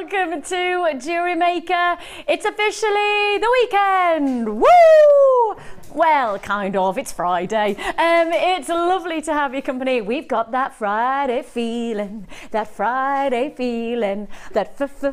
welcome to Jewellery Maker. It's officially the weekend. Woo! Well, kind of. It's Friday. It's lovely to have your company. We've got that Friday feeling, that Friday feeling, that Friday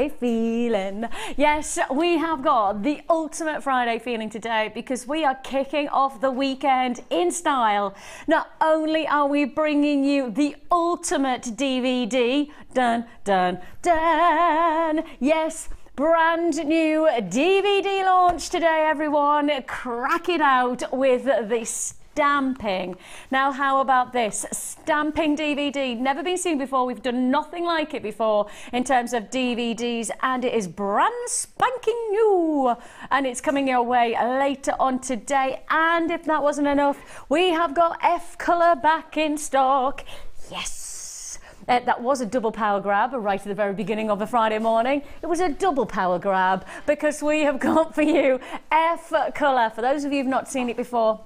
feeling. Yes, we have got the ultimate Friday feeling today because we are kicking off the weekend in style. Not only are we bringing you the ultimate DVD, dun, dun, dun, yes, brand new DVD launch today, everyone. Crack it out with the stamping. Now, how about this? Stamping DVD. Never been seen before. We've done nothing like it before in terms of DVDs, and it is brand spanking new. And it's coming your way later on today. And if that wasn't enough, we have got F colour back in stock. Yes. That was a double power grab right at the very beginning of a Friday morning. It was a double power grab because we have got for you F colour. For those of you who've not seen it before,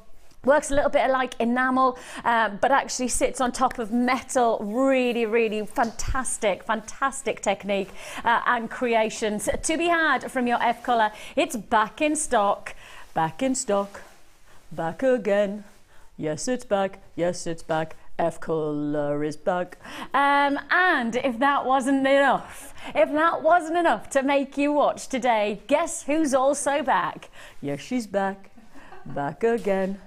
works a little bit like enamel, but actually sits on top of metal. Really, really fantastic, fantastic technique and creations to be had from your F colour. It's back in stock, back in stock, back again. Yes, it's back. Yes, it's back. F colour is back. And if that wasn't enough, to make you watch today, guess who's also back? Yes, she's back. Back again.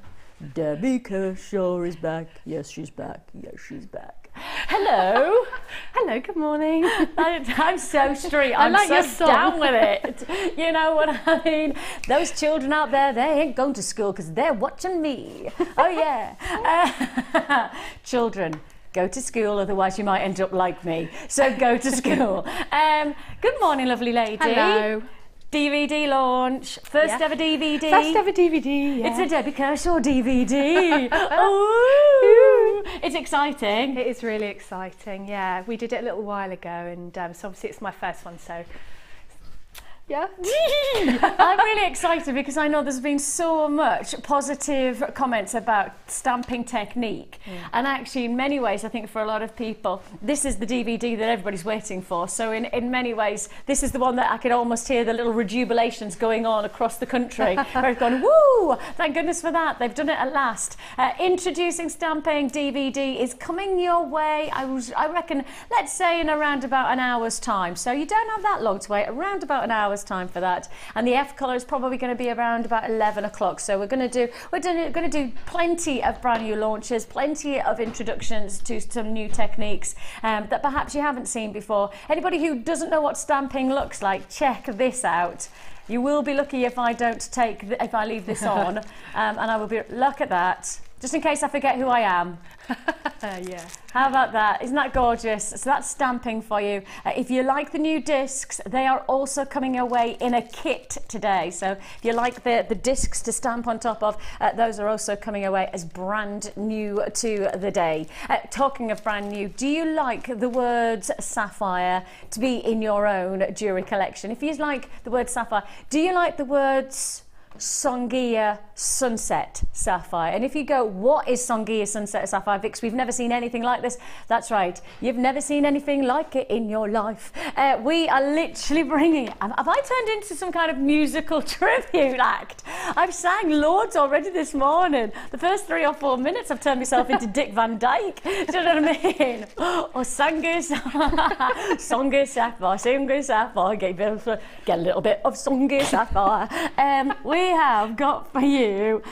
Debbie Kershaw is back. Yes, she's back. Yes, she's back. Hello. Hello, good morning. I'm so street. I'm like so your song. down with it. You know what I mean? Those children out there, they ain't going to school because they're watching me. Oh, yeah. Children, go to school, otherwise you might end up like me. So go to school. Good morning, lovely lady. Hello. DVD launch, first ever DVD. First ever DVD, yeah. It's a Debbie Kershaw DVD. Ooh. It's exciting. It is really exciting, yeah. We did it a little while ago, and so obviously it's my first one, so yeah. I'm really excited because I know there's been so much positive comments about stamping technique, and actually in many ways I think for a lot of people this is the DVD that everybody's waiting for. So in many ways this is the one that I could almost hear the little rejubilations going on across the country where it's gone, woo, thank goodness for that, they've done it at last. Introducing stamping DVD is coming your way, I reckon, let's say in around about an hour's time, so you don't have that long to wait, around about an hour's time for that. And the F colour is probably going to be around about 11 o'clock. So we're going to do plenty of brand new launches, plenty of introductions to some new techniques that perhaps you haven't seen before. Anybody who doesn't know what stamping looks like, check this out. You will be lucky if I leave this on, and I will be, look at that. Just in case I forget who I am. Yeah. How about that? Isn't that gorgeous? So that's stamping for you. If you like the new discs, they are also coming your way in a kit today. So if you like the discs to stamp on top of, those are also coming your way as brand new to the day. Talking of brand new, do you like the words sapphire to be in your own jewellery collection? If you like the word sapphire, do you like the words Songea Sunset Sapphire? And if you go, what is Songea Sunset Sapphire, Vix? We've never seen anything like this. That's right, you've never seen anything like it in your life. We are literally bringing it. Have I turned into some kind of musical tribute act? I've sang loads already this morning. The first 3 or 4 minutes I've turned myself into Dick Van Dyke. Do you know what I mean? Or Songea Sapphire, Songea Sapphire, get a little bit of Songea Sapphire. We have got for you,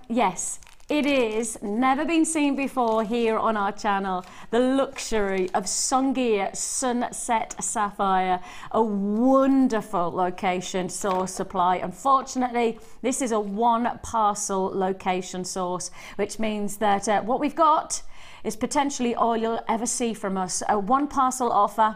yes, it is never been seen before here on our channel, the luxury of Songea Sunset Sapphire, a wonderful location source supply. Unfortunately, this is a 1 parcel location source, which means that what we've got is potentially all you'll ever see from us. A 1 parcel offer.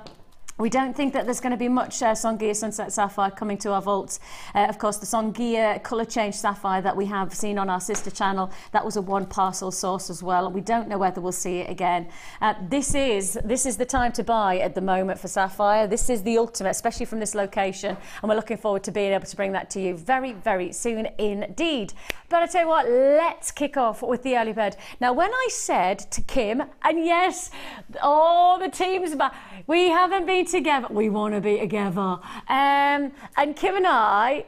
We don't think that there's going to be much Songhia Sunset Sapphire coming to our vaults. Of course, the Songhia colour change sapphire that we have seen on our sister channel, that was a one parcel source as well. We don't know whether we'll see it again. This is the time to buy at the moment for sapphire. This is the ultimate, especially from this location, and we're looking forward to being able to bring that to you very, very soon indeed. But I tell you what, let's kick off with the early bird. Now, when I said to Kim, and yes, all the teams, we haven't been together, we want to be together, and Kim and I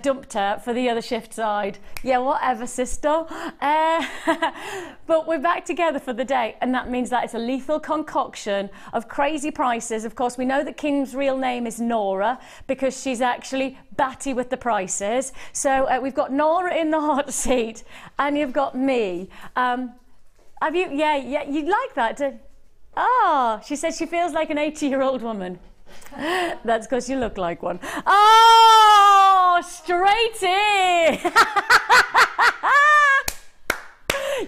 dumped her for the other shift side. Yeah, whatever, sister. But we're back together for the day, and that means that it's a lethal concoction of crazy prices. Of course, we know that Kim's real name is Nora because she's actually batty with the prices. So we've got Nora in the hot seat, and you've got me. Have you? Yeah, you like that? Oh, she says she feels like an 80-year-old woman. That's because you look like one. Oh, straight in.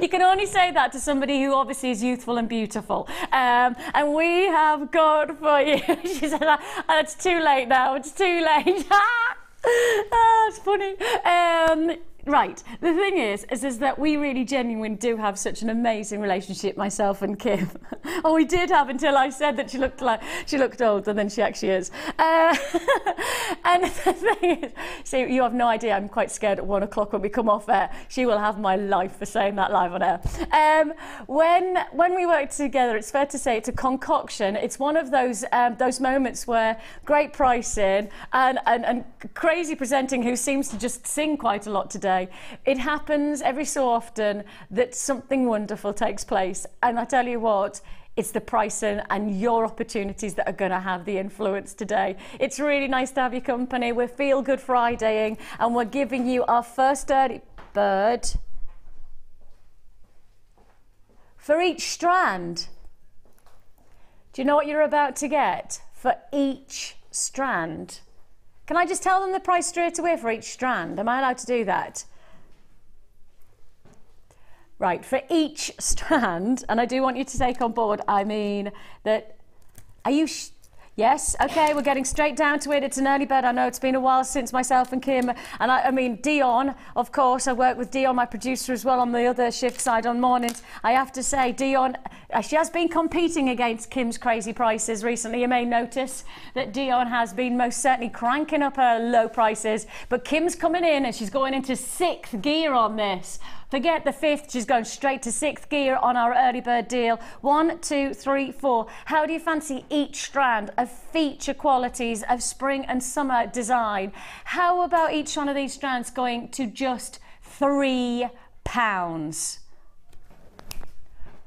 You can only say that to somebody who obviously is youthful and beautiful. And we have got for you. She said, oh, it's too late now. It's too late. Oh, it's funny. Right, the thing is that we really genuinely do have such an amazing relationship, myself and Kim. Oh, we did have until I said that she looked old, and then she actually is. And the thing is, see, you have no idea, I'm quite scared at 1 o'clock when we come off air. She will have my life for saying that live on air. When we work together, it's fair to say it's a concoction. It's one of those moments where great pricing and crazy presenting, who seems to just sing quite a lot today. It happens every so often that something wonderful takes place, and I tell you what, it's the pricing and your opportunities that are going to have the influence today. It's really nice to have your company. We're Feel Good Fridaying, and we're giving you our first early bird for each strand. Do you know what you're about to get for each strand? Can I just tell them the price straight away for each strand? Am I allowed to do that? Right, for each strand, and I do want you to take on board, I mean that, are you, yes, okay, we're getting straight down to it. It's an early bird. I know it's been a while since myself and Kim, and I mean, Dion, of course, I work with Dion, my producer, as well on the other shift side on mornings. I have to say, Dion, she has been competing against Kim's crazy prices recently. You may notice that Dion has been most certainly cranking up her low prices, but Kim's coming in and she's going into 6th gear on this. Forget the 5th, she's going straight to 6th gear on our early bird deal. 1, 2, 3, 4. How do you fancy each strand of feature qualities of spring and summer design? How about each one of these strands going to just £3?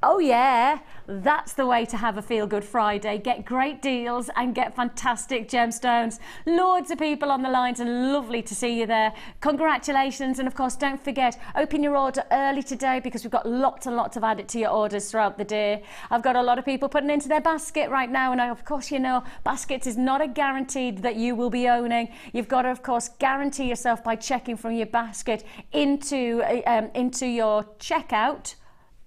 Oh yeah, that's the way to have a Feel Good Friday. Get great deals and get fantastic gemstones. Loads of people on the lines, and lovely to see you there. Congratulations, and of course don't forget, open your order early today because we've got lots and lots of added to your orders throughout the day. I've got a lot of people putting into their basket right now, and of course you know baskets is not a guaranteed that you will be owning. You've got to of course guarantee yourself by checking from your basket into your checkout.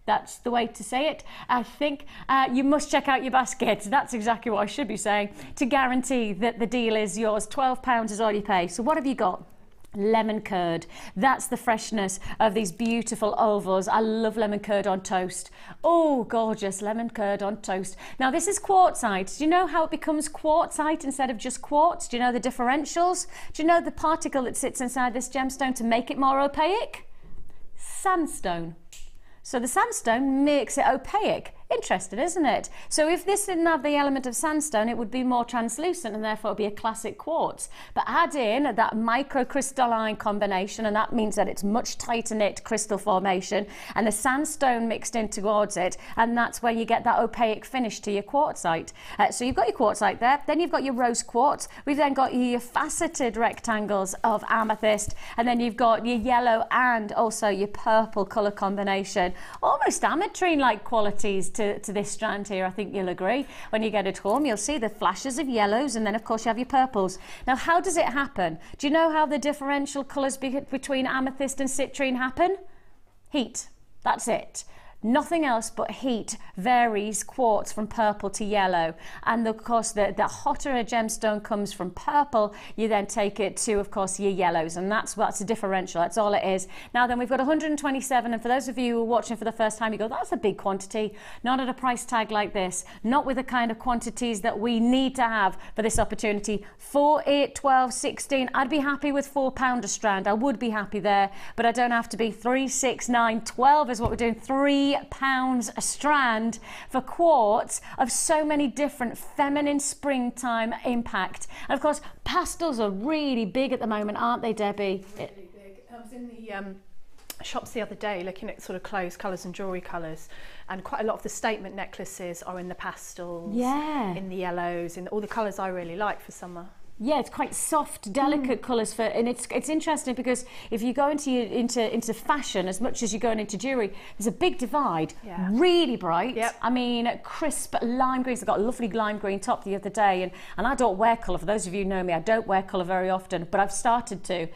That's the way to say it. I think you must check out your basket. That's exactly what I should be saying, to guarantee that the deal is yours. £12 is all you pay. So what have you got? Lemon curd. That's the freshness of these beautiful ovals. I love lemon curd on toast. Oh, gorgeous lemon curd on toast. Now this is quartzite. Do you know how it becomes quartzite instead of just quartz? Do you know the differentials? Do you know the particle that sits inside this gemstone to make it more opaque? Sandstone. So the sandstone makes it opaque. Interesting, isn't it? So if this didn't have the element of sandstone, it would be more translucent and therefore it'd be a classic quartz. But add in that microcrystalline combination, and that means that it's much tighter knit crystal formation, and the sandstone mixed in towards it, and that's where you get that opaque finish to your quartzite. So you've got your quartzite there, then you've got your rose quartz, we've then got your faceted rectangles of amethyst, and then you've got your yellow and also your purple colour combination. Almost ametrine-like qualities to this strand here, I think you'll agree. When you get it home, you'll see the flashes of yellows, and then of course you have your purples. Now how does it happen? Do you know how the differential colours between amethyst and citrine happen? Heat. That's it. Nothing else but heat varies quartz from purple to yellow. And of course, the hotter a gemstone comes from purple, you then take it to, of course, your yellows. And that's a differential. That's all it is. Now then, we've got 127. And for those of you who are watching for the first time, you go, that's a big quantity. Not at a price tag like this. Not with the kind of quantities that we need to have for this opportunity. 4, 8, 12, 16. I'd be happy with £4 a strand. I would be happy there. But I don't have to be 3, 6, 9, 12 is what we're doing. £3 a strand for quartz of so many different feminine springtime impact. And of course, pastels are really big at the moment, aren't they, Debbie? Really big. I was in the shops the other day looking at sort of clothes colours and jewellery colours, and quite a lot of the statement necklaces are in the pastels, in the yellows, in all the colours I really like for summer. Yeah, it's quite soft, delicate colours for, and it's interesting because if you go into fashion as much as you're going into jewellery, there's a big divide. Yeah. Really bright. Yep. I mean, crisp lime greens. I got a lovely lime green top the other day, and I don't wear colour. For those of you who know me, I don't wear colour very often, but I've started to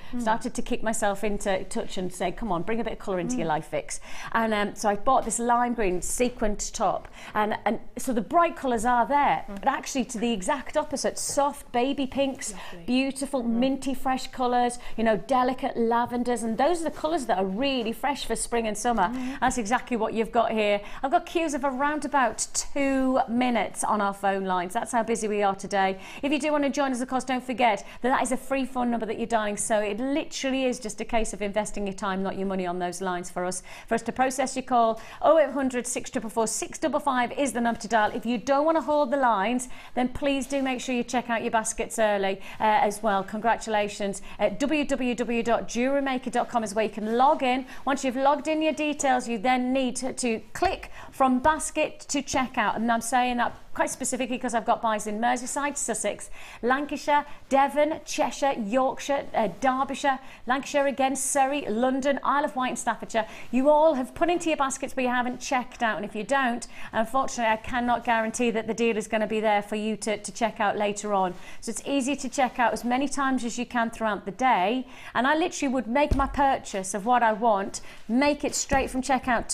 kick myself into touch and say, come on, bring a bit of colour into your life, Vix. And so I bought this lime green sequined top, and so the bright colours are there, but actually to the exact opposite, soft baby pink. Lovely. Beautiful minty fresh colours, you know, delicate lavenders, and those are the colours that are really fresh for spring and summer. That's exactly what you've got here. I've got queues of around about 2 minutes on our phone lines. That's how busy we are today. If you do want to join us, of course, don't forget that is a free phone number that you're dialing, so it literally is just a case of investing your time, not your money, on those lines for us to process your call. 0800 644 655 is the number to dial. If you don't want to hold the lines, then please do make sure you check out your baskets early as well. Congratulations. www.jewellerymaker.com is where you can log in. Once you've logged in your details, you then need to click from basket to checkout. And I'm saying that quite specifically because I've got buys in Merseyside, Sussex, Lancashire, Devon, Cheshire, Yorkshire, Derbyshire, Lancashire again, Surrey, London, Isle of Wight and Staffordshire. You all have put into your baskets but you haven't checked out, and if you don't, unfortunately I cannot guarantee that the deal is going to be there for you to check out later on. So it's easy to check out as many times as you can throughout the day, and I literally would make my purchase of what I want, make it straight from checkout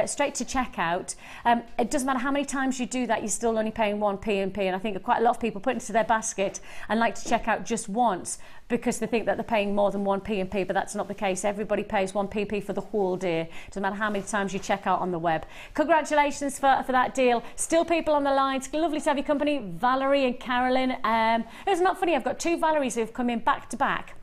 straight to checkout. It doesn't matter how many times you do that, you're still only paying 1p, and I think quite a lot of people put it into their basket and like to check out just once because they think that they're paying more than 1p, but that's not the case. Everybody pays 1p for the whole day. Doesn't matter how many times you check out on the web. Congratulations for that deal. Still people on the line. It's lovely to have your company, Valerie and Carolyn. It's not funny, I've got 2 Valeries who've come in back to back.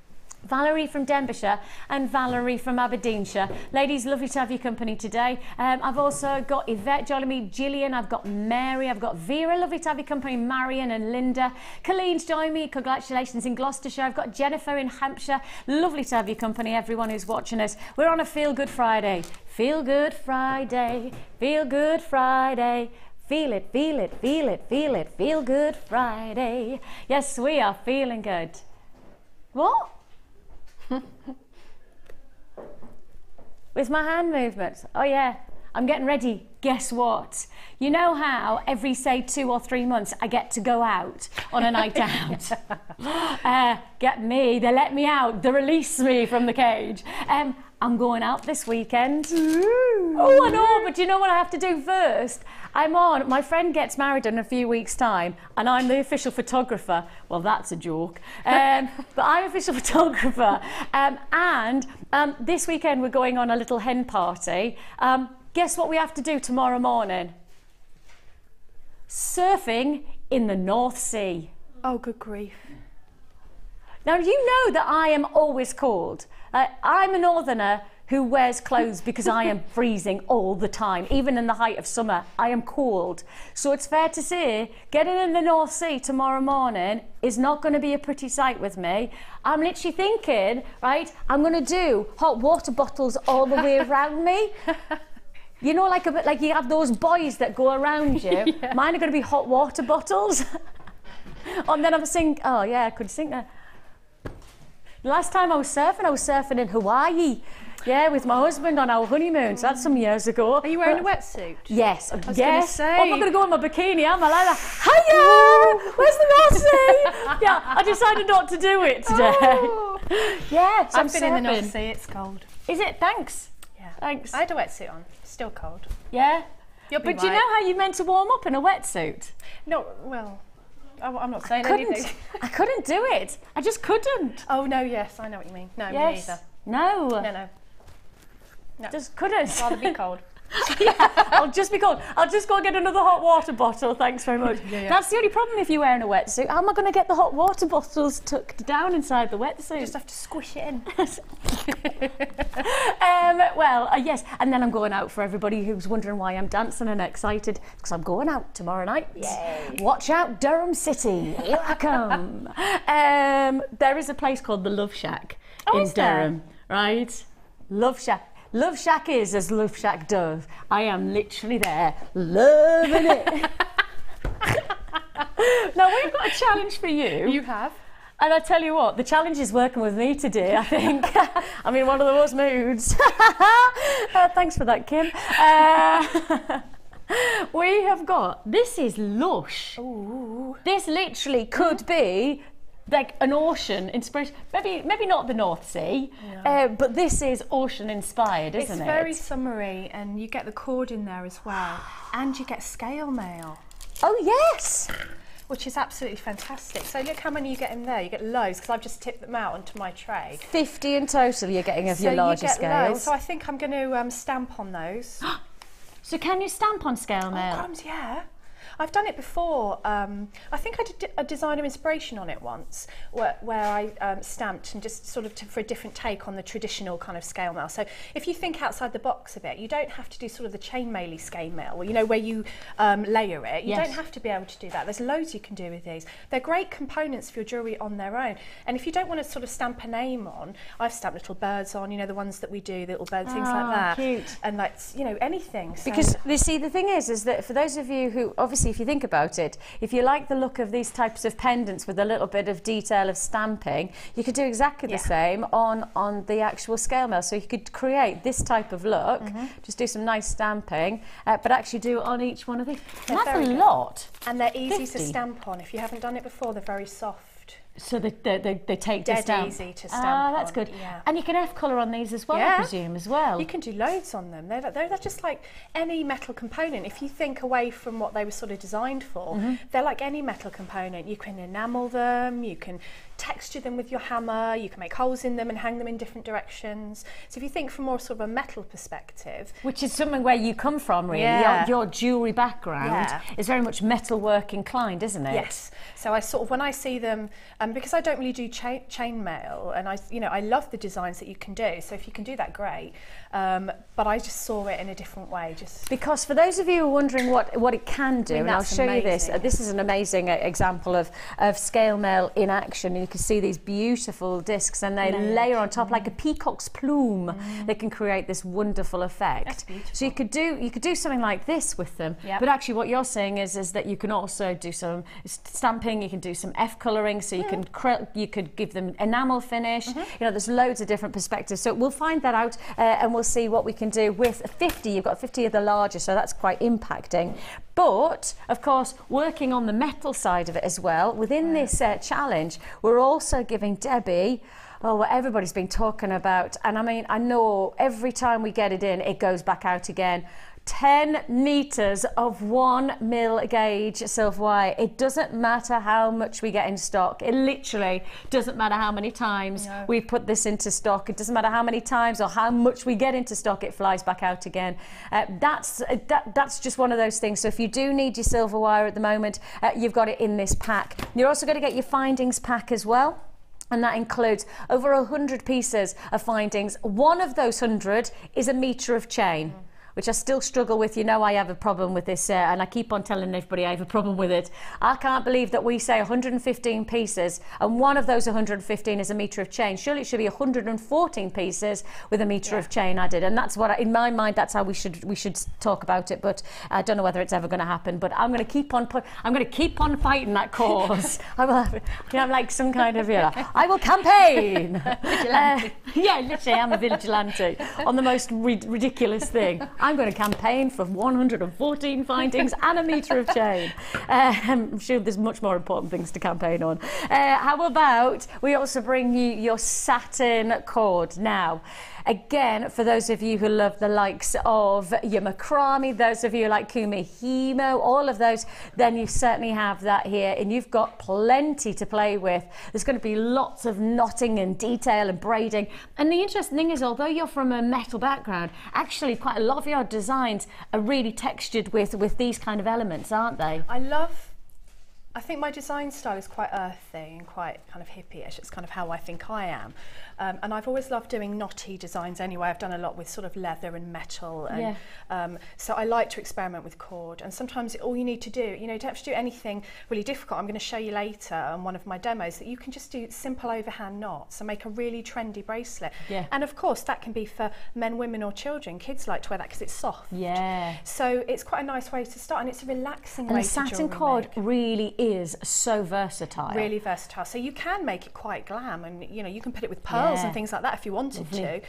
Valerie from Denbighshire and Valerie from Aberdeenshire. Ladies, lovely to have your company today. I've also got Yvette, Jolly, Gillian, I've got Mary, I've got Vera, lovely to have your company, Marion and Linda. Colleen's joined me, congratulations, in Gloucestershire. I've got Jennifer in Hampshire, lovely to have your company, everyone who's watching us. We're on a Feel Good Friday. Feel Good Friday, Feel Good Friday. Feel it, feel it, feel it, feel it, Feel Good Friday. Yes, we are feeling good. What? With my hand movements. Oh yeah, I'm getting ready. Guess what? You know how every, say, 2 or 3 months I get to go out on a night out? Get me, they let me out, they release me from the cage. I'm going out this weekend. Oh, I know, but you know what I have to do first? My friend gets married in a few weeks' time, and I'm the official photographer. Well, that's a joke. But I'm official photographer. And this weekend we're going on a little hen party. Guess what we have to do tomorrow morning? Surfing in the North Sea. Oh, good grief. Now, you know that I am always cold. I'm a northerner who wears clothes because I am freezing all the time. Even in the height of summer, I am cold. So it's fair to say, getting in the North Sea tomorrow morning is not going to be a pretty sight with me. I'm literally thinking, right, I'm going to do hot water bottles all the way around me. You know, like a bit like you have those boys that go around you. Yeah. Mine are going to be hot water bottles. And then I'm thinking, oh yeah, I could think that. Last time I was surfing in Hawaii. Yeah, with my husband on our honeymoon. So that's some years ago. Are you wearing a wetsuit? Yes. I was going to say. Oh, I'm not going to go in my bikini, am I? Like that. Hiya! Where's the North Sea? Yeah, I decided not to do it today. Oh. Yeah, so I've been in the North Sea. It's cold. Is it? Thanks. Yeah. Thanks. I had a wetsuit on. Still cold. Yeah? You'll be But do you right. know how you meant to warm up in a wetsuit? No, well, I'm not saying anything. I couldn't do it. I just couldn't. Oh, no, yes, I know what you mean. No, me Yes. neither. No. No. Just couldn't. I'd rather be cold. Yeah, I'll just be cold. I'll just go and get another hot water bottle. Thanks very much. Yeah. That's the only problem if you're wearing a wetsuit. How am I going to get the hot water bottles tucked down inside the wetsuit? You just have to squish it in. Yes, and then I'm going out for everybody who's wondering why I'm dancing and excited, because I'm going out tomorrow night. Yay. Watch out, Durham City. Here I come. There is a place called the Love Shack in Durham, right? Love Shack. Love Shack is as Love Shack does. I am literally there, loving it. Now, we've got a challenge for you. You have? And I tell you what, the challenge is working with me today, I think. I'm in one of the worst moods. Thanks for that, Kim. We have got, this is lush. Ooh. This literally could be like an ocean inspiration. Maybe not the North Sea, but this is ocean inspired, isn't it? It's very summery, and you get the cord in there as well, and you get scale mail. Oh yes, which is absolutely fantastic. So look how many you get in there. You get loads, because I've just tipped them out onto my tray. 50 in total you're getting of your larger scales. Loads. So I think I'm going to stamp on those. So can you stamp on scale mail? Oh, crumbs, yeah. I've done it before. I think I did a designer inspiration on it once, where I stamped and just sort of for a different take on the traditional kind of scale mail. So if you think outside the box a bit, you don't have to do sort of the chainmail-y scale mail, you know, where you layer it. You don't have to be able to do that. There's loads you can do with these. They're great components for your jewellery on their own. And if you don't want to sort of stamp a name on, I've stamped little birds on, you know, the ones that we do, little bird things like that. Cute. And like, you know, anything. So. Because you see, the thing is that for those of you who obviously, if you think about it, if you like the look of these types of pendants with a little bit of detail of stamping, you could do exactly the same on the actual scale mail. So you could create this type of look, just do some nice stamping, but actually do it on each one of these. And that's a lot. And they're easy 50. to stamp on. If you haven't done it before, they're very soft. So they take to stamp. Dead easy to stamp on. That's good. Yeah. And you can F-colour on these as well, I presume, as well. You can do loads on them. They're just like any metal component. If you think away from what they were sort of designed for, they're like any metal component. You can enamel them, you can texture them with your hammer, you can make holes in them and hang them in different directions. So if you think from more sort of a metal perspective, which is something where you come from, really. Your jewellery background is very much metalwork inclined, isn't it? Yes. So I sort of, when I see them, because I don't really do chain mail, and I love the designs that you can do. So if you can do that, great. But I just saw it in a different way. Just because for those of you who are wondering what it can do, and I'll show you this. This is an amazing example of scale mail in action. And you can see these beautiful discs, and they layer on top like a peacock's plume. They can create this wonderful effect. That's beautiful. So you could do something like this with them. Yep. But actually, what you're saying is that you can also do some stamping. You can do some F-colouring. So you could give them enamel finish. You know, there's loads of different perspectives. So we'll find that out, and we'll see what we can do with 50. You've got 50 of the larger, so that's quite impacting. But of course, working on the metal side of it as well, within this challenge, we're also giving Debbie what everybody's been talking about. And I mean, I know every time we get it in, it goes back out again. 10 meters of 1 mil gauge silver wire. It doesn't matter how much we get in stock. It literally doesn't matter how many times we put this into stock. It doesn't matter how many times or how much we get into stock, it flies back out again. That's just one of those things. So if you do need your silver wire at the moment, you've got it in this pack. You're also going to get your findings pack as well. And that includes over 100 pieces of findings. One of those 100 is a metre of chain, which I still struggle with. You know, I have a problem with this, and I keep on telling everybody I have a problem with it. I can't believe that we say 115 pieces, and one of those 115 is a metre of chain. Surely it should be 114 pieces with a metre of chain added, and that's what, in my mind, that's how we should talk about it. But I don't know whether it's ever going to happen. But I'm going to keep on fighting that cause. I will, I'm like some kind of, I will campaign. Yeah, literally, I'm a vigilante on the most ridiculous thing. I'm going to campaign for 114 findings and a metre of chain. I'm sure there's much more important things to campaign on. How about we also bring you your satin cord now? Again, for those of you who love the likes of your macrame, those of you who like kumihimo, all of those, then you certainly have that here, and you've got plenty to play with. There's going to be lots of knotting and detail and braiding. And the interesting thing is, although you're from a metal background, actually quite a lot of your designs are really textured with these kind of elements, aren't they? I think my design style is quite earthy and quite kind of hippie-ish. It's kind of how I think I am. And I've always loved doing knotty designs anyway. I've done a lot with sort of leather and metal. And, so I like to experiment with cord. And sometimes all you need to do, you know, you don't have to do anything really difficult. I'm going to show you later on one of my demos that you can just do simple overhand knots and make a really trendy bracelet. Yeah. And of course, that can be for men, women or children. Kids like to wear that because it's soft. Yeah. So it's quite a nice way to start, and it's a relaxing way to jewellery make. And the satin cord really is so versatile. Really versatile. So you can make it quite glam, and you know, you can put it with pearls and things like that if you wanted to.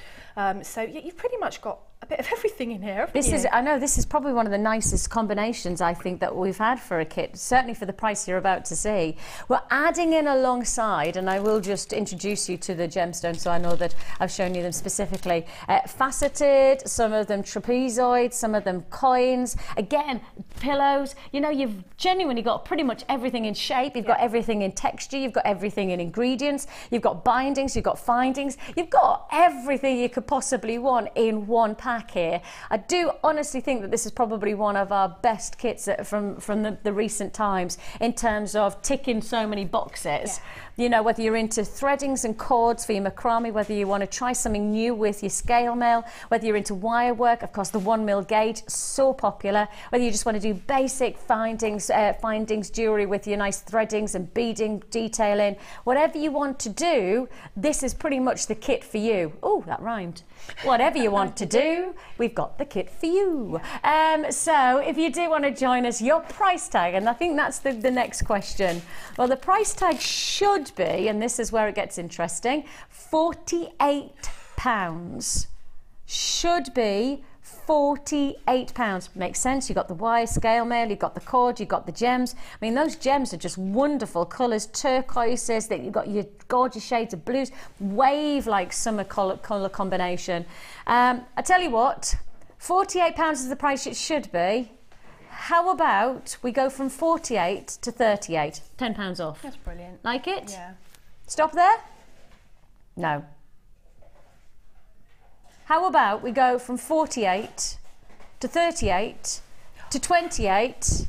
So you've pretty much got a bit of everything in here. I know this is probably one of the nicest combinations I think that we've had for a kit, certainly for the price you're about to see. We're adding in alongside, and I will just introduce you to the gemstones so I know that I've shown you them specifically. Faceted, some of them trapezoid, some of them coins, again pillows. You know, you've genuinely got pretty much everything in shape, you've got everything in texture, you've got everything in ingredients, you've got bindings, you've got findings, you've got everything you could possibly want in one pack here. I do honestly think that this is probably one of our best kits from the recent times in terms of ticking so many boxes. You know, whether you're into threadings and cords for your macrame, whether you want to try something new with your scale mail, whether you're into wire work, of course the 1mm gauge, so popular, whether you just want to do basic findings jewellery with your nice threadings and beading, detailing, whatever you want to do, this is pretty much the kit for you. Oh, that rhymed. Whatever you want to do, we've got the kit for you. So if you do want to join us, your price tag, and I think that's the next question. Well, the price tag should be, and this is where it gets interesting, £48. Should be £48. Makes sense. You've got the wire scale mail, you've got the cord, you've got the gems. I mean, those gems are just wonderful colours, turquoises, that you've got your gorgeous shades of blues, wave like summer colour combination. I tell you what, £48 is the price it should be. How about we go from 48 to 38? £10 off. That's brilliant. Like it? Yeah. Stop there? No. How about we go from 48 to 38 to 28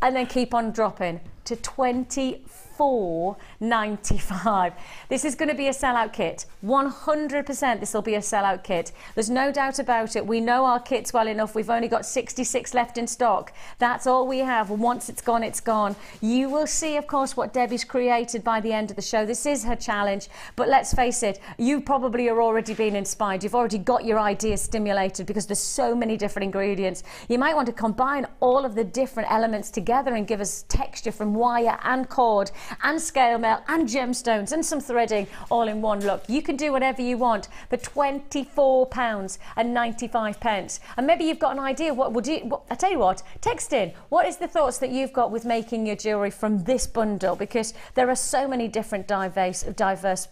and then keep on dropping to £24.95. This is going to be a sellout kit. 100% this will be a sellout kit. There's no doubt about it. We know our kits well enough. We've only got 66 left in stock. That's all we have. Once it's gone, it's gone. You will see, of course, what Debbie's created by the end of the show. This is her challenge. But let's face it, you probably are already being inspired. You've already got your ideas stimulated because there's so many different ingredients. You might want to combine all of the different elements together and give us texture from wire and cord and scale mail and gemstones and some threading all in one look. You can do whatever you want for £24.95. And maybe you've got an idea. What would you? I tell you what, text in. What is the thoughts that you've got with making your jewellery from this bundle? Because there are so many different diverse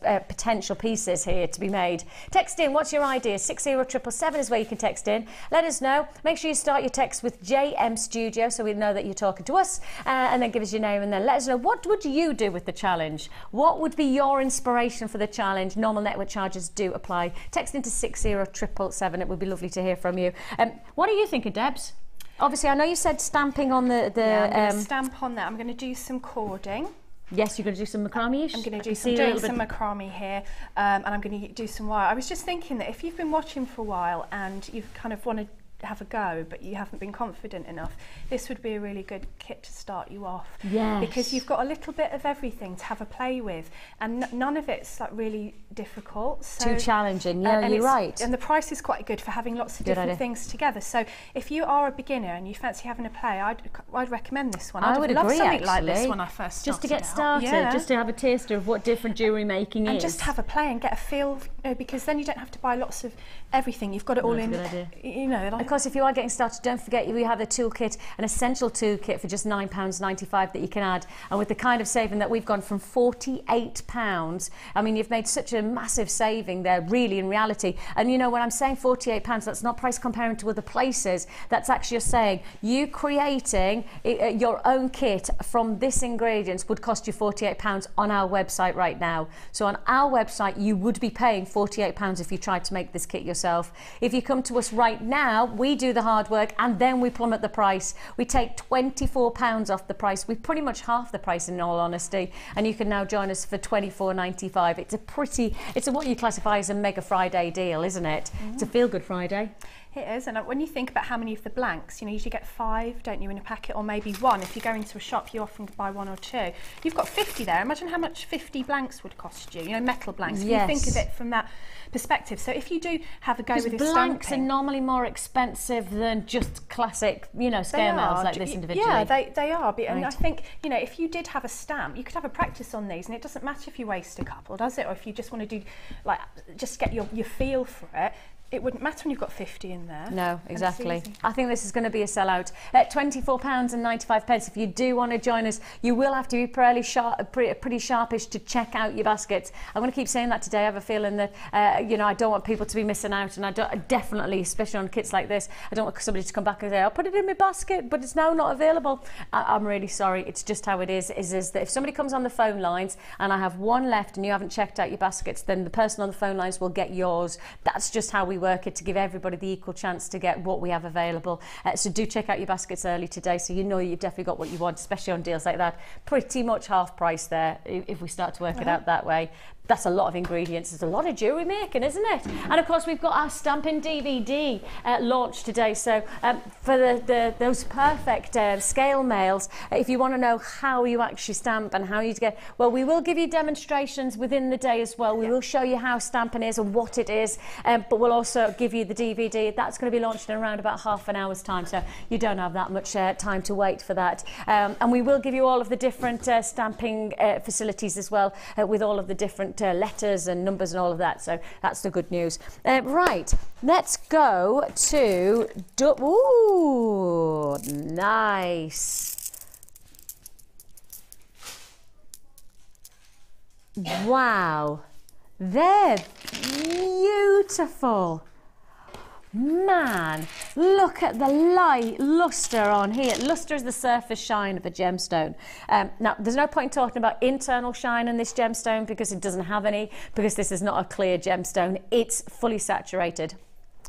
potential pieces here to be made. Text in. What's your idea? 60777 is where you can text in. Let us know. Make sure you start your text with JM Studio so we know that you're talking to us, and then give us your name and then let us know what would you do with the challenge. What would be your inspiration for the challenge? Normal network charges do apply. Text into 60777. It would be lovely to hear from you. What are you thinking, Debs? Obviously, I know you said stamping on the yeah, I'm going to stamp on that. I'm going to do some cording. Yes, you're going to do some macrame-ish? I'm going to do some macrame here, and I'm going to do some wire. I was just thinking that if you've been watching for a while and you've kind of want to have a go but you haven't been confident enough, this would be a really good kit to start you off. Yes. Because you've got a little bit of everything to have a play with, and none of it's like really difficult. So, too challenging. Yeah, you're right. And the price is quite good for having lots of different things together. So if you are a beginner and you fancy having a play, I'd recommend this one. I would love something like this when I first started. Just to get started, just to have a taster of what different jewellery making is. And just have a play and get a feel, because then you don't have to buy lots of everything. You've got it all in, you know, like course, if you are getting started, don't forget we have a toolkit, an essential toolkit for just £9.95 that you can add. And with the kind of saving that we've gone from £48, I mean, you've made such a massive saving there, really, in reality. And you know, when I'm saying £48, that's not price comparing to other places. That's actually saying you creating your own kit from this ingredients would cost you £48 on our website right now. So on our website, you would be paying £48 if you tried to make this kit yourself. If you come to us right now, we do the hard work and then we plummet the price. We take £24 off the price. We pretty much half the price, in all honesty, and you can now join us for £24.95. It's what you classify as a Mega Friday deal, isn't it? It's a feel-good Friday. It is, and when you think about how many of the blanks, you know, you usually get 5, don't you, in a packet, or maybe 1. If you go into a shop, you often buy 1 or 2. You've got 50 there. Imagine how much 50 blanks would cost you, you know, metal blanks. If you think of it from that perspective. So if you do have a go with your blanks stamping, are normally more expensive than just classic, you know, scale nails like this individually. Yeah, they are. And I think, you know, if you did have a stamp, you could have a practice on these, and it doesn't matter if you waste a couple, does it? Or if you just want to do, like, just get your feel for it. It wouldn't matter when you've got 50 in there. No, exactly. I think this is going to be a sellout. At £24.95. If you do want to join us, you will have to be pretty sharpish to check out your baskets. I'm going to keep saying that today. I have a feeling that, you know, I don't want people to be missing out, and I definitely, especially on kits like this, I don't want somebody to come back and say, I'll put it in my basket, but it's now not available. I'm really sorry. It's just how it is that if somebody comes on the phone lines and I have 1 left and you haven't checked out your baskets, then the person on the phone lines will get yours. That's just how we work it, to give everybody the equal chance to get what we have available. So do check out your baskets early today, so you know you've definitely got what you want, especially on deals like that. Pretty much half price there if we start to work it out that way. That's a lot of ingredients. There's a lot of jewellery making, isn't it? And of course, we've got our stamping DVD launched today. So for those perfect scale mails, if you want to know how you actually stamp and how you get, well, we will give you demonstrations within the day as well. We will show you how stamping is and what it is, but we'll also give you the DVD. That's going to be launched in around about half an hour's time, so you don't have that much time to wait for that. And we will give you all of the different stamping facilities as well, with all of the different letters and numbers and all of that. So that's the good news. Right, let's go to ooh, nice. Wow, they're beautiful. Man, look at the light luster on here. Luster is the surface shine of a gemstone. Now, there's no point talking about internal shine in this gemstone because it doesn't have any, because this is not a clear gemstone. It's fully saturated.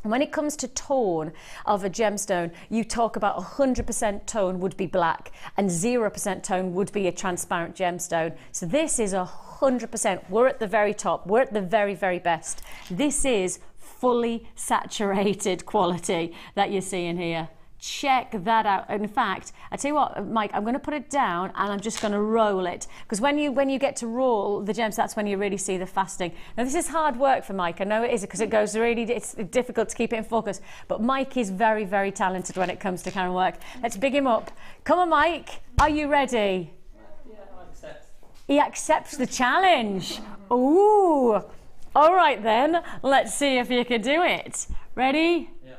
When it comes to tone of a gemstone, you talk about 100% tone would be black and 0% tone would be a transparent gemstone. So this is 100%. We're at the very top. We're at the very, very best. This is fully saturated quality that you're seeing here. Check that out. In fact, I tell you what, Mike, I'm going to put it down and I'm just going to roll it, because when you get to roll the gems, that's when you really see the fasting. Now this is hard work for Mike. I know it is, because it goes really, it's difficult to keep it in focus, but Mike is very, very talented when it comes to camera work. Let's big him up. Come on, Mike, are you ready? Yeah, I accept. He accepts the challenge. Ooh. All right then, let's see if you can do it. Ready? Yeah.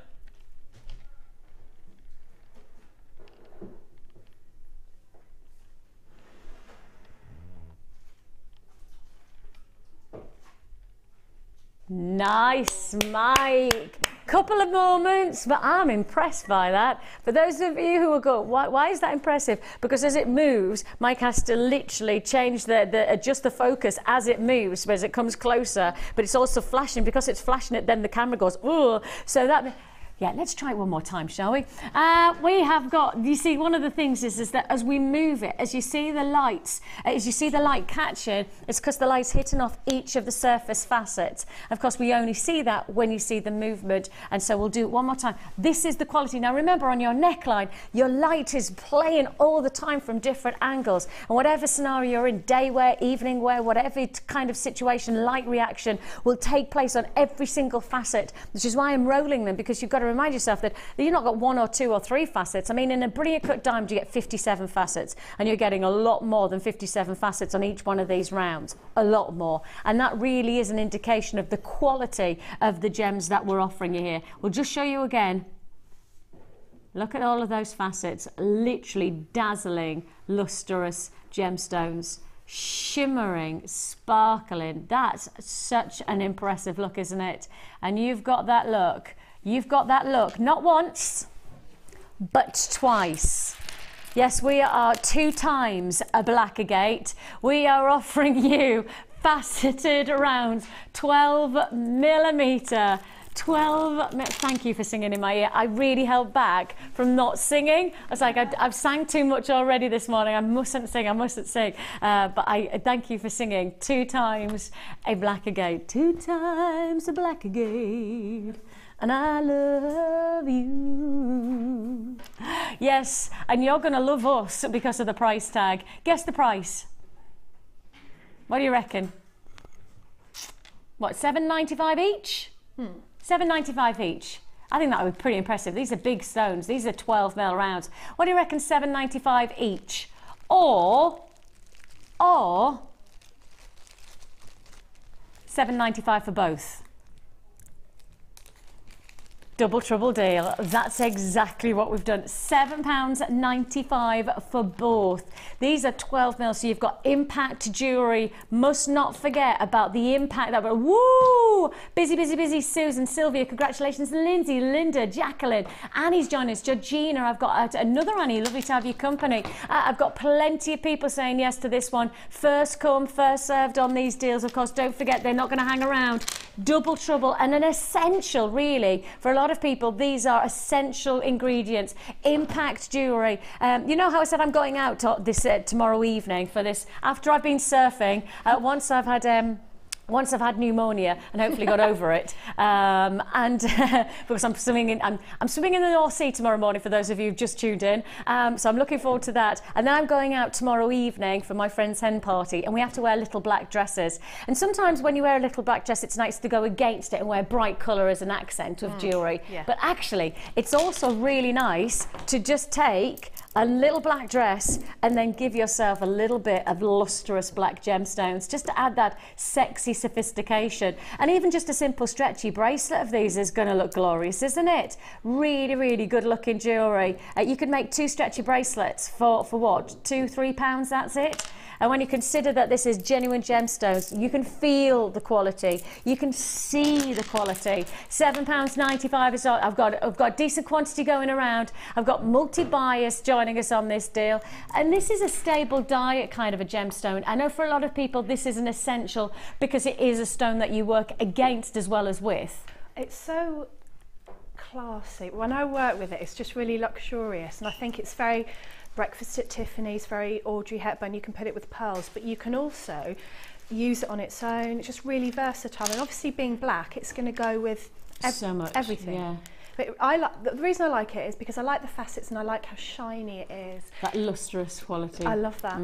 Nice, Mike. Couple of moments, but I'm impressed by that. For those of you who are going, why is that impressive? Because as it moves, Mike has to literally change adjust the focus as it moves, as it comes closer, but it's also flashing. Because it's flashing it, then the camera goes, oh, so that... Yeah, let's try it one more time, shall we? We have got, you see, one of the things is that as we move it, as you see the lights, as you see the light catching, it's because the light's hitting off each of the surface facets. Of course, we only see that when you see the movement, and so we'll do it one more time. This is the quality. Now, remember, on your neckline, your light is playing all the time from different angles, and whatever scenario you're in, day wear, evening wear, whatever kind of situation, light reaction will take place on every single facet, which is why I'm rolling them, because you've got to remind yourself that you've not got 1 or 2 or 3 facets. I mean, in a brilliant cut diamond, you get 57 facets, and you're getting a lot more than 57 facets on each one of these rounds, a lot more. And that really is an indication of the quality of the gems that we're offering you here. We'll just show you again. Look at all of those facets, literally dazzling, lustrous gemstones, shimmering, sparkling. That's such an impressive look, isn't it? And you've got that look. You've got that look, not once, but twice. Yes, we are 2 times a black agate. We are offering you faceted rounds, 12mm. Thank you for singing in my ear. I really held back from not singing. I was like, I've sang too much already this morning. I mustn't sing, I mustn't sing. But I thank you for singing. 2 times a black agate, 2 times a black agate. And I love you. Yes, and you're going to love us because of the price tag. Guess the price. What do you reckon? What, $7.95 each? $7.95 each. I think that would be pretty impressive. These are big stones. These are 12mm rounds. What do you reckon? $7.95 each, or $7.95 for both? Double trouble deal. That's exactly what we've done. £7.95 for both. These are 12mm, so you've got impact jewellery. Must not forget about the impact that we're, woo! Busy, busy, busy. Susan, Sylvia, congratulations. Lindsay, Linda, Jacqueline, Annie's joined us. Georgina, I've got another Annie. Lovely to have your company. I've got plenty of people saying yes to this one. First come, first served on these deals. Of course, don't forget, they're not going to hang around. Double trouble, and an essential, really, for a lot of people. These are essential ingredients. Impact jewellery. You know how I said I'm going out tomorrow evening for this after I've been surfing. Once I've had pneumonia and hopefully got over it, and because I'm swimming in the North Sea tomorrow morning, for those of you who've just tuned in, so I'm looking forward to that. And then I'm going out tomorrow evening for my friend's hen party, and we have to wear little black dresses. And sometimes when you wear a little black dress, it's nice to go against it and wear bright colour as an accent of jewellery. Yeah. But actually, it's also really nice to just take a little black dress and then give yourself a little bit of lustrous black gemstones, just to add that sexy sophistication. And even just a simple stretchy bracelet of these is going to look glorious, isn't it? Really, really good looking jewellery. You could make 2 stretchy bracelets for what, £2–3, that's it? And when you consider that this is genuine gemstones, you can feel the quality, you can see the quality. £7.95 is all. I've got decent quantity going around. I've got multi-buyers joining us on this deal, and this is a stable diet kind of a gemstone. I know for a lot of people this is an essential because it is a stone that you work against as well as with. It's so classy. When I work with it, it's just really luxurious, and I think it's very Breakfast at Tiffany's, very Audrey Hepburn. You can put it with pearls, but you can also use it on its own. It's just really versatile, and obviously being black, it's going to go with so much, everything. Yeah. But the reason I like it is because I like the facets and I like how shiny it is. That lustrous quality. I love that.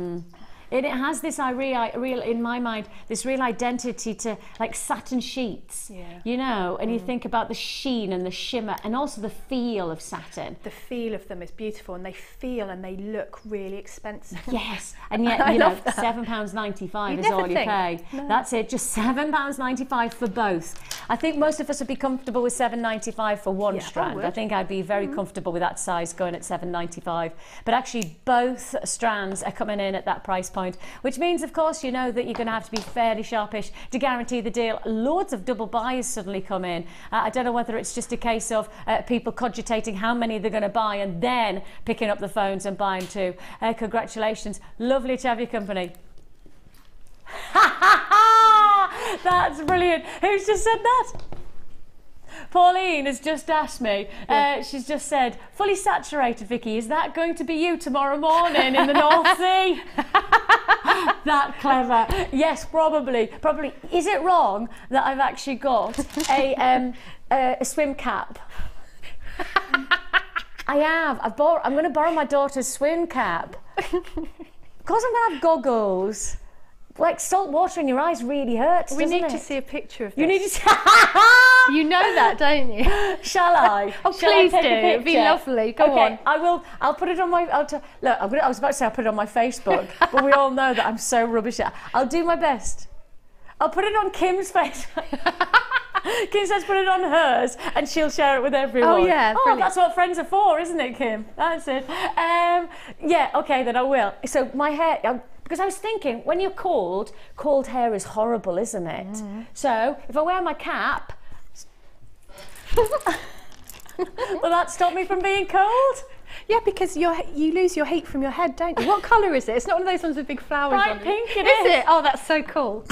It has this in my mind, this real identity to like satin sheets, you know, and you think about the sheen and the shimmer and also the feel of satin. The feel of them is beautiful, and they feel and they look really expensive. Yes, and yet, you know, £7.95 is all you pay. No. That's it, just £7.95 for both. I think most of us would be comfortable with £7.95 for one strand. I think I'd be very comfortable with that size going at £7.95. But actually both strands are coming in at that price point, which means, of course, you know that you're going to have to be fairly sharpish to guarantee the deal. Loads of double buyers suddenly come in. I don't know whether it's just a case of people cogitating how many they're going to buy and then picking up the phones and buying 2. Congratulations. Lovely to have your company. That's brilliant. Who's just said that? Pauline has just asked me, she's just said, fully saturated, Vicky, is that going to be you tomorrow morning in the North Sea? That clever. Yes, probably. Is it wrong that I've actually got a swim cap? I have. I'm going to borrow my daughter's swim cap. Because I'm going to have goggles. Like salt water in your eyes really hurts. We need to see a picture of this. You need to see. You know that, don't you? Shall I? Oh, please do. It'd be lovely. Go on. I will. I'll put it on my. Look, I was about to say I'll put it on my Facebook, but we all know that I'm so rubbish at. I'll do my best. I'll put it on Kim's Facebook. Kim says put it on hers and she'll share it with everyone. Oh yeah, brilliant. That's what friends are for, isn't it, Kim? That's it. Yeah, okay, then I will. So my hair, because I was thinking, when you're cold hair is horrible, isn't it? So if I wear my cap, will that stop me from being cold? Yeah, because you lose your heat from your head, don't you? What colour is it? It's not one of those ones with big flowers on it. Bright pink it is. Is it? Oh, that's so cool.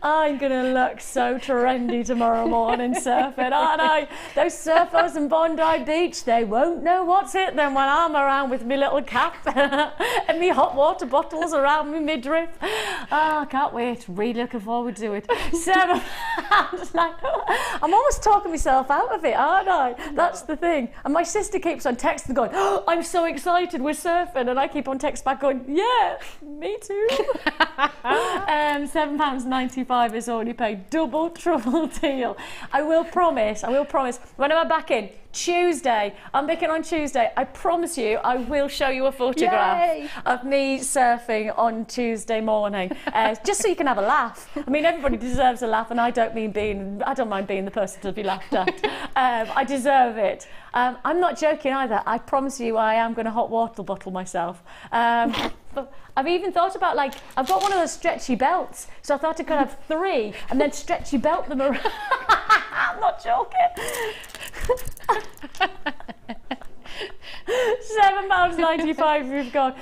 I'm gonna look so trendy tomorrow morning surfing, aren't I? Those surfers in Bondi Beach, they won't know what's hit them when I'm around with my little cap and me hot water bottles around me midriff. I can't wait. Really looking forward to it. I'm almost talking myself out of it, aren't I? That's the thing. And my sister keeps on texting going, oh, I'm so excited, we're surfing. And I keep on texting back going, yeah, me too. £7.95 is already paid. Double, triple deal. I will promise, when am I back in? Tuesday. I'm back in on Tuesday. I promise you, I will show you a photograph of me surfing on Tuesday morning, just so you can have a laugh. I mean, everybody deserves a laugh, and I don't mind being the person to be laughed at. I deserve it. I'm not joking either. I promise you, I am going to hot water bottle myself. But I've even thought about, like, I've got one of those stretchy belts, so I thought I could have 3 and then stretchy belt them around. I'm not joking. £7.95 we've got.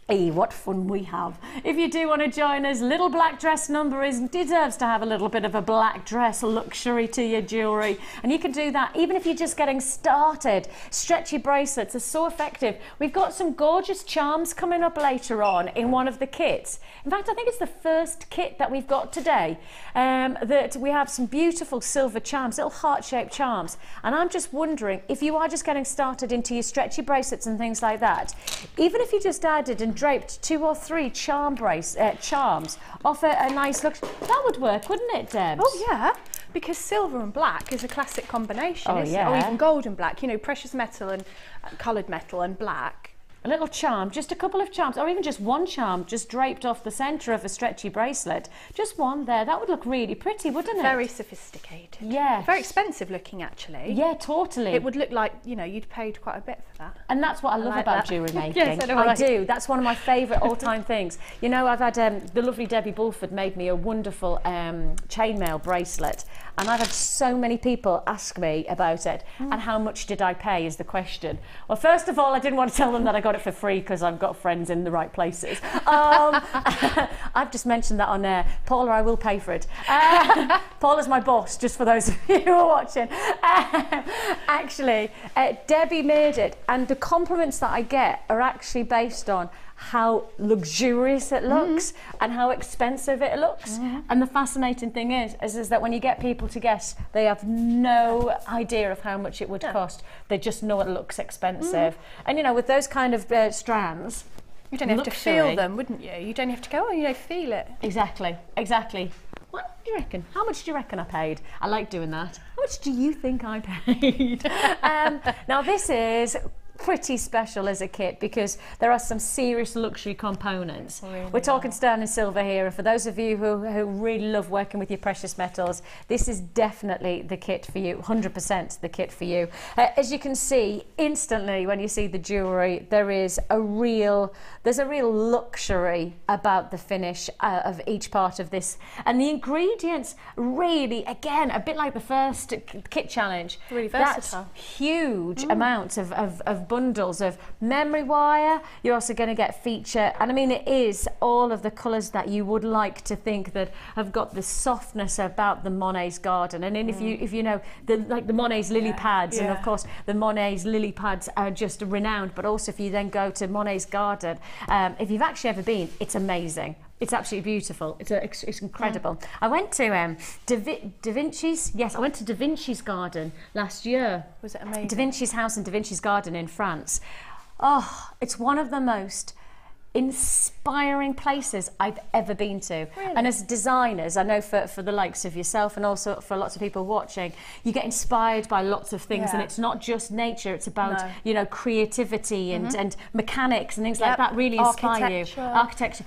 Hey, what fun we have. If you do want to join us, little black dress number deserves to have a little bit of a black dress luxury to your jewellery. And you can do that even if you're just getting started. Stretchy bracelets are so effective. We've got some gorgeous charms coming up later on in one of the kits. In fact, I think it's the first kit that we've got today. That we have some beautiful silver charms, little heart-shaped charms. And I'm just wondering, if you are just getting started into your stretchy bracelets and things like that, even if you just added and draped 2 or 3 charms off a nice look, that would work, wouldn't it, Debs? Oh yeah, because silver and black is a classic combination, isn't it? Or even gold and black, you know, precious metal and coloured metal and black. A little charm, just a couple of charms, or even just one charm just draped off the centre of a stretchy bracelet. Just one there, that would look really pretty, wouldn't it? Very sophisticated. Yeah. Very expensive looking, actually. Yeah, totally. It would look like, you know, you'd paid quite a bit for that. And that's what I love about jewellery making. Yes, I do. That's one of my favourite all-time things. You know, I've had the lovely Debbie Bulford made me a wonderful chainmail bracelet, and I've had so many people ask me about it. And how much did I pay is the question. Well, first of all, I didn't want to tell them that I got it for free because I've got friends in the right places. I've just mentioned that on air. Paula, I will pay for it. Paula's my boss, just for those of you who are watching. Actually, Debbie made it, and the compliments that I get are actually based on how luxurious it looks and how expensive it looks. And the fascinating thing is that when you get people to guess, they have no idea of how much it would cost. They just know it looks expensive. And you know, with those kind of strands, you don't have to feel them, wouldn't you? You don't have to go, oh, you know, feel it. Exactly, exactly. What do you reckon? How much do you reckon I paid? I like doing that. How much do you think I paid? Now this is pretty special as a kit because there are some serious luxury components. Really We're talking sterling silver here, and for those of you who really love working with your precious metals, this is definitely the kit for you, 100% the kit for you. As you can see instantly when you see the jewellery, there's a real luxury about the finish of each part of this, and the ingredients really, again, a bit like the first kit challenge, really versatile. That's huge amounts of bundles of memory wire. You're also going to get feature, and I mean it is all of the colours that you would like to think that have got the softness about the Monet's garden. And then if you know the Monet's lily pads, and of course the Monet's lily pads are just renowned, but also if you then go to Monet's garden, if you've actually ever been, it's amazing. It's absolutely beautiful. It's incredible. I went to Da Vinci's. Yes, I went to Da Vinci's garden last year. Was it amazing? Da Vinci's house and Da Vinci's garden in France. Oh, it's one of the most inspiring places I've ever been to. Really? And as designers, I know for the likes of yourself and also for lots of people watching, you get inspired by lots of things, and it's not just nature, it's about you know, creativity and mechanics and things like that really inspire you. Architecture.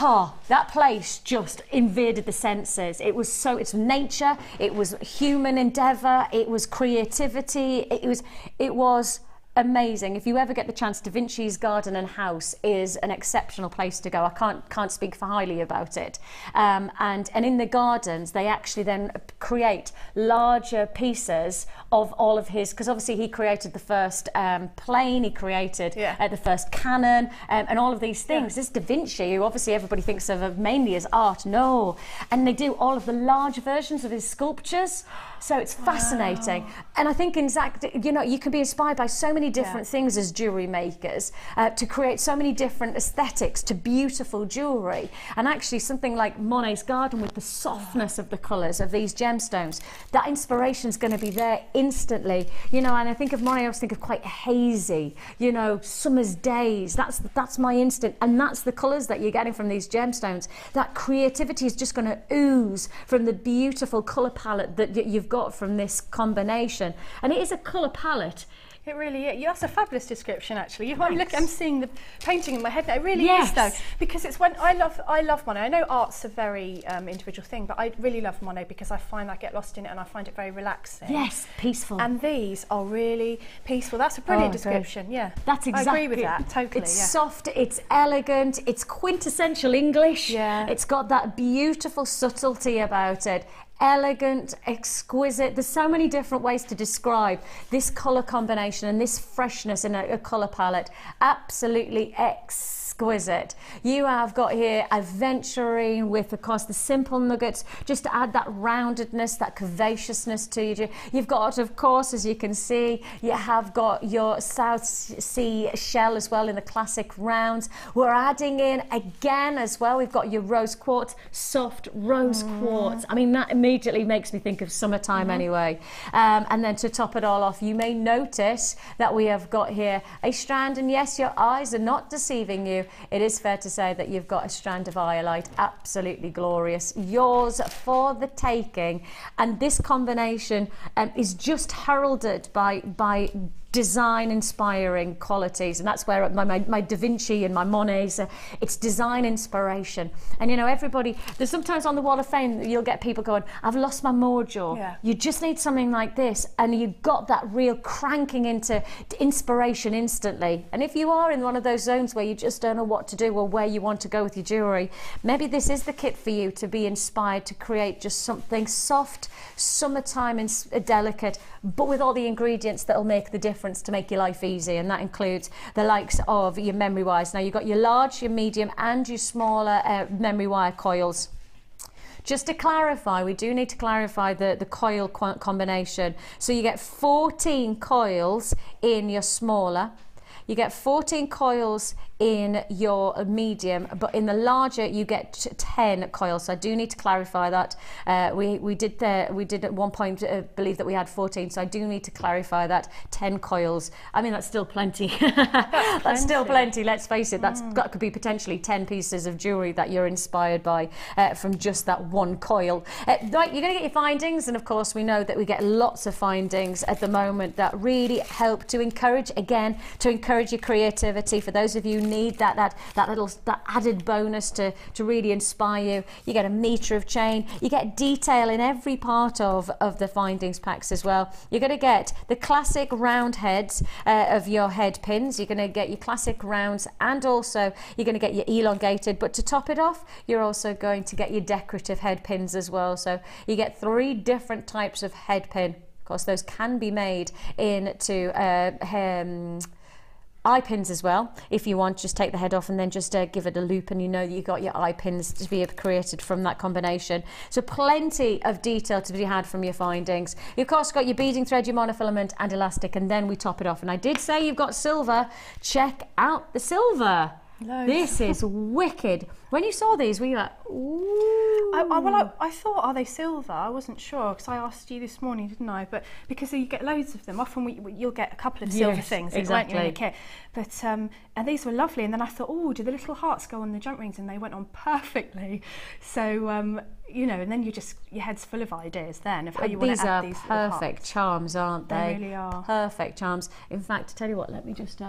Oh, that place just invaded the senses. It's nature, it was human endeavour, it was creativity, it was amazing. If you ever get the chance, Da Vinci's garden and house is an exceptional place to go. I can't speak for highly about it. And in the gardens, they actually then create larger pieces of all of his, because obviously he created the first plane, he created the first cannon, and all of these things. This Da Vinci, who obviously everybody thinks of mainly as art, no. And they do all of the large versions of his sculptures. So it's fascinating. And I think in fact, you know, you can be inspired by so many different things as jewellery makers to create so many different aesthetics to beautiful jewellery. And actually something like Monet's garden with the softness of the colours of these gemstones, that inspiration is going to be there instantly. You know, and I think of Monet, I always think of quite hazy, you know, summer's days. That's my instinct. And that's the colours that you're getting from these gemstones. That creativity is just going to ooze from the beautiful colour palette that you've got from this combination. And it is a colour palette. It really is. That's a fabulous description, actually. I'm seeing the painting in my head now. It really is, though, because it's when I love Monet. I know art's a very individual thing, but I really love Monet because I find I get lost in it and I find it very relaxing. Yes, peaceful. And these are really peaceful. That's a brilliant description. Yeah, that's exactly. I agree with that totally. It's soft. It's elegant. It's quintessential English. Yeah, it's got that beautiful subtlety about it. Elegant, exquisite. There's so many different ways to describe this colour combination and this freshness in a colour palette. Absolutely exquisite. You have got here aventurine with, of course, the simple nuggets, just to add that roundedness, that cavaciousness to you. You've got, of course, as you can see, you have got your South Sea shell as well in the classic rounds. We're adding in again as well, we've got your rose quartz, soft rose quartz. I mean, that immediately makes me think of summertime anyway. And then to top it all off, you may notice that we have got here a strand, and yes, your eyes are not deceiving you. It is fair to say that you've got a strand of iolite, absolutely glorious, yours for the taking. And this combination is just heralded by design inspiring qualities, and that's where my Da Vinci and my Monets, it's design inspiration. And you know, everybody, there's sometimes on the Wall of Fame you'll get people going, I've lost my mojo. You just need something like this, and you've got that real cranking into inspiration instantly. And if you are in one of those zones where you just don't know what to do or where you want to go with your jewellery, maybe this is the kit for you to be inspired to create just something soft, summertime and delicate, but with all the ingredients that will make the difference to make your life easy. And that includes the likes of your memory wires. Now you've got your large, your medium and your smaller memory wire coils. Just to clarify, we do need to clarify the coil combination. So you get 14 coils in your smaller, you get 14 coils in your medium, but in the larger you get 10 coils. So I do need to clarify that. We did at one point believe that we had 14, so I do need to clarify that. 10 coils. I mean, that's still plenty. That's still plenty. Let's face it. That could be potentially 10 pieces of jewellery that you're inspired by from just that one coil. Right, you're going to get your findings, and of course we know that we get lots of findings at the moment that really help to encourage your creativity. For those of you who need that added bonus to really inspire you, you get a metre of chain, you get detail in every part of the findings packs as well. You're going to get the classic round heads of your head pins, you're going to get your classic rounds, and also you're going to get your elongated, but to top it off you're also going to get your decorative head pins as well. So you get 3 different types of head pin. Of course, those can be made into eye pins as well. If you want, just take the head off and then just give it a loop, and you know that you've got your eye pins to be created from that combination. So plenty of detail to be had from your findings. You of course got your beading thread, your monofilament and elastic, and then we top it off. And I did say you've got silver. Check out the silver. Loads. This is wicked. When you saw these, were you like, ooh? I thought, are they silver? I wasn't sure, because I asked you this morning, didn't I? But because you get loads of them, often you'll get a couple of silver things, exactly, in your kit. But and these were lovely. And then I thought, oh, do the little hearts go on the jump rings? And they went on perfectly. So you know, and then your head's full of ideas then of how you want to add these. These are perfect charms, aren't they? They really are perfect charms. In fact, to tell you what, let me just.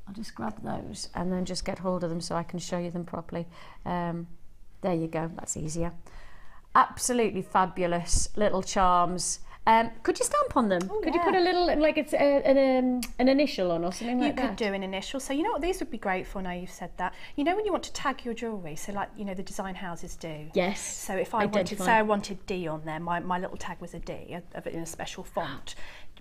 I'll just grab those and then just get hold of them so I can show you them properly. There you go, that's easier. Absolutely fabulous little charms. Could you stamp on them? Could you put a little, like it's an initial on or something like that? You could do an initial. So you know what these would be great for now you've said that? You know when you want to tag your jewellery, so like, you know, the design houses do? Yes. So if I wanted, say I wanted D on there, my little tag was a D in a special font.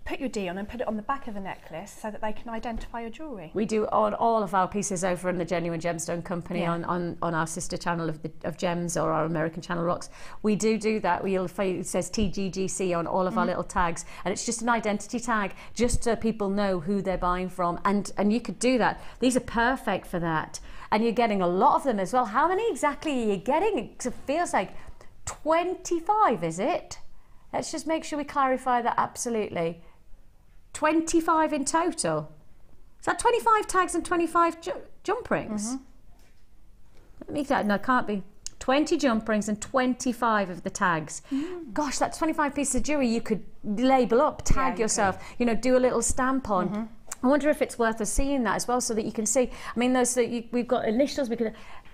Put your D on and put it on the back of a necklace so that they can identify your jewellery. We do on all of our pieces over in the Genuine Gemstone Company on our sister channel of Gems, or our American channel Rocks. We do that. It says TGGC on all of our little tags, and it's just an identity tag just so people know who they're buying from, and you could do that. These are perfect for that, and you're getting a lot of them as well. How many exactly are you getting? It feels like 25, is it? Let's just make sure we clarify that absolutely. 25 in total. Is that 25 tags and 25 jump rings? Let me no, it can't be. 20 jump rings and 25 of the tags. Gosh, that's 25 pieces of jewellery you could label up, tag yourself, you know, do a little stamp on. I wonder if it's worth us seeing that as well, so that you can see. I mean, those we've got initials.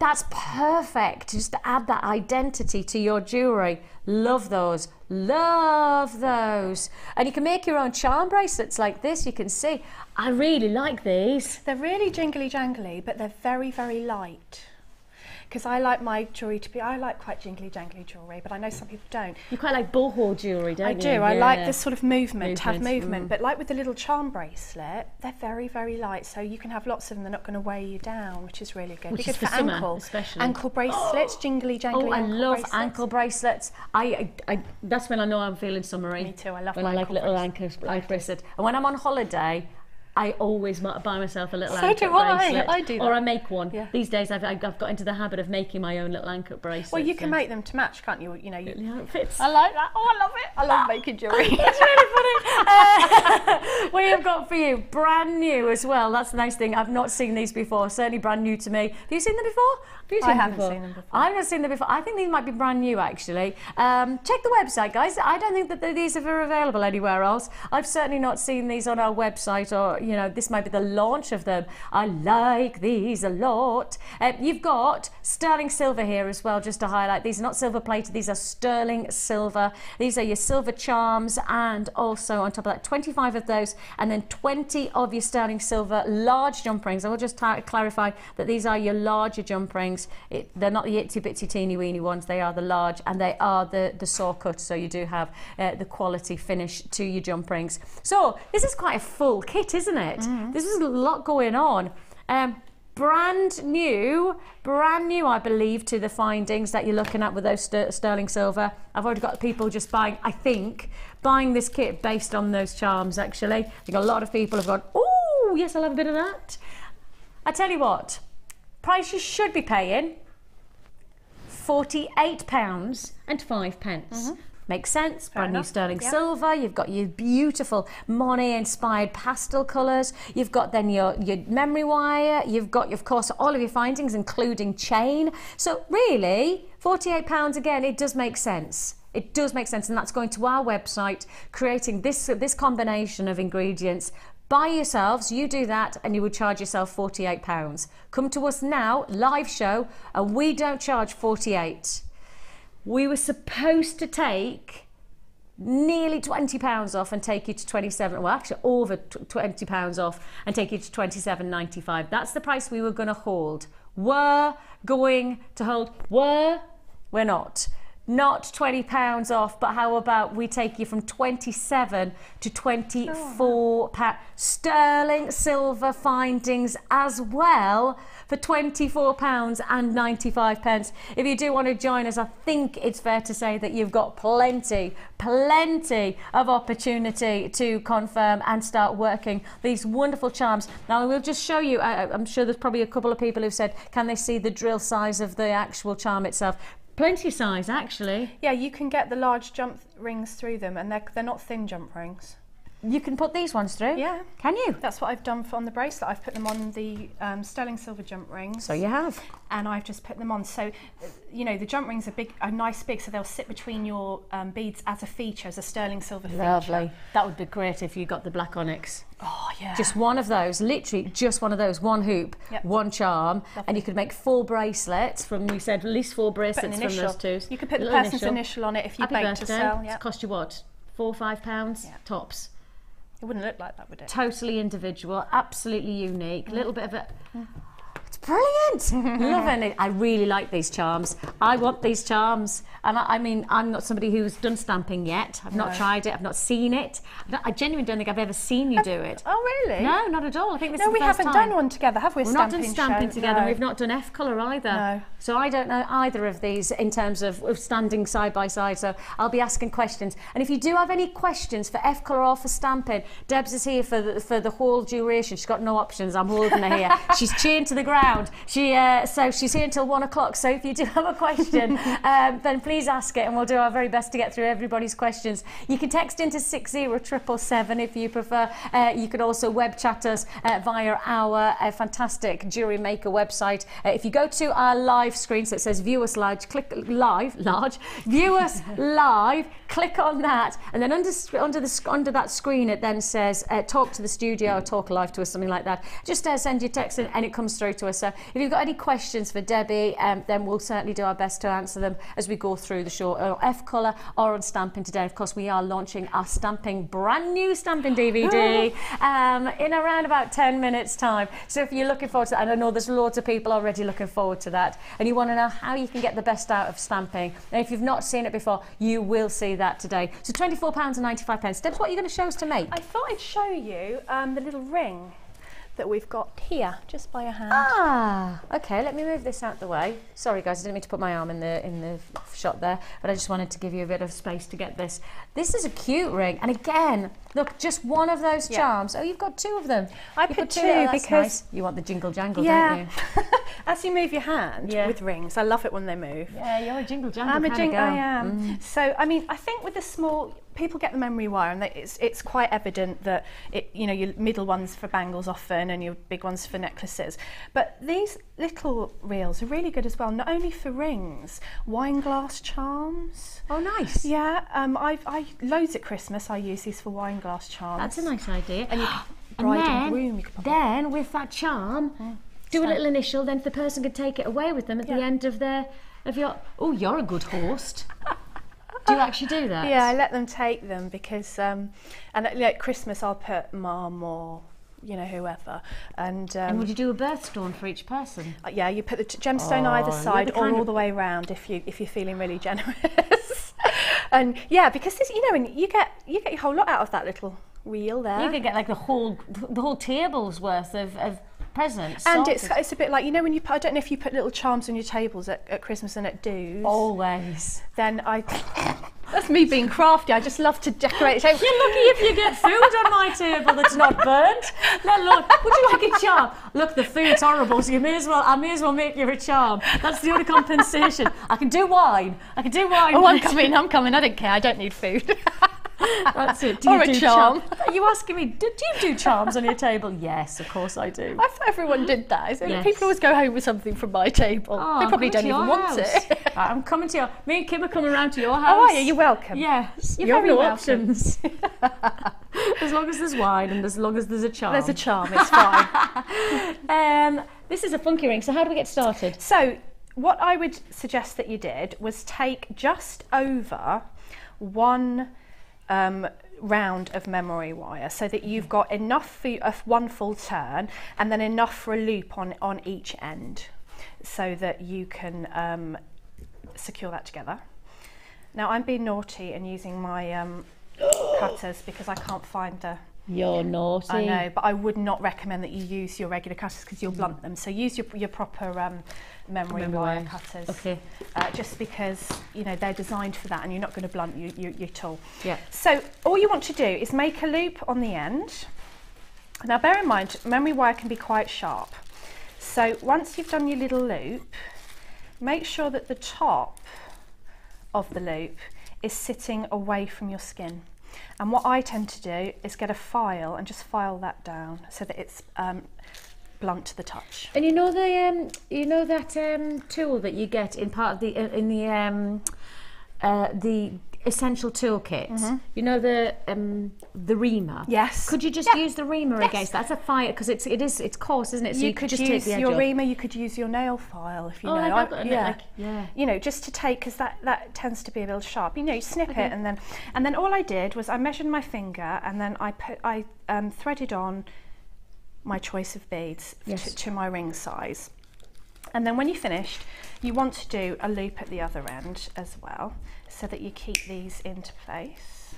That's perfect, just to add that identity to your jewellery. Love those, love those. And you can make your own charm bracelets like this. You can see, I really like these. They're really jingly jangly, but they're very, very light. Because I like my jewellery to be, I like quite jingly jangly jewellery, but I know some people don't. You quite like bullhorn jewellery, don't you? I do. I like this sort of movement, to have movement. But like with the little charm bracelet, they're very, very light. So you can have lots of them. They're not going to weigh you down, which is really good. Which is for ankle, summer, especially. Ankle bracelets, jingly jangly. Oh, I love bracelets. ankle bracelets. That's when I know I'm feeling summery. Me too. I love when I like little ankle bracelet. And when I'm on holiday, I always buy myself a little anklet bracelet. I do that. Or I make one. Yeah. These days I've got into the habit of making my own little anklet bracelets. Well, you can make them to match, can't you? You know, the outfits. I like that. Oh, I love it. I love making jewellery. It's really funny. We have got for you brand new as well. That's the nice thing. I've not seen these before. Certainly brand new to me. Have you seen them before? I haven't seen them before. I haven't seen them before. I think these might be brand new actually. Check the website, guys. I don't think that these are available anywhere else. I've certainly not seen these on our website, or you know, this might be the launch of them. I like these a lot. You've got sterling silver here as well, just to highlight. These are not silver plated, these are sterling silver. These are your silver charms, and also on top of that 25 of those, and then 20 of your sterling silver large jump rings. I will just clarify that these are your larger jump rings. They're not the itsy bitsy teeny weeny ones, they are the large, and they are the saw cut, so you do have the quality finish to your jump rings. So this is quite a full kit, isn't it? This is a lot going on. Brand new, I believe, to the findings that you're looking at with those sterling silver. I've already got people just buying, I think, buying this kit based on those charms, actually. I think a lot of people have gone, oh, yes, I'll have a bit of that. I tell you what, price you should be paying, £48.05. Makes sense. Brand new sterling silver. You've got your beautiful Monet-inspired pastel colours. You've got then your memory wire. You've got, of course, all of your findings, including chain. So really, £48 again, it does make sense. It does make sense, and that's going to our website, creating this combination of ingredients by yourselves. You do that and you would charge yourself £48. Come to us now, live show, and we don't charge £48. We were supposed to take nearly £20 off and take you to 27, well actually over £20 off and take you to 27.95. That's the price we were going to hold. We're going to hold, we're not £20 off, but how about we take you from 27 to 24 pounds. Sterling silver findings as well for £24.95. If you do want to join us, I think it's fair to say that you've got plenty of opportunity to confirm and start working these wonderful charms. Now we'll just show you, I'm sure there's probably a couple of people who've said, can they see the drill size of the actual charm itself? Plenty of size, actually. Yeah, you can get the large jump rings through them, and they're not thin jump rings. you can put these ones through? Yeah. Can you? That's what I've done on the bracelet. I've put them on the sterling silver jump rings. So you have. And I've just put them on. So, you know, the jump rings are nice big, so they'll sit between your beads as a feature, as a sterling silver feature. Lovely. That would be great if you got the black onyx. Oh, yeah. Just one of those, literally just one of those, one hoop, one charm, and you could make 4 bracelets from, we said, at least 4 bracelets from those two. You could put the person's initial on it if you bake to sell. It's cost you what? £4 or £5 tops. It wouldn't look like that, would it? Totally individual, absolutely unique. A little bit of a... It's brilliant. Loving it. I really like these charms. I want these charms. And I mean, I'm not somebody who's done stamping yet. I've not tried it. I've not seen it. I genuinely don't think I've ever seen you do it. Oh, really? No, not at all. I think this is the we first haven't time. done one together, have we? We've not done stamping together. No. We've not done F colour either. No. So I don't know either of these in terms of standing side by side. So I'll be asking questions. And if you do have any questions for F colour or for stamping, Debs is here for the whole duration. She's got no options. I'm holding her here. She's chained to the ground. So she's here until 1 o'clock. So if you do have a question, then please ask it, and we'll do our very best to get through everybody's questions. You can text into 60777 if you prefer. You could also web chat us via our fantastic Jewellery Maker website. If you go to our live screen, so it says view us live, click view us live, click on that, and then under that screen it then says talk to the studio or talk live to us, something like that. Just send your text in and it comes through to us. So if you've got any questions for Debbie, then we'll certainly do our best to answer them as we go through the show, F colour or on stamping today. Of course, we are launching our brand new stamping DVD in around about 10 minutes time. So if you're looking forward to that, and I know there's loads of people already looking forward to that, and you want to know how you can get the best out of stamping, and if you've not seen it before, you will see that today. So £24.95. Debs, what are you going to show us to make? I thought I'd show you the little ring that we've got here, just by your hand. Ah, okay, let me move this out the way. Sorry guys, I didn't mean to put my arm in the shot there, but I just wanted to give you a bit of space to get this. This is a cute ring, and again, look, just one of those charms. Oh, you've got 2 of them. I put 2 because... Nice. You want the jingle jangle, don't you? As you move your hand with rings, I love it when they move. Yeah, you're a jingle jangle I am. So, I mean, I think with the small... People get the memory wire, and it's quite evident that your middle ones for bangles often, and your big ones for necklaces. But these little reels are really good as well, not only for rings, wine glass charms. Oh, nice. Yeah, I loads at Christmas. I use these for wine glass charms. That's a nice idea. And then with that charm, do a little initial. Then the person can take it away with them at the end of your. Oh, you're a good host. Do you actually do that? Yeah, I let them take them because, and at Christmas I'll put mum or, whoever. And would you do a birthstone for each person? Yeah, you put the gemstone either side or all the way around if you're feeling really generous. And yeah, because this, and you get your whole lot out of that little reel there. You could get like the whole table's worth of presents. And it's a bit like, when you put, I don't know if you put little charms on your tables at Christmas and at do's. Always. Then that's me being crafty. I just love to decorate the table. You're lucky if you get food on my table that's not burnt. Now look, would you like a charm? Look, the food's horrible, so I may as well make you a charm. That's the only compensation. I can do wine. Oh, I'm coming. I don't care. I don't need food. That's it. Or a charm. Are you asking me, do you do charms on your table? Yes, of course I do. I thought everyone did that. Yes. People always go home with something from my table. They probably don't even want it. I'm coming to me and Kim are coming around to your house. Oh, are you? You're welcome. Yes, you're very no welcome. Options. As long as there's wine and as long as there's a charm. There's a charm, it's fine. This is a funky ring, so how do we get started? So, what I would suggest that you did was take just over 1 round of memory wire, so that you've got enough for one full turn and then enough for a loop on each end, so that you can secure that together. Now I'm being naughty and using my cutters because I can't find the... You're naughty. I know, but I would not recommend that you use your regular cutters because you'll blunt them. So use your proper memory wire cutters. Okay. Just because they're designed for that, and you're not going to blunt your tool. Yeah. So all you want to do is make a loop on the end. Now bear in mind, memory wire can be quite sharp. So once you've done your little loop, make sure that the top of the loop is sitting away from your skin. And what I tend to do is get a file and just file that down so that it's blunt to the touch. And you know that tool that you get in part of the essential toolkit. You know the reamer. Yes. Could you just use the reamer against that? That's a fire because it's coarse, isn't it? So you could just use take the edge your off. reamer. You could use your nail file if you know. Like you know, just to take, because that tends to be a little sharp. You know, you snip it and then all I did was I measured my finger and then I threaded on my choice of beads to my ring size. And then when you finished, you want to do a loop at the other end as well, so that you keep these into place.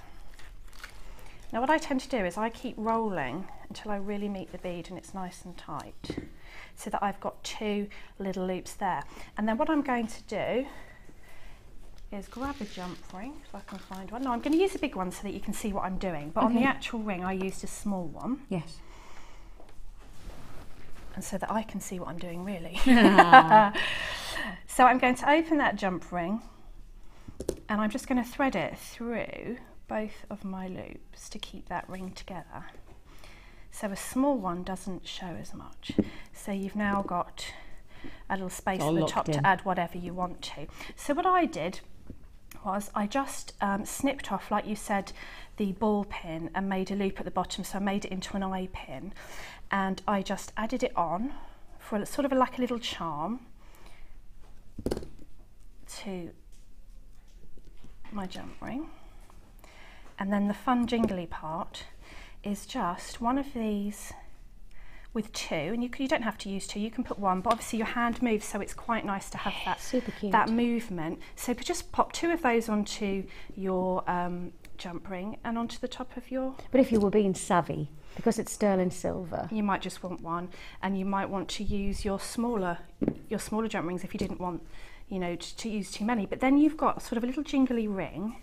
Now what I tend to do is I keep rolling until I really meet the bead and it's nice and tight, so that I've got 2 little loops there. And then what I'm going to do is grab a jump ring, if I can find one. No, I'm going to use a big one so that you can see what I'm doing, but on the actual ring I used a small one. Yes. And so that I can see what I'm doing really. So I'm going to open that jump ring and I'm just going to thread it through both of my loops to keep that ring together. So a small one doesn't show as much. So you've now got a little space at the top to add whatever you want to. So what I did was I just snipped off, like you said, the ball pin and made a loop at the bottom, so I made it into an eye pin, and I just added it on for sort of like a little charm to my jump ring. And then the fun jingly part is just one of these with 2, and you don't have to use 2, you can put 1, but obviously your hand moves, so it's quite nice to have that super cute. That movement. So just pop 2 of those onto your jump ring and onto the top of your... But if you were being savvy, because it's sterling silver, you might just want 1, and you might want to use your smaller jump rings if you didn't want, you know, to use too many. But then you've got sort of a little jingly ring.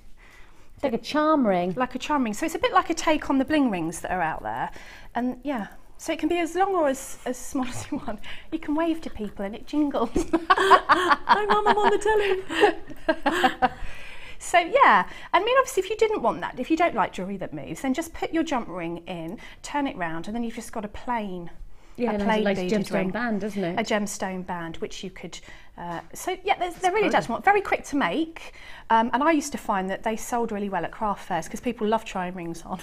It's like a charm ring. Like a charm ring. So it's a bit like a take on the bling rings that are out there. And yeah, so it can be as long or as small as you want. You can wave to people and it jingles. Hi Mum, I'm on the telly. So yeah, I mean obviously if you didn't want that, if you don't like jewellery that moves, then just put your jump ring in, turn it round, and then you've just got a plain like beaded gemstone ring. band, doesn't it? A gemstone band, which you could, so yeah, they're really adaptable, very quick to make, and I used to find that they sold really well at craft fairs because people love trying rings on.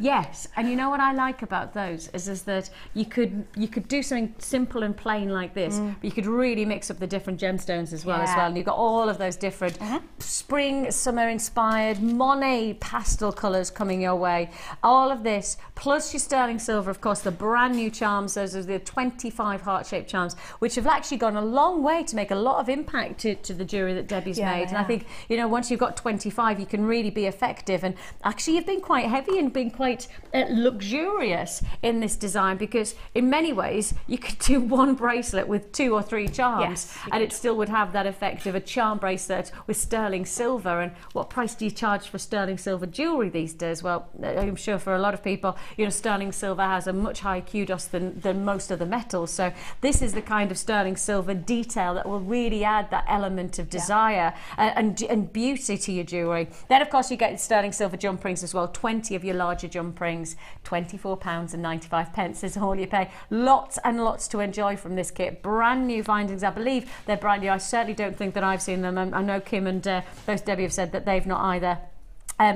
Yes, and you know what I like about those is that you could do something simple and plain like this, but you could really mix up the different gemstones as well. And you've got all of those different spring, summer inspired Monet pastel colours coming your way. All of this, plus your sterling silver, of course, the brand new charms. Those are the 25 heart-shaped charms, which have actually gone a long way to make a lot of impact to the jewellery that Debbie's made. And I think, you know, once you've got 25, you can really be effective. And actually, you've been quite heavy and been quite luxurious in this design, because in many ways, you could do one bracelet with 2 or 3 charms, and it still would have that effect of a charm bracelet with sterling silver. And what price do you charge for sterling silver jewellery these days? Well, I'm sure for a lot of people, you know, sterling silver has a much higher kudos than most of the metals. So this is the kind of sterling silver detail that will really add that element of desire and beauty to your jewellery. Then of course you get sterling silver jump rings as well, 20 of your larger jump rings, £24.95 is all you pay. Lots and lots to enjoy from this kit. Brand new findings, I believe they're brand new. I certainly don't think that I've seen them. I know Kim and both Debbie have said that they've not either.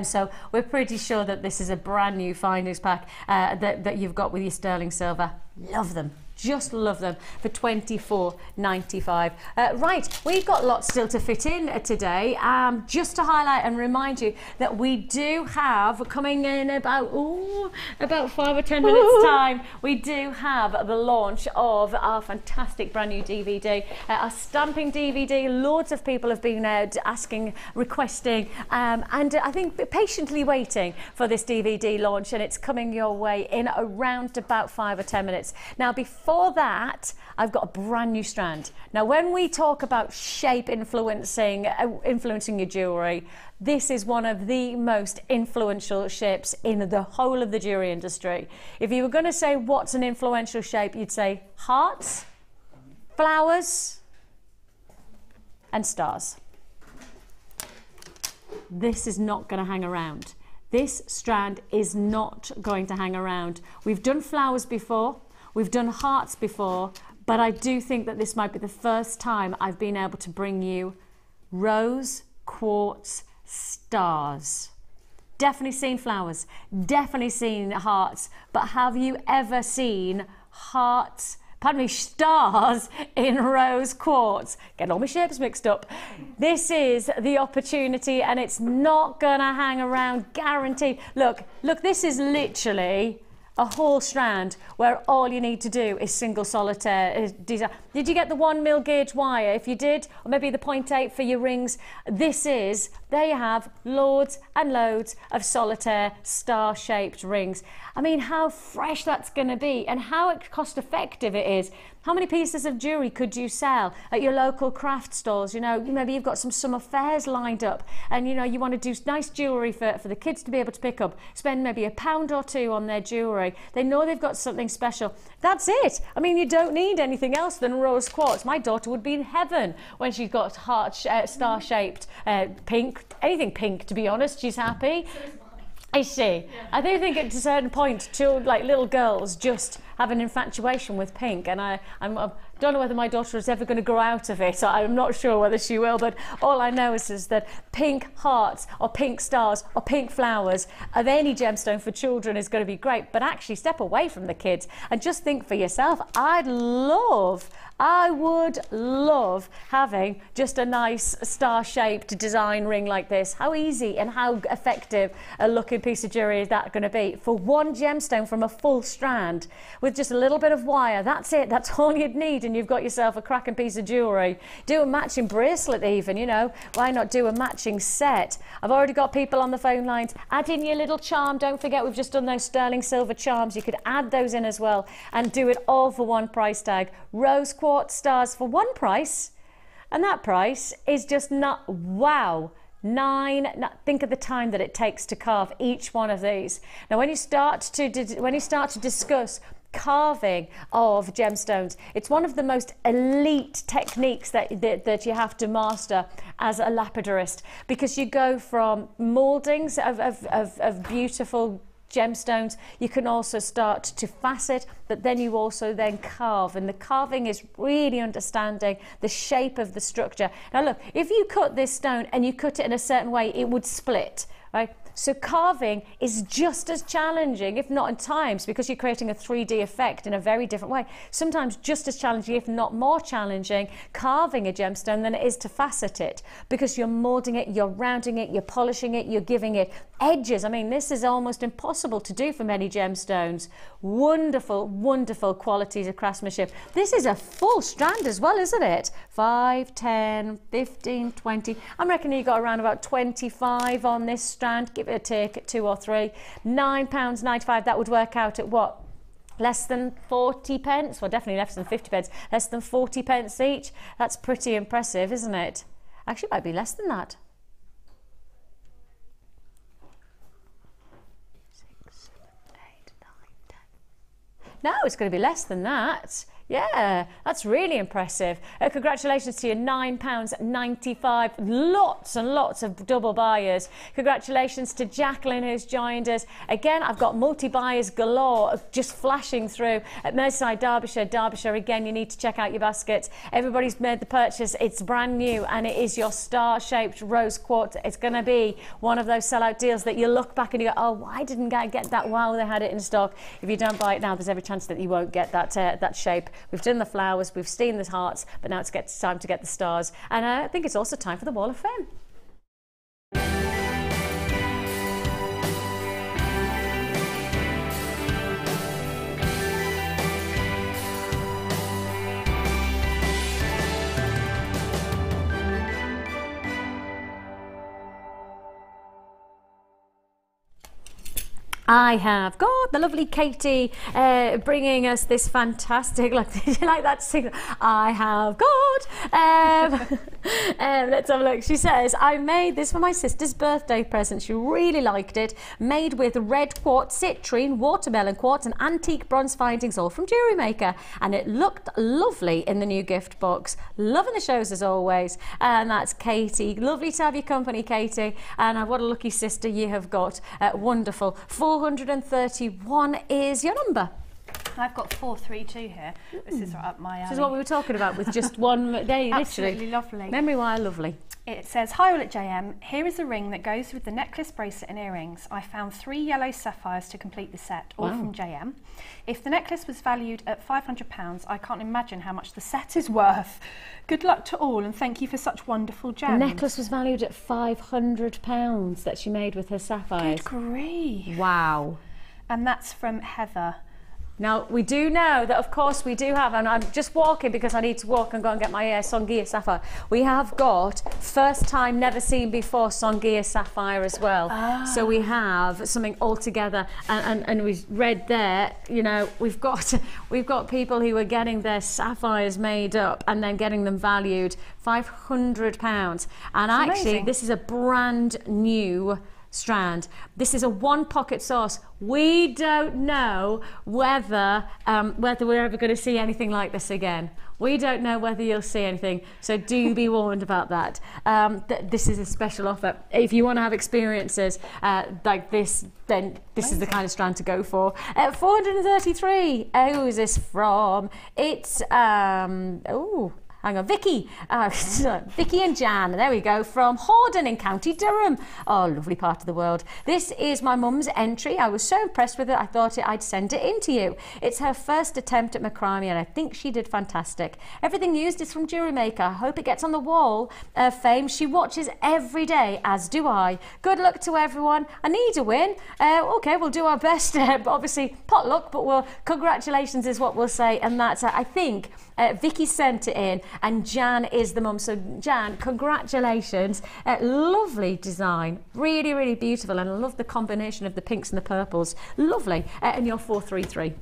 So we're pretty sure that this is a brand new findings pack that you've got with your sterling silver. Love them. Just love them for £24.95. Right, we've got lots still to fit in today. Just to highlight and remind you that we do have, coming in about 5 or 10 minutes time, we do have the launch of our fantastic brand new DVD, our stamping DVD. Loads of people have been asking, requesting, and I think patiently waiting for this DVD launch, and it's coming your way in around about 5 or 10 minutes. Now, before that, I've got a brand new strand. Now, when we talk about shape influencing your jewellery, this is one of the most influential shapes in the whole of the jewellery industry. If you were going to say what's an influential shape, you'd say hearts, flowers, and stars. This is not going to hang around. this strand is not going to hang around. We've done flowers before, we've done hearts before, but I do think that this might be the first time I've been able to bring you rose quartz stars. Definitely seen flowers, definitely seen hearts, but have you ever seen hearts, pardon me, stars in rose quartz? Getting all my shapes mixed up. This is the opportunity, and it's not gonna hang around, guaranteed. Look, this is literally a whole strand where all you need to do is single solitaire design. Did you get the 1mm gauge wire? If you did, or maybe the 0.8 for your rings, there you have loads and loads of solitaire star-shaped rings. I mean, how fresh that's going to be, and how cost effective it is. How many pieces of jewellery could you sell at your local craft stores? You know, maybe you've got some summer fairs lined up, and you know, you want to do nice jewellery for the kids to be able to pick up, spend maybe £1 or £2 on their jewellery. They know they've got something special. That's it. I mean, you don't need anything else than rose quartz. My daughter would be in heaven when she got star-shaped pink, anything pink, to be honest. She's happy. Is she? Yeah. I do think at a certain point, like little girls just have an infatuation with pink, and I don't know whether my daughter is ever going to grow out of it. I'm not sure whether she will, but all I know is that pink hearts or pink stars or pink flowers of any gemstone for children is going to be great. But actually step away from the kids and just think for yourself. I would love having just a nice star-shaped design ring like this. How easy and how effective a looking piece of jewellery is that going to be for one gemstone from a full strand with just a little bit of wire? That's it. That's all you'd need, and you've got yourself a cracking piece of jewellery. Do a matching bracelet even, you know. Why not do a matching set? I've already got people on the phone lines. Add in your little charm. Don't forget, we've just done those sterling silver charms. You could add those in as well and do it all for one price tag. Rose quartz stars for one price, and that price is just not, wow, think of the time that it takes to carve each one of these. Now when you start to discuss carving of gemstones, it's one of the most elite techniques that you have to master as a lapidarist, because you go from mouldings of beautiful gemstones, you can also start to facet, but then you also then carve, and the carving is really understanding the shape of the structure. Now look, if you cut this stone and you cut it in a certain way, it would split, right? So carving is just as challenging, if not at times, because you're creating a 3D effect in a very different way, sometimes just as challenging, if not more challenging, carving a gemstone than it is to facet it, because you're moulding it, you're rounding it, you're polishing it, you're giving it edges. I mean, this is almost impossible to do for many gemstones. Wonderful, wonderful qualities of craftsmanship. This is a full strand as well, isn't it? 5, 10, 15, 20. I'm reckoning you got around about 25 on this strand. Give it a take at 2 or 3. £9.95. That would work out at what? Less than 40 pence? Well, definitely less than 50 pence. Less than 40 pence each. That's pretty impressive, isn't it? Actually, it might be less than that. 6, 7, 8, 9, 10. No, it's going to be less than that. Yeah, that's really impressive. Congratulations to you, £9.95. Lots and lots of double buyers. Congratulations to Jacqueline, who's joined us. Again, I've got multi-buyers galore just flashing through at Merseyside, Derbyshire. Again, you need to check out your baskets. Everybody's made the purchase. It's brand new, and it is your star-shaped rose quartz. It's going to be one of those sellout deals that you look back and you go, oh, why didn't I get that? Wow, they had it in stock. If you don't buy it now, there's every chance that you won't get that shape. We've done the flowers, we've seen the hearts, but now it's time to get the stars. And I think it's also time for the Wall of Fame. I have got the lovely Katie bringing us this fantastic, like, did you like that signal? I have got, let's have a look. She says, I made this for my sister's birthday present. She really liked it. Made with red quartz, citrine, watermelon quartz and antique bronze findings, all from Jewellery Maker. And it looked lovely in the new gift box. Loving the shows as always. And that's Katie. Lovely to have your company, Katie. And what a lucky sister you have got. Wonderful. 431 is your number. I've got 432 here. This is right up my alley. This is what we were talking about with just one day, Absolutely literally. lovely. Memory wire, lovely. It says, hi all at JM, here is a ring that goes with the necklace, bracelet and earrings. I found 3 yellow sapphires to complete the set, all from JM. If the necklace was valued at £500, I can't imagine how much the set is worth. Good luck to all and thank you for such wonderful gems. The necklace was valued at £500 that she made with her sapphires. Good grief. Wow. And that's from Heather. Now, we do know that, of course, we do have, and I'm just walking because I need to walk and go and get my Songhia Sapphire. We have got first time, never seen before Songhia Sapphire as well. So we have something all together, and we've read there, you know, we've got people who are getting their sapphires made up and then getting them valued £500. And actually, this is a brand new strand. This is a one pocket source. We don't know whether we're ever going to see anything like this again. We don't know whether you'll see anything, so do be warned about that. This is a special offer. If you want to have experiences like this, then this is the kind of strand to go for. 433. Who is this from? It's hang on, Vicki. Vicki and Jan, there we go, from Hordon in County Durham. Oh, lovely part of the world. This is my mum's entry. I was so impressed with it, I thought I'd send it in to you. It's her first attempt at macrame and I think she did fantastic. Everything used is from Jewellery Maker. I hope it gets on the wall of fame. She watches every day, as do I. Good luck to everyone. I need a win. Okay, we'll do our best. Obviously, potluck, but congratulations is what we'll say. And that's, I think, Vicki sent it in and Jan is the mum. So Jan, congratulations. Lovely design, really, really beautiful, and I love the combination of the pinks and the purples. Lovely. And you're 433.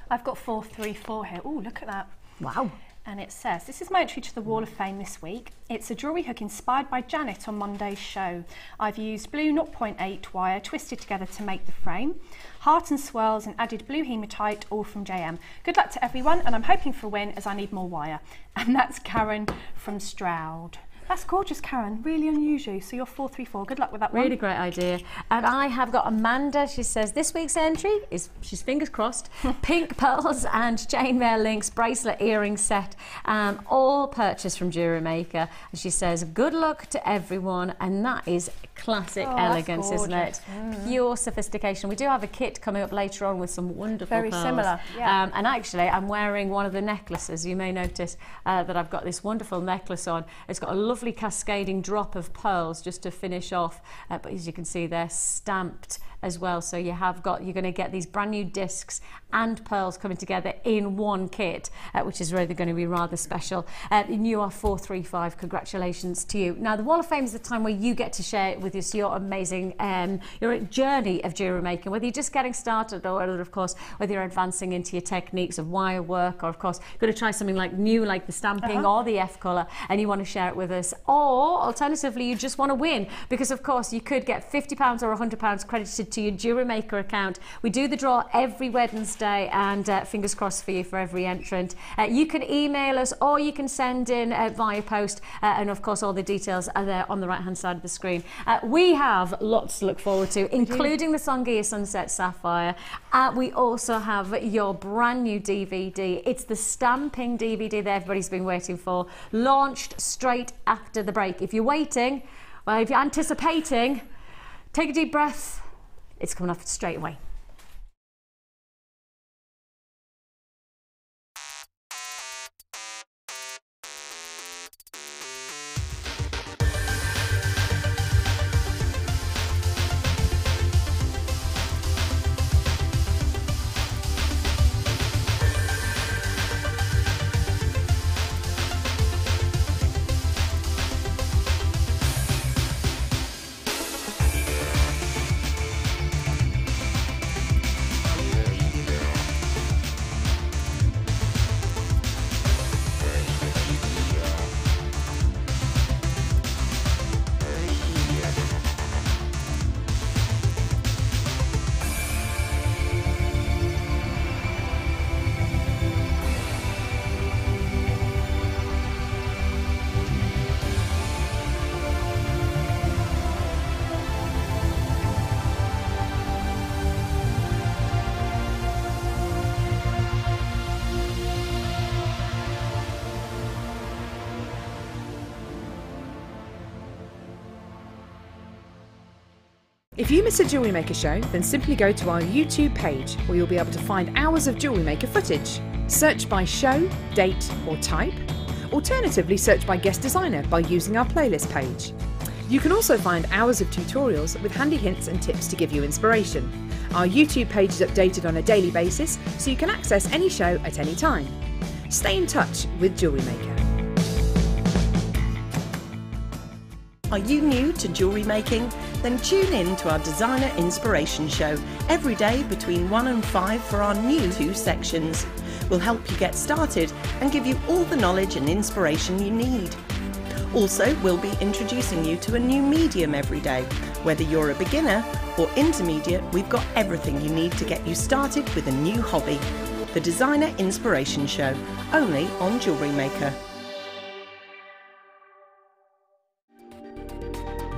I've got 434 here. Oh, look at that. Wow. And it says, this is my entry to the Wall of Fame this week. It's a jewellery hook inspired by Janet on Monday's show. I've used blue 0.8 wire twisted together to make the frame. Heart and swirls and added blue hematite, all from JM. Good luck to everyone, and I'm hoping for a win as I need more wire. And that's Karen from Stroud. That's gorgeous, Karen. Really unusual. So you're 434. Good luck with that one. Really great idea. And I have got Amanda. She says this week's entry is, she's fingers crossed, pink pearls and chainmail links bracelet earring set, all purchased from Jewellery Maker. And she says good luck to everyone, and that is classic elegance, isn't it? Pure sophistication. We do have a kit coming up later on with some wonderful very pearls. Similar. Yeah. And actually, I'm wearing one of the necklaces. You may notice that I've got this wonderful necklace on. It's got a lovely cascading drop of pearls just to finish off, but as you can see, they're stamped as well. So you're going to get these brand new discs and pearls coming together in one kit, which is really going to be rather special. And you are 435. Congratulations to you. Now, the Wall of Fame is the time where you get to share with us your amazing your journey of jewellery making, whether you're just getting started or whether, of course, whether you're advancing into your techniques of wire work, or of course you're going to try something like new, like the stamping or the F colour, and you want to share it with us. Or alternatively, you just want to win, because of course you could get £50 or £100 credited to your Jewellery Maker account. We do the draw every Wednesday, and fingers crossed for you for every entrant. You can email us or you can send in via post, and of course all the details are there on the right hand side of the screen. We have lots to look forward to, including the Songhia Sunset Sapphire. We also have your brand new DVD. It's the stamping DVD that everybody's been waiting for, launched straight after the break. If you're waiting, well, if you're anticipating, take a deep breath. It's coming off straight away. If you miss a Jewellery Maker show, then simply go to our YouTube page where you'll be able to find hours of Jewellery Maker footage. Search by show, date or type. Alternatively, search by guest designer by using our playlist page. You can also find hours of tutorials with handy hints and tips to give you inspiration. Our YouTube page is updated on a daily basis, so you can access any show at any time. Stay in touch with Jewellery Maker. Are you new to jewellery making? Then tune in to our Designer Inspiration Show every day between 1 and 5 for our new 2 sections. We'll help you get started and give you all the knowledge and inspiration you need. Also, we'll be introducing you to a new medium every day. Whether you're a beginner or intermediate, we've got everything you need to get you started with a new hobby. The Designer Inspiration Show, only on Jewellery Maker.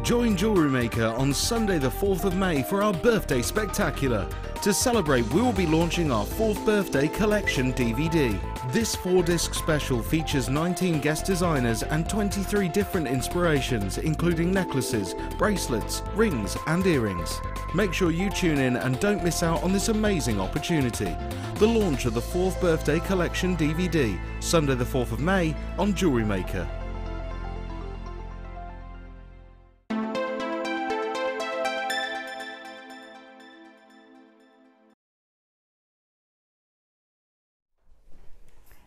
Join Jewellery Maker on Sunday the 4th of May for our birthday spectacular. To celebrate, we will be launching our 4th birthday collection DVD. This 4-disc special features 19 guest designers and 23 different inspirations, including necklaces, bracelets, rings and earrings. Make sure you tune in and don't miss out on this amazing opportunity. The launch of the 4th birthday collection DVD, Sunday the 4th of May on Jewellery Maker.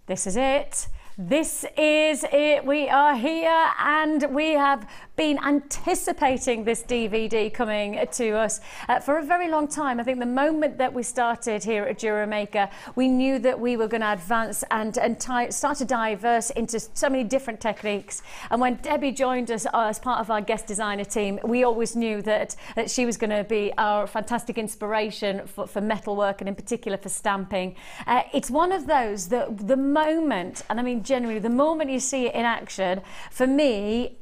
This is it. This is it. We are here and we have been anticipating this DVD coming to us for a very long time. I think the moment that we started here at Jewellery Maker, we knew that we were going to advance and start to diverse into so many different techniques. And when Debbie joined us as part of our guest designer team, we always knew that she was going to be our fantastic inspiration for metalwork and in particular for stamping. It's one of those that the moment, and I mean generally the moment you see it in action, for me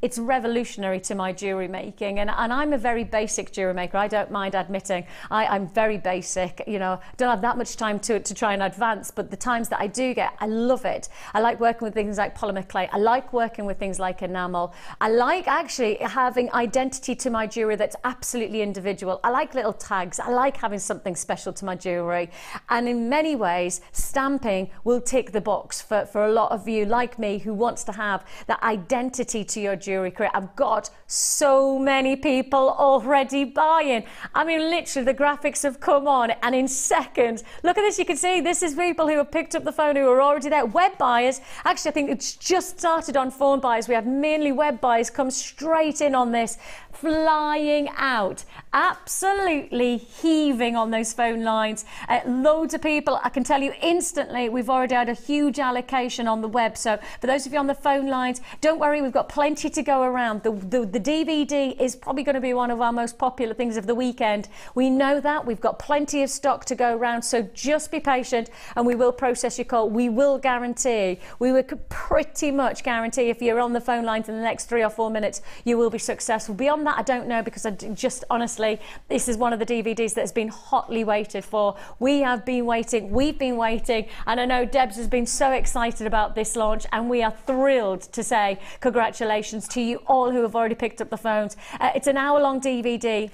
it's revolutionary to my jewellery making, and I'm a very basic jewellery maker. I don't mind admitting I'm very basic, you know, don't have that much time to try and advance, but the times that I do get, I love it. I like working with things like polymer clay. I like working with things like enamel. I like actually having identity to my jewellery that's absolutely individual. I like little tags. I like having something special to my jewellery, and in many ways stamping will tick the box for a lot of you like me who wants to have that identity to your jewellery career. I've got so many people already buying. I mean, literally the graphics have come on and in seconds, look at this, you can see this is people who have picked up the phone who are already there. Web buyers, actually I think it's just started on phone buyers. We have mainly web buyers come straight in on this, flying out, absolutely heaving on those phone lines. Loads of people, I can tell you instantly, we've already had a huge allocation on the web. So for those of you on the phone lines, don't worry, we've got plenty to go around. The DVD is probably going to be one of our most popular things of the weekend. We know that. We've got plenty of stock to go around, so just be patient and we will process your call. We will guarantee, we will pretty much guarantee if you're on the phone lines in the next 3 or 4 minutes, you will be successful. Beyond that, I don't know, because I just honestly, this is one of the DVDs that has been hotly waited for. We have been waiting, we've been waiting, and I know Debs has been so excited about this launch, and we are thrilled to say congratulations to you all who have already picked up the phones. It's an hour-long DVD.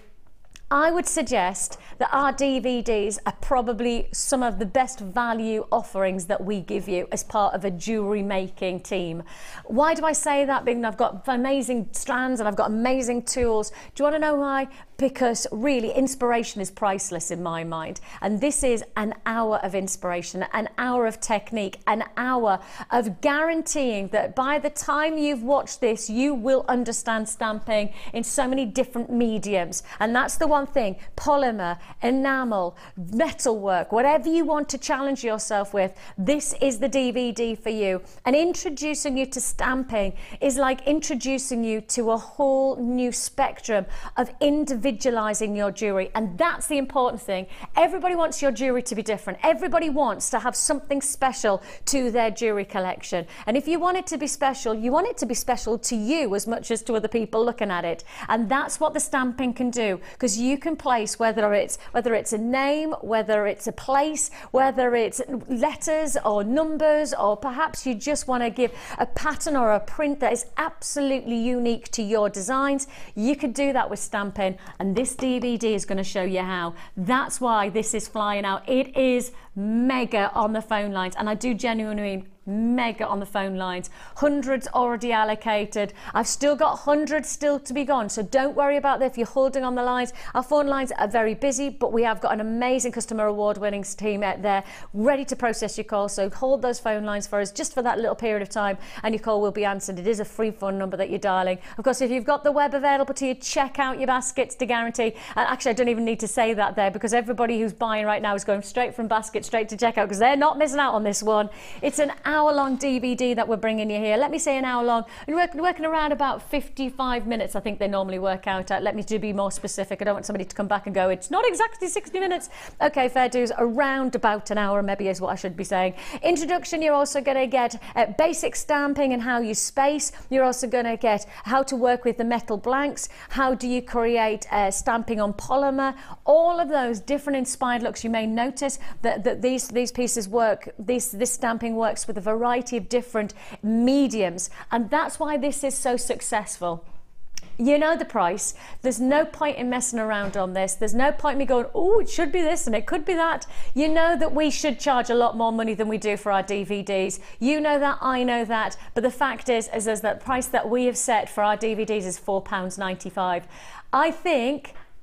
I would suggest that our DVDs are probably some of the best value offerings that we give you as part of a jewellery making team. Why do I say that? Because I've got amazing strands and I've got amazing tools. Do you want to know why? Because really inspiration is priceless in my mind, and this is an hour of inspiration, an hour of technique, an hour of guaranteeing that by the time you've watched this you will understand stamping in so many different mediums. And that's the one thing, polymer, enamel, metalwork, whatever you want to challenge yourself with, this is the DVD for you. And introducing you to stamping is like introducing you to a whole new spectrum of individualizing your jewelry, and that's the important thing. Everybody wants your jewelry to be different. Everybody wants to have something special to their jewelry collection, and if you want it to be special, you want it to be special to you as much as to other people looking at it. And that's what the stamping can do, because you can place, whether it's a name, whether it's a place, whether it's letters or numbers, or perhaps you just want to give a pattern or a print that is absolutely unique to your designs. You could do that with stamping, and this DVD is going to show you how. That's why this is flying out. It is mega on the phone lines, and I do genuinely mean mega on the phone lines. Hundreds already allocated. I've still got hundreds still to be gone, so don't worry about that if you're holding on the lines. Our phone lines are very busy, but we have got an amazing customer award winning team out there ready to process your call, so hold those phone lines for us just for that little period of time, and your call will be answered. It is a free phone number that you're dialing. Of course, if you've got the web available to you, check out your baskets to guarantee. And actually, I don't even need to say that there, because everybody who's buying right now is going straight from basket straight to checkout, because they're not missing out on this one. It's an hour-long DVD that we're bringing you here. Let me say an hour long. We're working around about 55 minutes, I think they normally work out at. Let me be more specific. I don't want somebody to come back and go, it's not exactly 60 minutes. Okay, fair dues. Around about an hour maybe is what I should be saying. Introduction, you're also going to get basic stamping and how you space. You're also going to get how to work with the metal blanks. How do you create stamping on polymer? All of those different inspired looks. You may notice that these pieces work, this stamping works with a variety of different mediums, and that's why this is so successful. You know the price. There's no point in messing around on this. There's no point in me going, oh, it should be this and it could be that. You know that we should charge a lot more money than we do for our DVDs. You know that, I know that, but the fact is that the price that we have set for our DVDs is £4.95.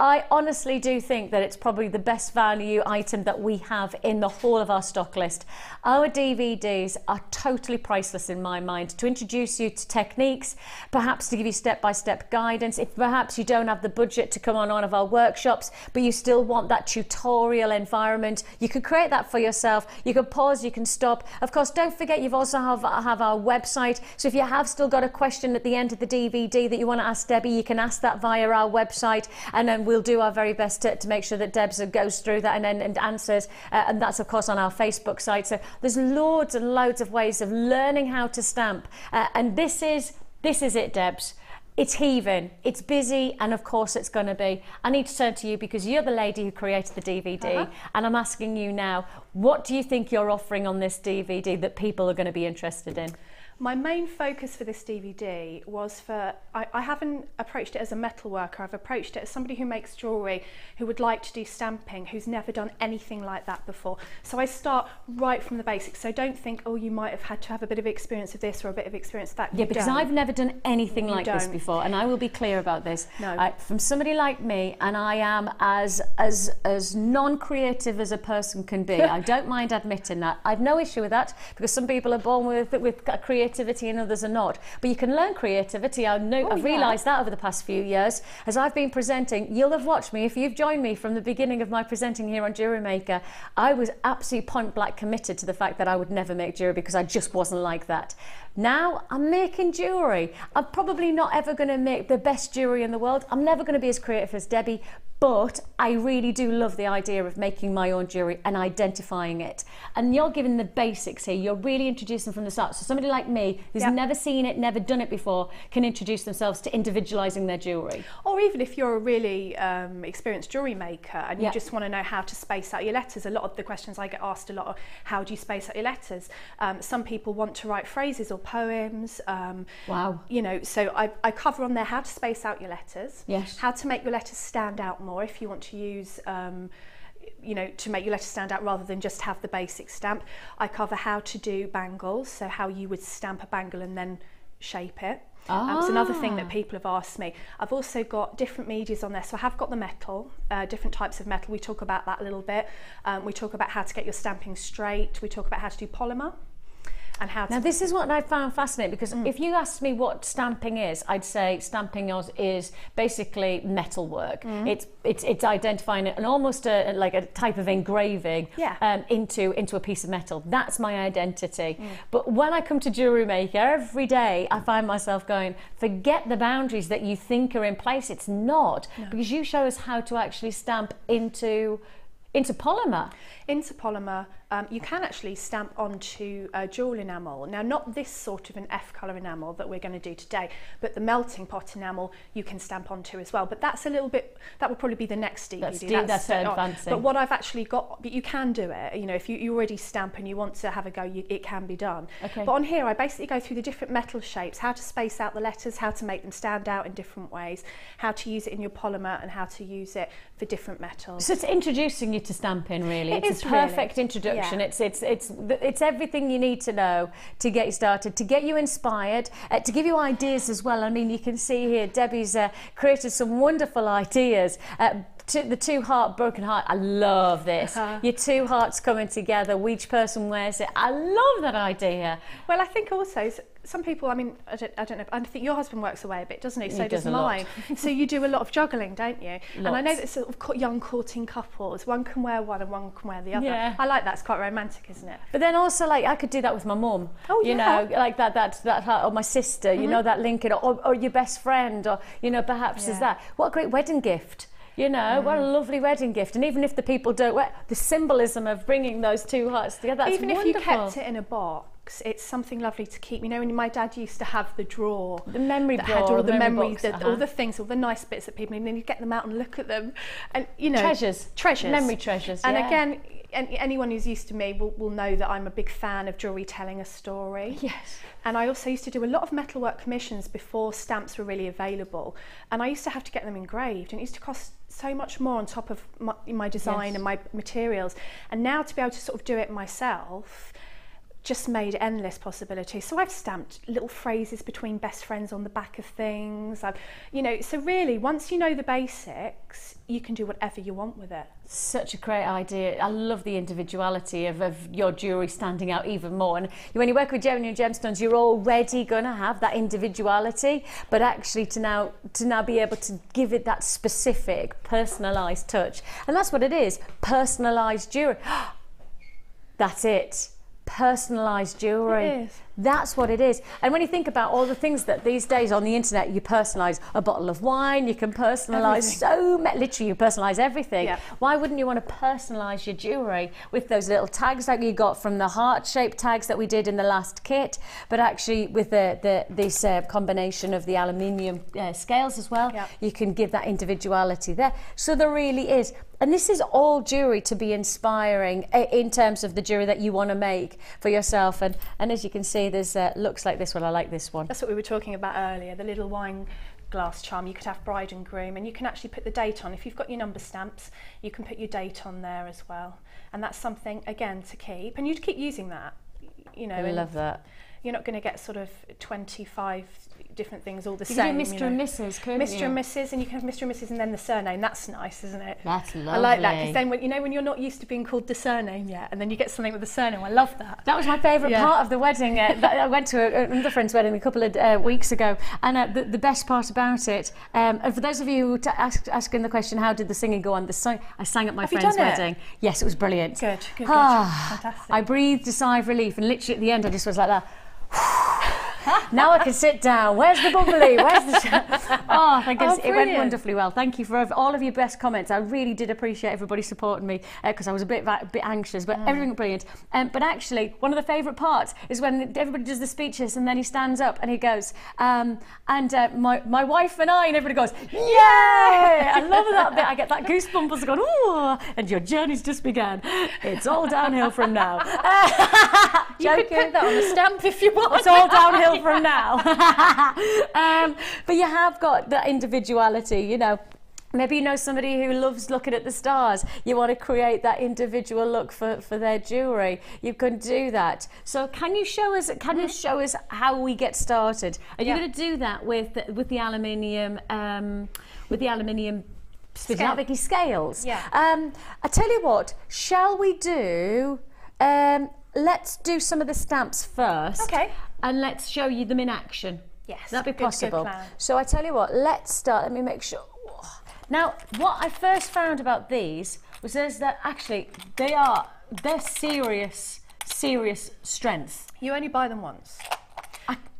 I honestly do think that it's probably the best value item that we have in the whole of our stock list. Our DVDs are totally priceless in my mind, to introduce you to techniques, perhaps to give you step-by-step guidance. If perhaps you don't have the budget to come on one of our workshops, but you still want that tutorial environment, you can create that for yourself. You can pause, you can stop. Of course, don't forget you've also have our website. So if you have still got a question at the end of the DVD that you want to ask Debbie, you can ask that via our website, and then we'll do our very best to make sure that Debs goes through that and answers, and that's of course on our Facebook site. So there's loads and loads of ways of learning how to stamp, and this is it, Debs. It's heaving, it's busy, and of course it's going to be. I need to turn to you because you're the lady who created the DVD, and I'm asking you now, what do you think you're offering on this DVD that people are going to be interested in? My main focus for this DVD was for, I haven't approached it as a metal worker, I've approached it as somebody who makes jewellery, who would like to do stamping, who's never done anything like that before. So I start right from the basics. So don't think, oh, you might have had to have a bit of experience of this or a bit of experience of that. Yeah, because I've never done anything like this before, and I will be clear about this. No. From somebody like me, and I am as non-creative as a person can be. I don't mind admitting that. I've no issue with that, because some people are born with creativity and others are not, but you can learn creativity. I've realised that over the past few years as I've been presenting. You'll have watched me if you've joined me from the beginning of my presenting here on Jewellery Maker. I was absolutely point blank committed to the fact that I would never make jewellery because I just wasn't like that. Now I'm making jewellery. I'm probably not ever going to make the best jewellery in the world. I'm never going to be as creative as Debbie, but I really do love the idea of making my own jewellery and identifying it. And you're giving the basics here. You're really introducing from the start. So somebody like me who's never seen it, never done it before, can introduce themselves to individualising their jewellery. Or even if you're a really experienced jewellery maker and you just want to know how to space out your letters. A lot of the questions I get asked a lot are, how do you space out your letters? Some people want to write phrases or poems. Wow. You know, so I cover on there how to space out your letters, how to make your letters stand out more if you want to use you know, to make your letters stand out rather than just have the basic stamp. I cover how to do bangles, so how you would stamp a bangle and then shape it. It's another thing that people have asked me. I've also got different medias on there, so I have got the metal, different types of metal. We talk about that a little bit. We talk about how to get your stamping straight. We talk about how to do polymer. And how to... Now this is what I found fascinating, because if you asked me what stamping is, I'd say stamping is basically metal work. It's identifying it and almost like a type of engraving into a piece of metal. That's my identity. But when I come to Jewellery Maker every day, I find myself going, forget the boundaries that you think are in place. It's not, because you show us how to actually stamp into polymer. Into polymer, you can actually stamp onto jewel enamel. Now, not this sort of an F colour enamel that we're going to do today, but the melting pot enamel you can stamp onto as well. But that's a little bit, that will probably be the next DVD. That's so fancy. But what I've actually got, but you can do it, you know, if you already stamp and you want to have a go, it can be done. Okay. But on here, I basically go through the different metal shapes, how to space out the letters, how to make them stand out in different ways, how to use it in your polymer, and how to use it for different metals. So it's introducing you to stamping, really. It's a perfect introduction. Yeah. It's everything you need to know to get you started, to get you inspired, to give you ideas as well. I mean, you can see here Debbie's created some wonderful ideas. The two heart, broken heart. I love this. Your two hearts coming together. Each person wears it. I love that idea. Well, I think also some people, I mean, I don't know, I think your husband works away a bit, doesn't he? So does mine. So you do a lot of juggling, don't you? And I know that sort of young courting couples, one can wear one and one can wear the other. Yeah. I like that. It's quite romantic, isn't it? But then also, like, I could do that with my mum. Oh, you know, like that, or my sister. You know, that link, or your best friend, or you know, perhaps there's that. What a great wedding gift. You know, what a lovely wedding gift. And even if the people don't wear, the symbolism of bringing those two hearts together, that's even wonderful. If you kept it in a box, it's something lovely to keep. You know, when my dad used to have the drawer, the memory drawer, had all the memories, all the things, all the nice bits that people need, and then you get them out and look at them, and you know, treasures, memory treasures. And again, anyone who's used to me will know that I'm a big fan of jewellery telling a story. Yes. And I also used to do a lot of metalwork commissions before stamps were really available, and I used to have to get them engraved, and it used to cost so much more on top of my design and my materials. And now to be able to sort of do it myself just made endless possibilities. So I've stamped little phrases between best friends on the back of things. You know, so really, once you know the basics, you can do whatever you want with it. Such a great idea. I love the individuality of your jewellery standing out even more. And when you work with genuine gemstones, you're already going to have that individuality, but actually to now be able to give it that specific, personalised touch. And that's what it is, personalised jewellery. That's it. Personalised jewellery. It is. That's what it is. And when you think about all the things that these days on the internet, you personalise a bottle of wine, you can personalise literally you personalise everything. Yeah. Why wouldn't you want to personalise your jewellery with those little tags like you got from the heart-shaped tags that we did in the last kit, but actually with this combination of the aluminium scales as well, you can give that individuality there. So there really is. And this is all jewellery to be inspiring in terms of the jewellery that you want to make for yourself. And as you can see, there's looks like this one. I like this one. That's what we were talking about earlier, the little wine glass charm. You could have bride and groom, and you can actually put the date on. If you've got your number stamps, you can put your date on there as well. And that's something, again, to keep. And you'd keep using that, you know. I love that. You're not going to get sort of 25 different things all the you same. You could do Mr. and Mrs, couldn't you? Mr. and Mrs, and you can have Mr. and Mrs and then the surname. That's nice, isn't it? That's lovely. I like that, because then when you're not used to being called the surname yet, and then you get something with the surname. I love that. That was my favourite part of the wedding. I went to another friend's wedding a couple of weeks ago, and the best part about it, and for those of you who asking the question, how did the singing go on? I sang at my friend's wedding. Yes, it was brilliant. Good. Fantastic. I breathed a sigh of relief, and literally at the end I just was like that. Now I can sit down. Where's the bubbly? Where's the... Oh, thank goodness. It went wonderfully well. Thank you for all of your best comments. I really did appreciate everybody supporting me, because I was a bit anxious, but everything brilliant. But actually, one of the favourite parts is when everybody does the speeches and then he stands up and he goes, my wife and I, and everybody goes, yay! I love that bit. I get that goosebumps going, ooh, and your journey's just begun. It's all downhill from now. You could put that on a stamp if you want. It's all downhill from now. But you have got that individuality, you know. Maybe you know somebody who loves looking at the stars. You want to create that individual look for their jewellery. You can do that. So can you show us? Can you show us how we get started? Are you going to do that with the aluminium? With the aluminium. Vicki, scales. Yeah. I tell you what. Shall we do? Let's do some of the stamps first. Okay. And let's show you them in action. Yes. That'd be possible. Good plan. So I tell you what, let's start. Let me make sure. Now, what I first found about these was that actually they're serious strength. You only buy them once.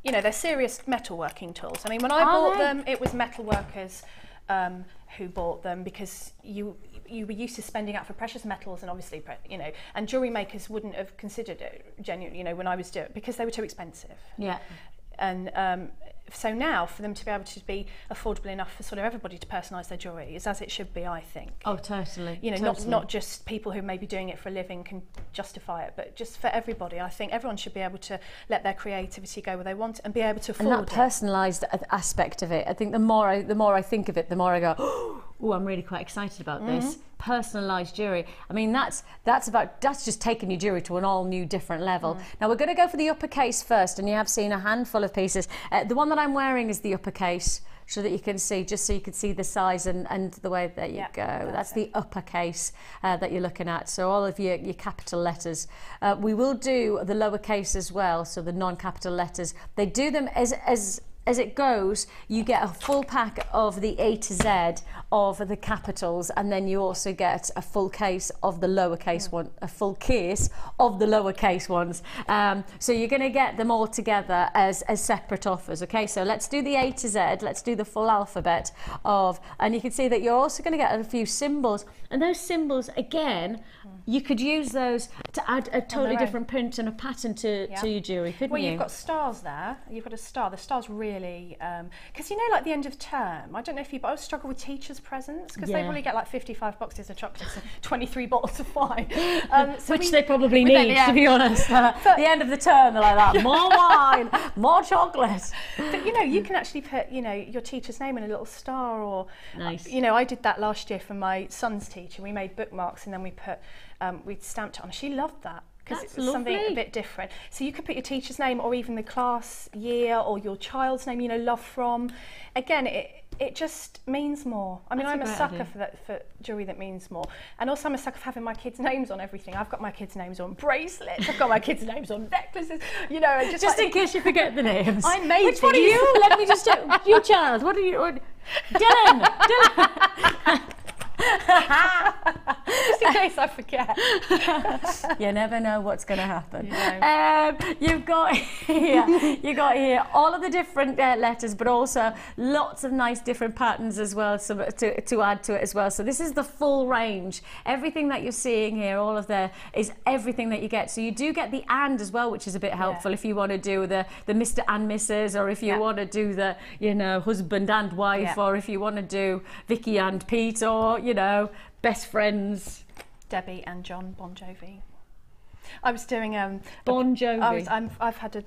You know, they're serious metalworking tools. I mean, when I bought them, it was metalworkers who bought them, because you were used to spending out for precious metals, and obviously, you know, and jewellery makers wouldn't have considered it genuinely, you know, when I was doing it, because they were too expensive. Yeah. And so now, for them to be able to be affordable enough for sort of everybody to personalise their jewellery is as it should be, I think. Oh, totally. You know, totally. not just people who may be doing it for a living can justify it, but just for everybody. I think everyone should be able to let their creativity go where they want and be able to afford and that personalised aspect of it. I think the more I think of it, the more I go, oh, I'm really quite excited about this. Personalised jewellery. I mean, that's just taking your jewellery to an all new different level. Now we're going to go for the uppercase first, and you have seen a handful of pieces. The one that I'm wearing is the uppercase, so that you can see, just so you can see the size and the way that you go. That's the uppercase that you're looking at. So all of your capital letters. We will do the lowercase as well, so the non-capital letters. They do them as it goes. You get a full pack of the A to Z of the capitals, and then you also get a full case of the lowercase one, a full case of the lowercase ones. So you're going to get them all together as separate offers. Okay, so let's do the A to Z. Let's do the full alphabet of, and you can see that you're also going to get a few symbols, and those symbols again, you could use those to add a totally different print and a pattern to your jewellery, couldn't you? Well, you've got stars there. You've got a star. The star's really, because you know, like the end of term, I don't know if you, but I struggle with teachers' presents, because they really get like 55 boxes of chocolates and 23 bottles of wine. So which they probably need, to be honest. At the end of the term, they're like that, more wine, more chocolate. But you know, you can actually put, you know, your teacher's name in a little star, or, nice. You know, I did that last year for my son's teacher. We made bookmarks and then we put, we stamped it on. She loved that, because it was something a bit different. So you could put your teacher's name, or even the class year, or your child's name, you know, love from. Again, it just means more. I mean, I'm a sucker for jewellery that means more. And also I'm a sucker for having my kids' names on everything. I've got my kids' names on bracelets, I've got my kids' names on necklaces, you know. And just in case you forget the names. I made Which one are you? Let me just check. You child, what are you? Dylan! Just in case I forget. You never know what's going to happen. You've got here all of the different letters, but also lots of nice different patterns as well, so to add to it as well. So this is the full range. Everything that you're seeing here, all of there, is everything that you get. So you do get the and as well, which is a bit helpful if you want to do the Mr. and Mrs., or if you want to do the, you know, husband and wife, or if you want to do Vicki and Pete, or, you know, best friends. Debbie and John Bon Jovi. I was doing Bon Jovi. I've had an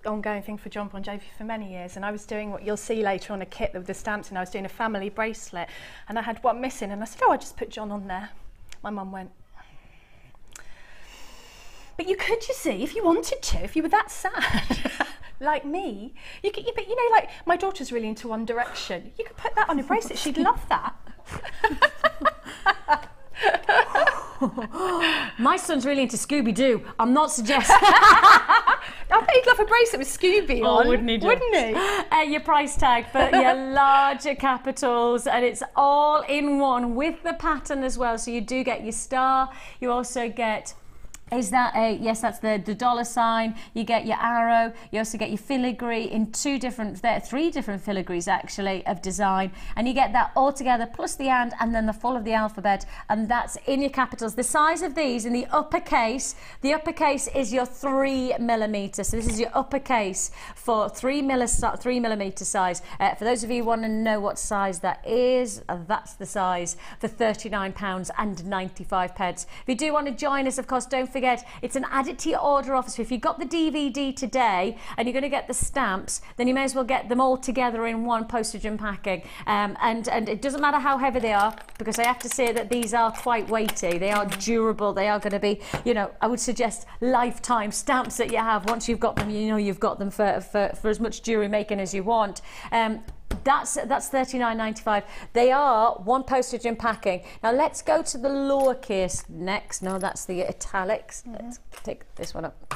ongoing thing for John Bon Jovi for many years, and I was doing what you'll see later on a kit with the stamps, and I was doing a family bracelet, and I had one missing, and I said, oh, I just put John on there. My mum went, but you could, you see, if you wanted to, if you were that sad. Like me, you could, but you know, like my daughter's really into One Direction. You could put that on a bracelet, she'd love that. My son's really into Scooby-Doo. I'm not suggesting. I bet he'd love a bracelet with Scooby on. Wouldn't he? Wouldn't he? Your price tag for your larger capitals, and it's all in one with the pattern as well. So you do get your star. You also get. Is that a, yes, that's the dollar sign. You get your arrow. You also get your filigree in three different filigrees actually of design, and you get that all together plus the and then the full of the alphabet, and that's in your capitals. The size of these in the uppercase is your 3mm. So this is your uppercase for 3mm size. For those of you who want to know what size that is, that's the size for £39.95. If you do want to join us, of course, don't forget, it's an add it to your order offer. So if you've got the DVD today and you're going to get the stamps, then you may as well get them all together in one, postage and packing. And it doesn't matter how heavy they are, because I have to say that these are quite weighty. They are durable. They are going to be, you know, I would suggest lifetime stamps that you have. Once you've got them, you know you've got them for as much jewellery making as you want. That's £39.95. They are one postage and packing. Now let's go to the lowercase next. No, that's the italics. Let's take this one up.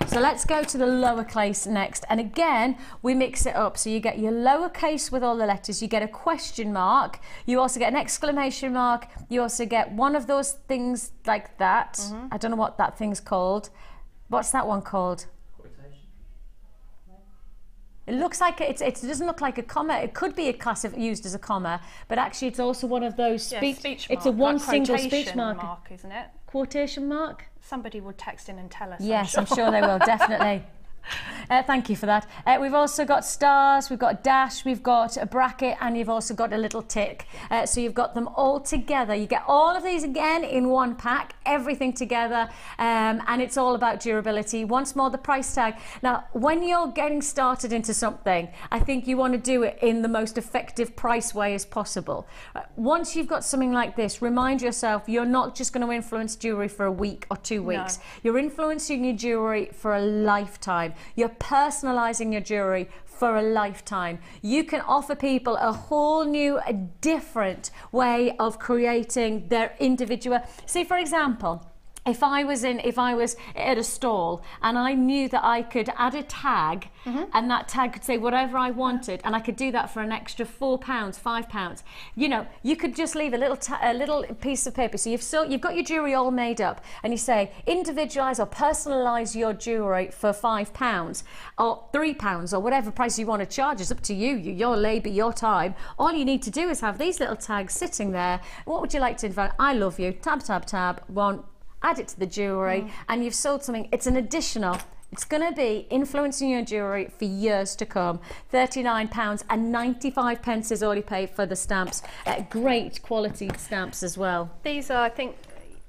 So let's go to the lowercase next, and again we mix it up. So you get your lowercase with all the letters, you get a question mark, you also get an exclamation mark, you also get one of those things like that. I don't know what that thing's called. What's that one called? It looks like it doesn't look like a comma. It could be used as a comma, but actually it's also one of those speech mark, it's a one like single speech mark, isn't it? Quotation mark. Somebody would text in and tell us. Yes, I'm sure they will, definitely. Thank you for that. We've also got stars, we've got a dash, we've got a bracket, and you've also got a little tick. So you've got them all together. You get all of these again in one pack, everything together, and it's all about durability. Once more, the price tag. Now, when you're getting started into something, I think you want to do it in the most effective price way as possible. Once you've got something like this, remind yourself you're not just going to influence jewellery for a week or 2 weeks. No. You're influencing your jewellery for a lifetime. You're personalising your jewellery for a lifetime. You can offer people a whole new, a different way of creating their individual. See, for example, if I was at a stall and I knew that I could add a tag, and that tag could say whatever I wanted, and I could do that for an extra £4, £5. You know, you could just leave a little piece of paper. So you've got your jewellery all made up, and you say individualise or personalise your jewellery for £5 or £3 or whatever price you want to charge. It's up to you, your labour, your time. All you need to do is have these little tags sitting there. What would you like to invite? I love you. Tab, tab, tab. One. Add it to the jewellery, and you've sold something. It's an additional. It's going to be influencing your jewellery for years to come. £39.95 is all you pay for the stamps. Great quality stamps as well. These are, I think,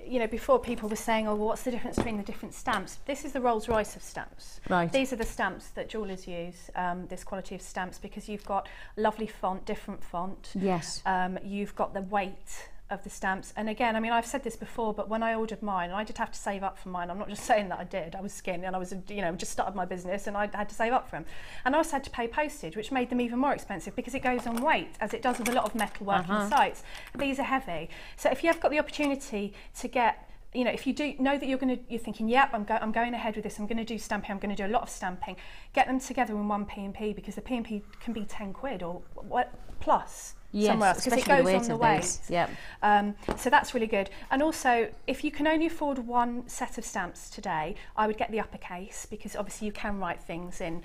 you know, before people were saying, oh, well, what's the difference between the different stamps? This is the Rolls Royce of stamps. Right. These are the stamps that jewellers use, this quality of stamps, because you've got lovely font, different font. Yes. You've got the weight of the stamps, and again, I mean, I've said this before, but when I ordered mine, I did have to save up for mine. I'm not just saying that I did. I was skinny and I was, you know, just started my business, and I had to save up for them, and I also had to pay postage, which made them even more expensive because it goes on weight, as it does with a lot of metalworking sites. These are heavy, so if you have got the opportunity to get, you know, if you do know that you're thinking, yep, I'm going ahead with this, I'm going to do stamping, I'm going to do a lot of stamping, get them together in one P&P, because the P&P can be 10 quid or what plus. Yes, somewhere else, because it goes on the weight. Yep. So that's really good. And also, if you can only afford one set of stamps today, I would get the uppercase, because obviously you can write things in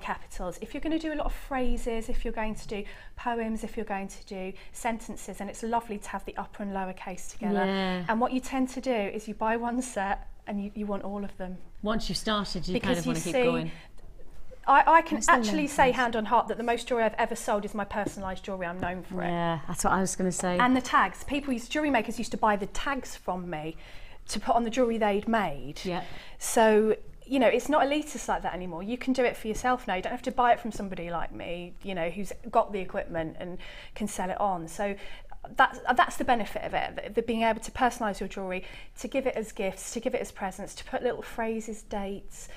capitals. If you're going to do a lot of phrases, if you're going to do poems, if you're going to do sentences, and it's lovely to have the upper and lower case together. Yeah. And what you tend to do is you buy one set and you want all of them. Once you've started, you kind of want to keep going. I can actually say hand on heart that the most jewellery I've ever sold is my personalised jewellery. I'm known for it. Yeah, that's what I was going to say. And the tags. Jewellery makers used to buy the tags from me to put on the jewellery they'd made. Yeah. So, you know, it's not elitist like that anymore. You can do it for yourself now. You don't have to buy it from somebody like me, you know, who's got the equipment and can sell it on. So that's the benefit of it, the being able to personalise your jewellery, to give it as gifts, to give it as presents, to put little phrases, dates,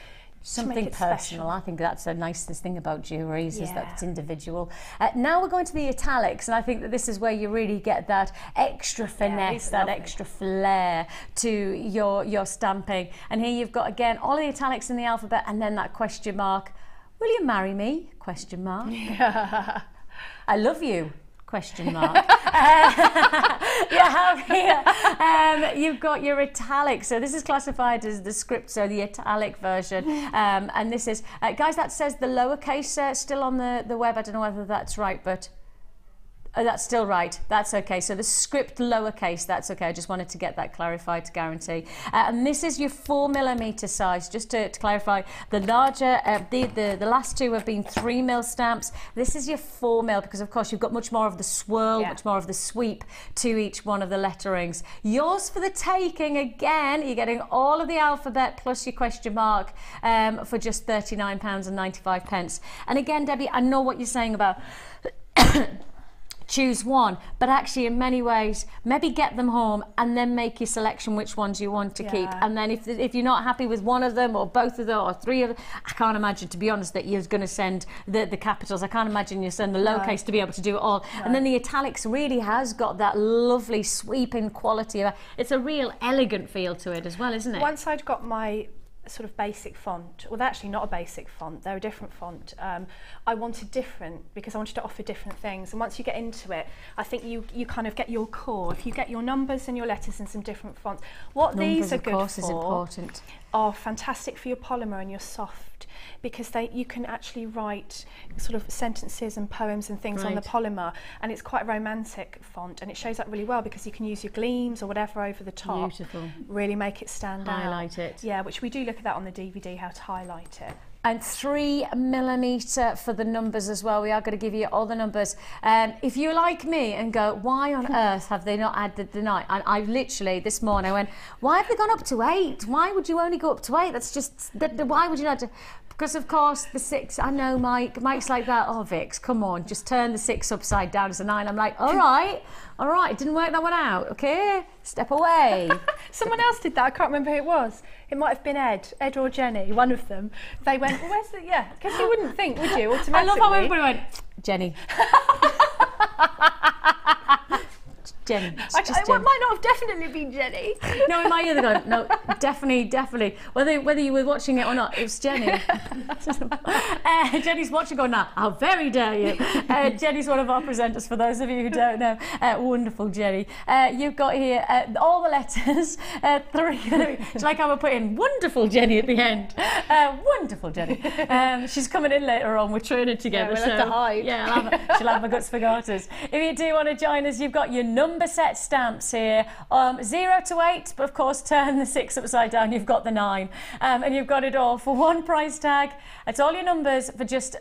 something personal. Special. I think that's the nicest thing about jewellery is that it's individual. Now we're going to the italics, and I think that this is where you really get that extra finesse, that extra flair to your stamping. And here you've got, again, all the italics in the alphabet, and then that question mark. Will you marry me? Question mark. Yeah. I love you. Question mark. You have here, you've got your italics. So this is classified as the script, so the italic version. And this is, guys, that says the lowercase still on the web. I don't know whether that's right, but that's still right. That's okay. So the script lowercase, that's okay. I just wanted to get that clarified to guarantee. And this is your 4mm size. Just to clarify, the larger, the last two have been 3mm stamps. This is your 4mm because, of course, you've got much more of the swirl, much more of the sweep to each one of the letterings. Yours for the taking. Again, you're getting all of the alphabet plus your question mark for just £39.95. And again, Debbie, I know what you're saying about choose one, but actually in many ways maybe get them home and then make your selection which ones you want to keep. And then if you're not happy with one of them or both of them or three of them, I can't imagine, to be honest, that you're going to send the capitals. I can't imagine you send the lowercase to be able to do it all. And then the italics really has got that lovely sweeping quality. It's a real elegant feel to it as well, isn't it? Once I'd got my sort of basic font, well, they're actually not a basic font, they're a different font. I wanted different because I wanted to offer different things, and once you get into it, I think you kind of get your core. If you get your numbers and your letters in some different fonts, what numbers, these are good for, is important. are fantastic for your polymer and your soft, because you can actually write sort of sentences and poems and things on the polymer, and it's quite a romantic font, and it shows up really well because you can use your gleams or whatever over the top. Beautiful. Really make it stand out. Highlight it. Yeah, which we do look at that on the DVD, how to highlight it. And 3mm for the numbers as well. We are going to give you all the numbers. If you're like me and go, why on earth have they not added the 9? And I literally this morning I went, why have they gone up to 8? Why would you only go up to 8? That's just why would you not? Because of course the 6. I know Mike's like that. Oh Vix, come on, just turn the 6 upside down as a 9. I'm like, all right, didn't work that one out. Okay, step away. Someone else did that. I can't remember who it was. It might have been Ed or Jenny, one of them. They went, well, where's the, yeah, because you wouldn't think, would you, automatically? I love how everybody went, Jenny. Jenny. It might not have definitely been Jenny. No, in my ear they go, no, definitely. Whether you were watching it or not, it was Jenny. Jenny's watching going, now, how very dare you. Jenny's one of our presenters, for those of you who don't know. Wonderful, Jenny. You've got here all the letters, 3. It's like how we're putting wonderful Jenny at the end. Wonderful Jenny. She's coming in later on, we're training together. Yeah, we'll have to hide. Yeah, she'll have my guts for garters. If you do want to join us, you've got your number set stamps here, 0 to 8, but of course turn the 6 upside down, you've got the 9, and you've got it all for one price tag. It's all your numbers for just,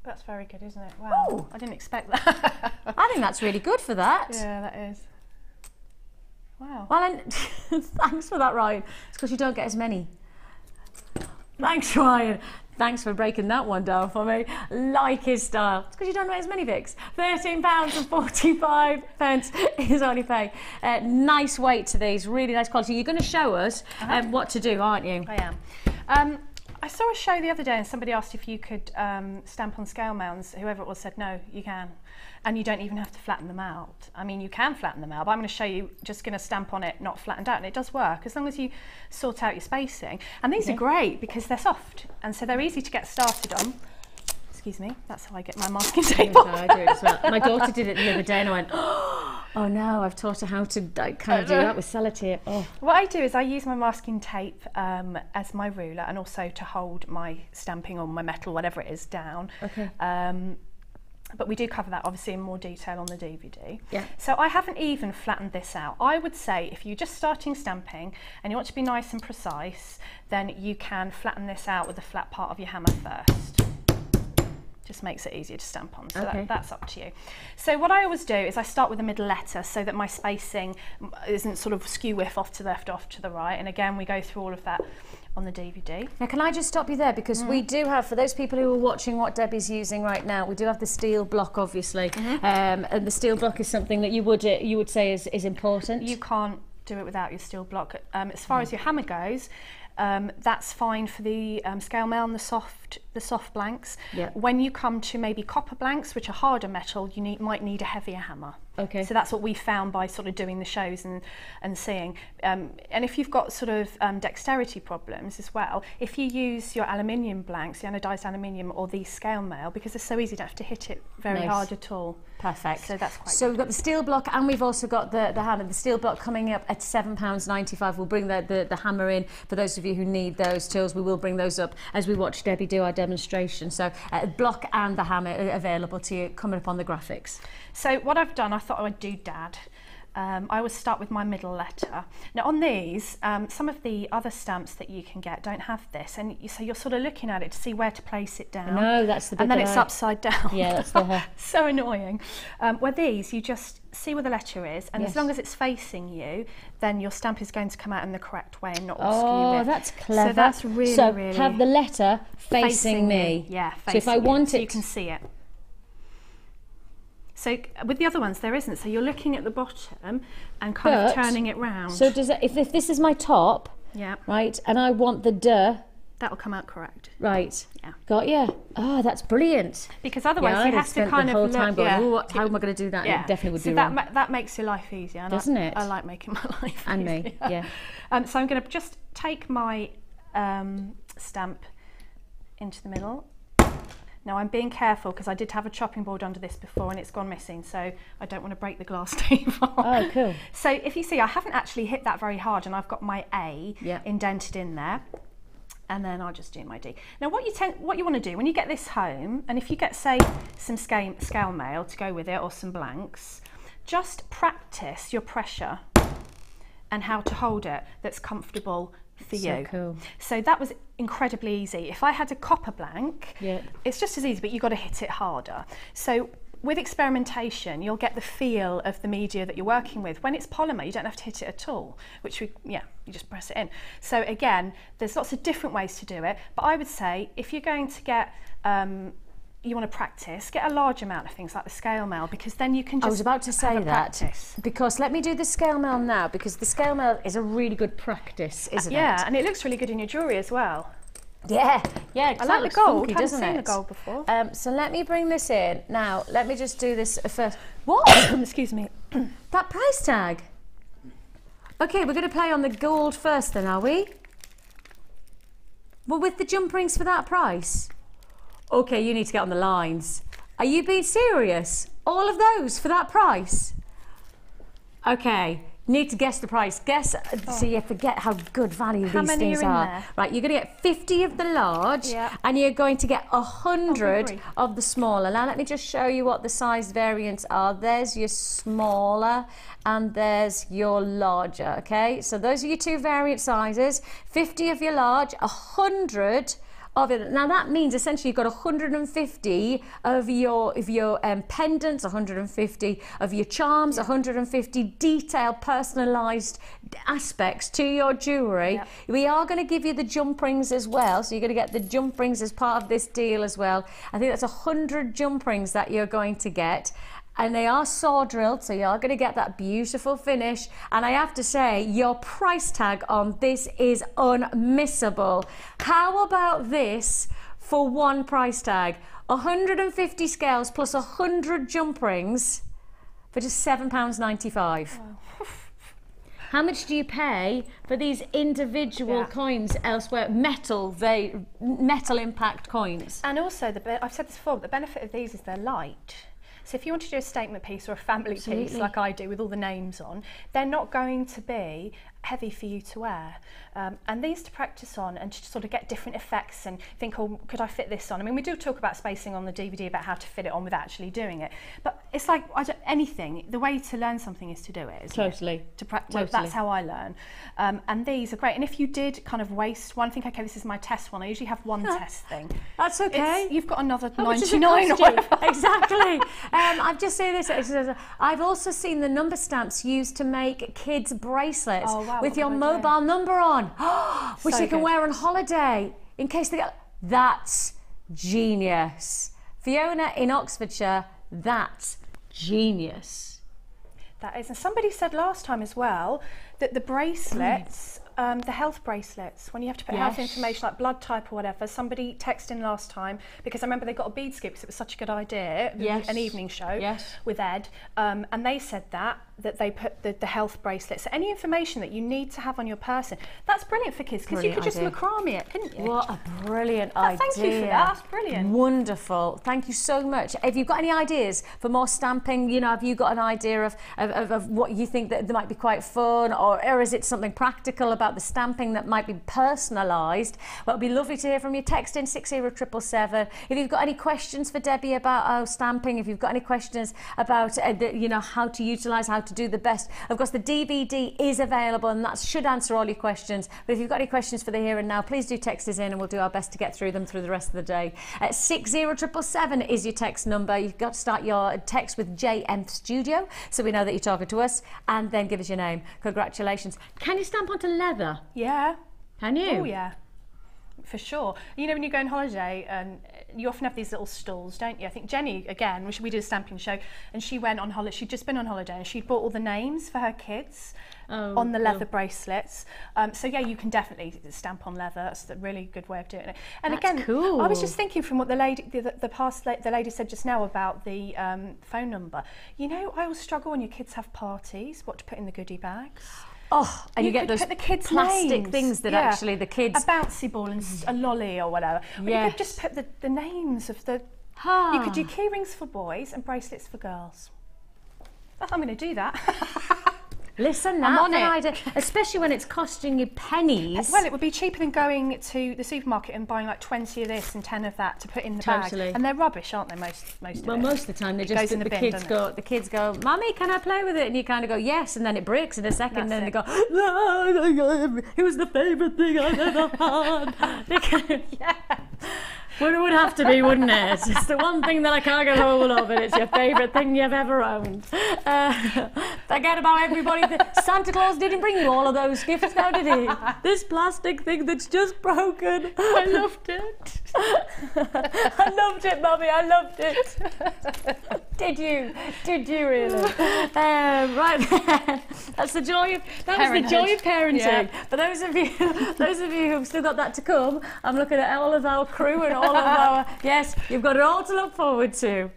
that's very good, isn't it? Wow. Ooh. I didn't expect that. I think that's really good for that. Yeah, that is. Wow. Well, and thanks for that, Ryan. It's because you don't get as many. Thanks, Ryan. Thanks for breaking that one down for me. Like his style. It's because you don't know as many Vicks. £13.45 is all you pay. Nice weight to these, really nice quality. You're going to show us what to do, aren't you? I am. I saw a show the other day and somebody asked if you could stamp on scale mounds. Whoever it was said, no, you can. And you don't even have to flatten them out. I mean, you can flatten them out, but I'm going to show you, just going to stamp on it, not flattened out, and it does work as long as you sort out your spacing. And these are great because they're soft, and so they're easy to get started on. Excuse me, that's how I get my masking tape off. I do it as well. My daughter did it the other day and I went, oh no, I've taught her how to kind of do that with sellotape. Oh. What I do is I use my masking tape as my ruler, and also to hold my stamping or my metal, whatever it is, down. Okay. But we do cover that obviously in more detail on the DVD. Yeah. So I haven't even flattened this out. I would say if you're just starting stamping and you want to be nice and precise, then you can flatten this out with the flat part of your hammer first. Just makes it easier to stamp on, so that's up to you. So what I always do is I start with a middle letter so that my spacing isn't sort of skew whiff off to the left, off to the right, and again we go through all of that on the DVD. Now can I just stop you there, because we do have, for those people who are watching what Debbie's using right now, we do have the steel block obviously, and the steel block is something that you would say is important. You can't do it without your steel block. As far as your hammer goes, that's fine for the scale mail and the soft blanks. Yep. When you come to maybe copper blanks, which are harder metal, you might need a heavier hammer. Okay. So that's what we found by sort of doing the shows and seeing. And if you've got sort of dexterity problems as well, if you use your aluminium blanks, the anodized aluminium or the scale mail, because they're so easy, you don't have to hit it very hard at all. Perfect. So that's quite So good. we've got the steel block, and we've also got the hammer. The steel block coming up at £7.95. We'll bring the hammer in for those of you who need those tools. We will bring those up as we watch Debbie do our demonstration. So block and the hammer are available to you coming up on the graphics. So what I've done, I thought I'd do Dad. I always start with my middle letter. Now on these, some of the other stamps that you can get don't have this, and so you're sort of looking at it to see where to place it down. No, that's the bit. And then it's upside down. Yeah, that's the so annoying. Where these, you just see where the letter is, and as long as it's facing you, then your stamp is going to come out in the correct way and not all skew it. Oh, that's clever. So that's really have the letter facing me. Yeah, facing so if I want it, so you can see it. So with the other ones there isn't, so you're looking at the bottom and kind of turning it round. So does it, if this is my top, right, and I want the duh, that'll come out correct. Right. Yeah. Got you. Oh, that's brilliant. Because otherwise you have to kind the whole of time look, going, oh, how am I going to do that? Yeah. It definitely would so be that wrong. That makes your life easier, and doesn't it? I like making my life and easier. me, yeah. So I'm going to just take my stamp into the middle. Now I'm being careful because I did have a chopping board under this before and it's gone missing, so I don't want to break the glass table. Oh, cool. So if you see, I haven't actually hit that very hard, and I've got my A indented in there. And then I'll just do my D. Now what you want to do when you get this home, and if you get, say, some scale mail to go with it or some blanks, just practice your pressure and how to hold it that's comfortable for you. Cool. So that was incredibly easy. If I had a copper blank, it's just as easy, but you've got to hit it harder. So with experimentation, you'll get the feel of the media that you're working with. When it's polymer, you don't have to hit it at all, which you just press it in. So again, there's lots of different ways to do it, but I would say if you're going to get, you want to practice, get a large amount of things like the scale mail, because then you can just I was about to say that, practice. Because let me do the scale mail now, because the scale mail is a really good practice, isn't it? Yeah, and it looks really good in your jewellery as well. Yeah, I like the gold. Funky, I haven't doesn't seen it? the gold before. So let me bring this in. Now, let me just do this first. What? Excuse me. That price tag. Okay, we're going to play on the gold first then, are we? Well, with the jump rings for that price? Okay, you need to get on the lines. Are you being serious? All of those for that price? Okay. Need to guess the price. Guess, so you forget how good value these things are. There? Right, you're going to get 50 of the large, and you're going to get 100 of the smaller. Now let me just show you what the size variants are. There's your smaller, and there's your larger. Okay, so those are your two variant sizes. 50 of your large, 100 of it. Now that means essentially you've got 150 of your pendants, 150 of your charms, 150 detailed, personalised aspects to your jewellery. We are going to give you the jump rings as well, so you're going to get the jump rings as part of this deal as well. I think that's 100 jump rings that you're going to get. And they are saw drilled, so you are going to get that beautiful finish. And I have to say, your price tag on this is unmissable. How about this for one price tag? 150 scales plus 100 jump rings for just £7.95. Wow. How much do you pay for these individual coins elsewhere? Metal impact coins. And also, I've said this before, but the benefit of these is they're light. So if you want to do a statement piece or a family piece like I do with all the names on, they're not going to be heavy for you to wear. And these to practice on and to sort of get different effects and think, oh, could I fit this on? I mean, we do talk about spacing on the DVD about how to fit it on with actually doing it. But it's like anything, the way to learn something is to do it, isn't it? To practice. Totally. That's how I learn. And these are great. And if you did kind of waste one, think, okay, this is my test one. I usually have one test thing. That's okay. You've got another 99 or whatever. Exactly. I've just seen this. I've also seen the number stamps used to make kids' bracelets with your mobile number on, which they can wear on holiday in case they get. That's genius. Fiona in Oxfordshire, that's genius. That is. And somebody said last time as well that the bracelets, the health bracelets, when you have to put health information like blood type or whatever, somebody texted in last time, because I remember they got a bead skip because it was such a good idea, an evening show with Ed, and they said that they put the health bracelets, so any information that you need to have on your person. That's brilliant for kids, because you could just macrame it, couldn't you? What a brilliant idea. Thank you for that, that's brilliant. Wonderful, thank you so much. If you've got any ideas for more stamping, you know, have you got an idea of what you think that might be quite fun, or is it something practical about the stamping that might be personalised? Well, it'd be lovely to hear from you. Text in 60777. If you've got any questions for Debbie about stamping, if you've got any questions about you know, how to utilise, how to do the best, of course the DVD is available and that should answer all your questions. But if you've got any questions for the here and now, please do text us in and we'll do our best to get through them through the rest of the day. 60777 is your text number. You've got to start your text with JM Studio so we know that you're talking to us, and then give us your name. Congratulations. Can you stamp onto leather? Yeah. Can you? Oh yeah, for sure. You know, when you go on holiday, and you often have these little stalls, don't you? I think Jenny, again, we did a stamping show, and she went on holiday. She'd just been on holiday, and she'd bought all the names for her kids on the leather bracelets. So yeah, you can definitely stamp on leather. That's a really good way of doing it. And that's again, cool. I was just thinking from what the lady said just now about the phone number. You know, I always struggle when your kids have parties, what to put in the goodie bags. Oh, and you get those the kids' plastic names. things that actually the kids... A bouncy ball and a lolly or whatever. Yes. You could just put the names of the... You could do key rings for boys and bracelets for girls. I'm going to do that. Listen, that's an idea, especially when it's costing you pennies. Well, it would be cheaper than going to the supermarket and buying like 20 of this and 10 of that to put in the bag. And they're rubbish, aren't they? Most of it. Well, most of the time they just the kids go, "Mummy, can I play with it?" And you kind of go, "Yes," and then it breaks in a second. And then they go, "No, it was the favourite thing I've ever had." Yeah. Well, it would have to be, wouldn't it? It's the one thing that I can't get hold of, and it's your favourite thing you've ever owned. Forget about everybody. Santa Claus didn't bring you all of those gifts now, did he? This plastic thing that's just broken. I loved it. I loved it, Mummy. I loved it. Did you? Did you really? Right. That's the joy of the joy of parenting. Yeah. For those of you who've still got that to come, I'm looking at all of our crew and all of our, yes, you've got it all to look forward to.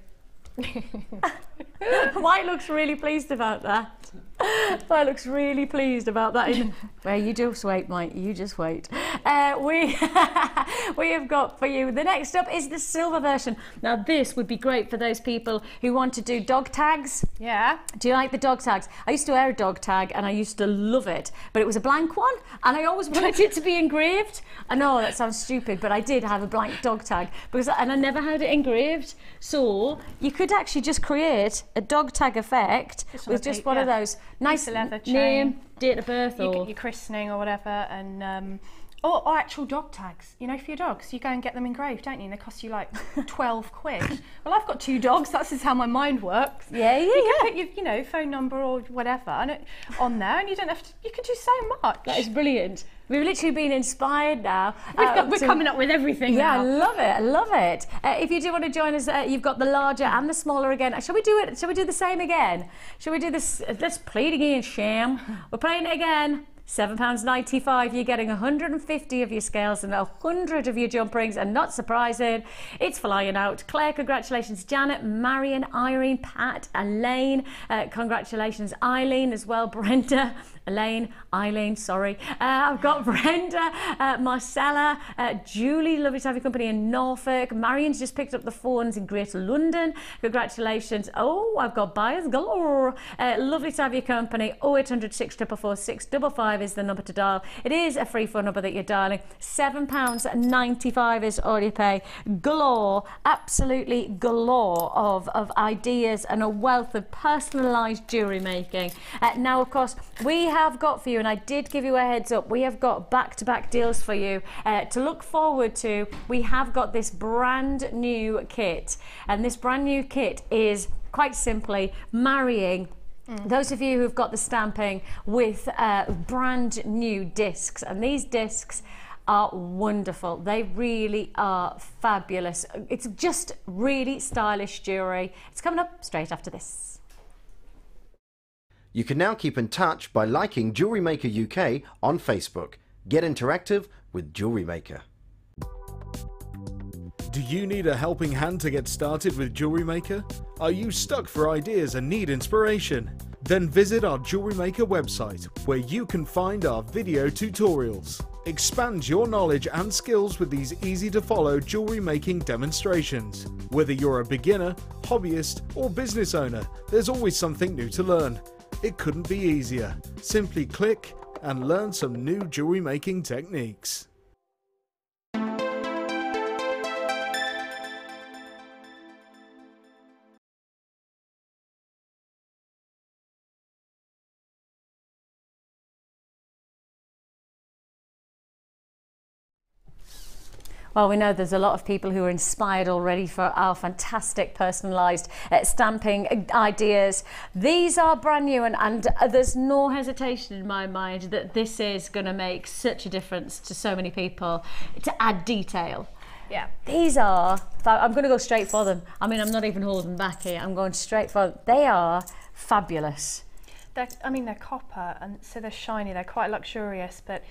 White looks really pleased about that. White looks really pleased about that. Well, you just wait, Mike. You just wait. We have got for you, the next up is the silver version. Now this would be great for those people who want to do dog tags. Yeah. Do you like the dog tags? I used to wear a dog tag and I used to love it, but it was a blank one and I always wanted it to be engraved. I know that sounds stupid, but I did have a blank dog tag and I never had it engraved. So you could actually just create a dog tag effect with just one of those nice name, date of birth, or your christening or whatever, and or actual dog tags, you know, for your dogs. You go and get them engraved, don't you? And they cost you like 12 quid. Well, I've got 2 dogs. That's just how my mind works. Yeah. You can put your, you know, phone number or whatever on there, and you don't have to. You can do so much. That is brilliant. We've literally been inspired now. We're coming up with everything now. I love it. I love it. If you do want to join us, you've got the larger and the smaller again. Shall we do it? Shall we do the same again? Shall we do this? Let's play it again, Sham. We're playing it again. £7.95, you're getting 150 of your scales and 100 of your jump rings, and not surprising, it's flying out. Claire, congratulations. Janet, Marion, Irene, Pat, Elaine, congratulations. Eileen as well, Brenda, Elaine, Eileen, sorry. I've got Brenda, Marcella, Julie, lovely to have your company in Norfolk. Marion's just picked up the phones in Greater London. Congratulations. Oh, I've got buyers galore. Lovely to have your company. 0800 644 655 is the number to dial. It is a free phone number that you're dialing. £7.95 is all you pay. Galore, absolutely galore of ideas and a wealth of personalised jewellery making. Now, of course, we have got for you, and I did give you a heads up, we have got back-to-back deals for you to look forward to. We have got this brand new kit, and this brand new kit is quite simply marrying those of you who've got the stamping with brand new discs, and these discs are wonderful. They really are fabulous. It's just really stylish jewellery. It's coming up straight after this. You can now keep in touch by liking Jewellery Maker UK on Facebook. Get interactive with Jewellery Maker. Do you need a helping hand to get started with Jewellery Maker? Are you stuck for ideas and need inspiration? Then visit our Jewellery Maker website, where you can find our video tutorials. Expand your knowledge and skills with these easy-to-follow jewellery making demonstrations. Whether you're a beginner, hobbyist, or business owner, there's always something new to learn. It couldn't be easier. Simply click and learn some new jewellery making techniques. Well, we know there's a lot of people who are inspired already for our fantastic personalised stamping ideas. These are brand new, and there's no hesitation in my mind that this is going to make such a difference to so many people to add detail. Yeah, these are, I'm going to go straight for them. I mean, I'm not even holding back here. I'm going straight for them. They are fabulous. They're copper, and so they're shiny. They're quite luxurious, but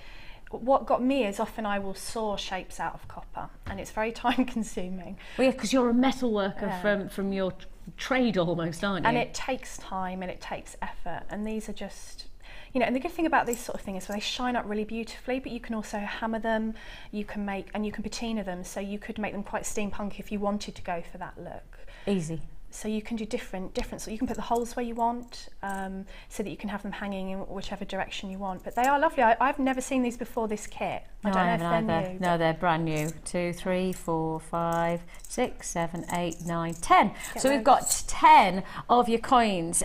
what got me is often I will saw shapes out of copper, and it's very time consuming. Well, yeah, because you're a metal worker from your trade almost, aren't you? And it takes time and it takes effort, and these are just, You know, and the good thing about these sort of things is they shine up really beautifully, but you can also hammer them, you can patina them, so you could make them quite steampunk if you wanted to go for that look. Easy. So you can do different, so you can put the holes where you want, so that you can have them hanging in whichever direction you want. But they are lovely. I've never seen these before this kit. I don't know if they're new. No, they're brand new. 2, 3, 4, 5, 6, 7, 8, 9, 10. So we've got 10 of your coins,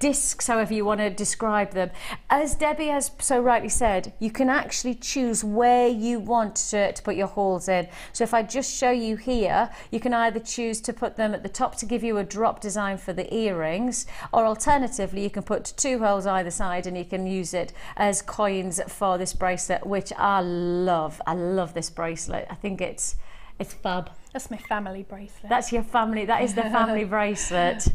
discs, however you want to describe them. As Debbie has so rightly said, you can actually choose where you want to put your holes in. So if I just show you here, you can either choose to put them at the top to give you a drop design for the earrings, or alternatively you can put 2 holes either side and you can use it as coins for this bracelet, which I love. I love this bracelet. I think it's fab. That's my family bracelet. That's your family. That is the family bracelet. Is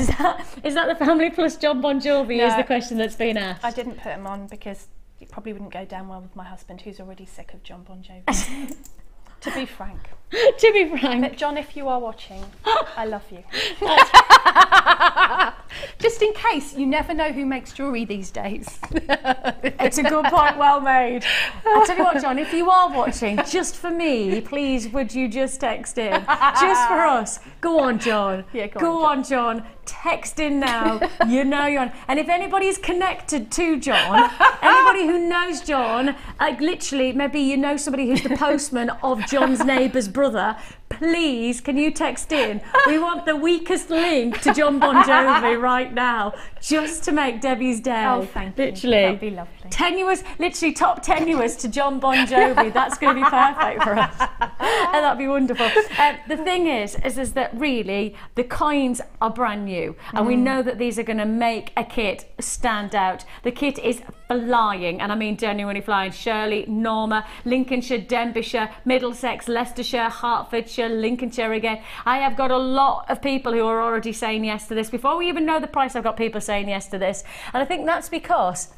that the family plus John Bon Jovi? No, is the question that's been asked. I didn't put them on because it probably wouldn't go down well with my husband, who's already sick of John Bon Jovi. To be frank. To be frank. But John, if you are watching, I love you. Just in case, you never know who makes jewellery these days. It's a good point, well made. I'll tell you what, John, if you are watching, just for me, please would you just text in? Just for us. Go on, John. Yeah, go on, John. Text in now. You know you're on. And if anybody's connected to John, anybody who knows John, like literally, maybe you know somebody who's the postman of John's neighbour's brother, please can you text in? We want the weakest link to John Bon Jovi right now, just to make Debbie's day. Oh, thank you. Literally. That'd be lovely. Tenuous, literally top tenuous to John Bon Jovi. That's going to be perfect for us. And that'd be wonderful. The thing is that really the coins are brand new, and we know that these are going to make a kit stand out. The kit is flying, and I mean genuinely flying. Shirley, Norma, Lincolnshire, Denbighshire, Middlesex, Leicestershire, Hertfordshire, Lincolnshire again. I have got a lot of people who are already saying yes to this. Before we even know the price, I've got people saying yes to this, and I think that's because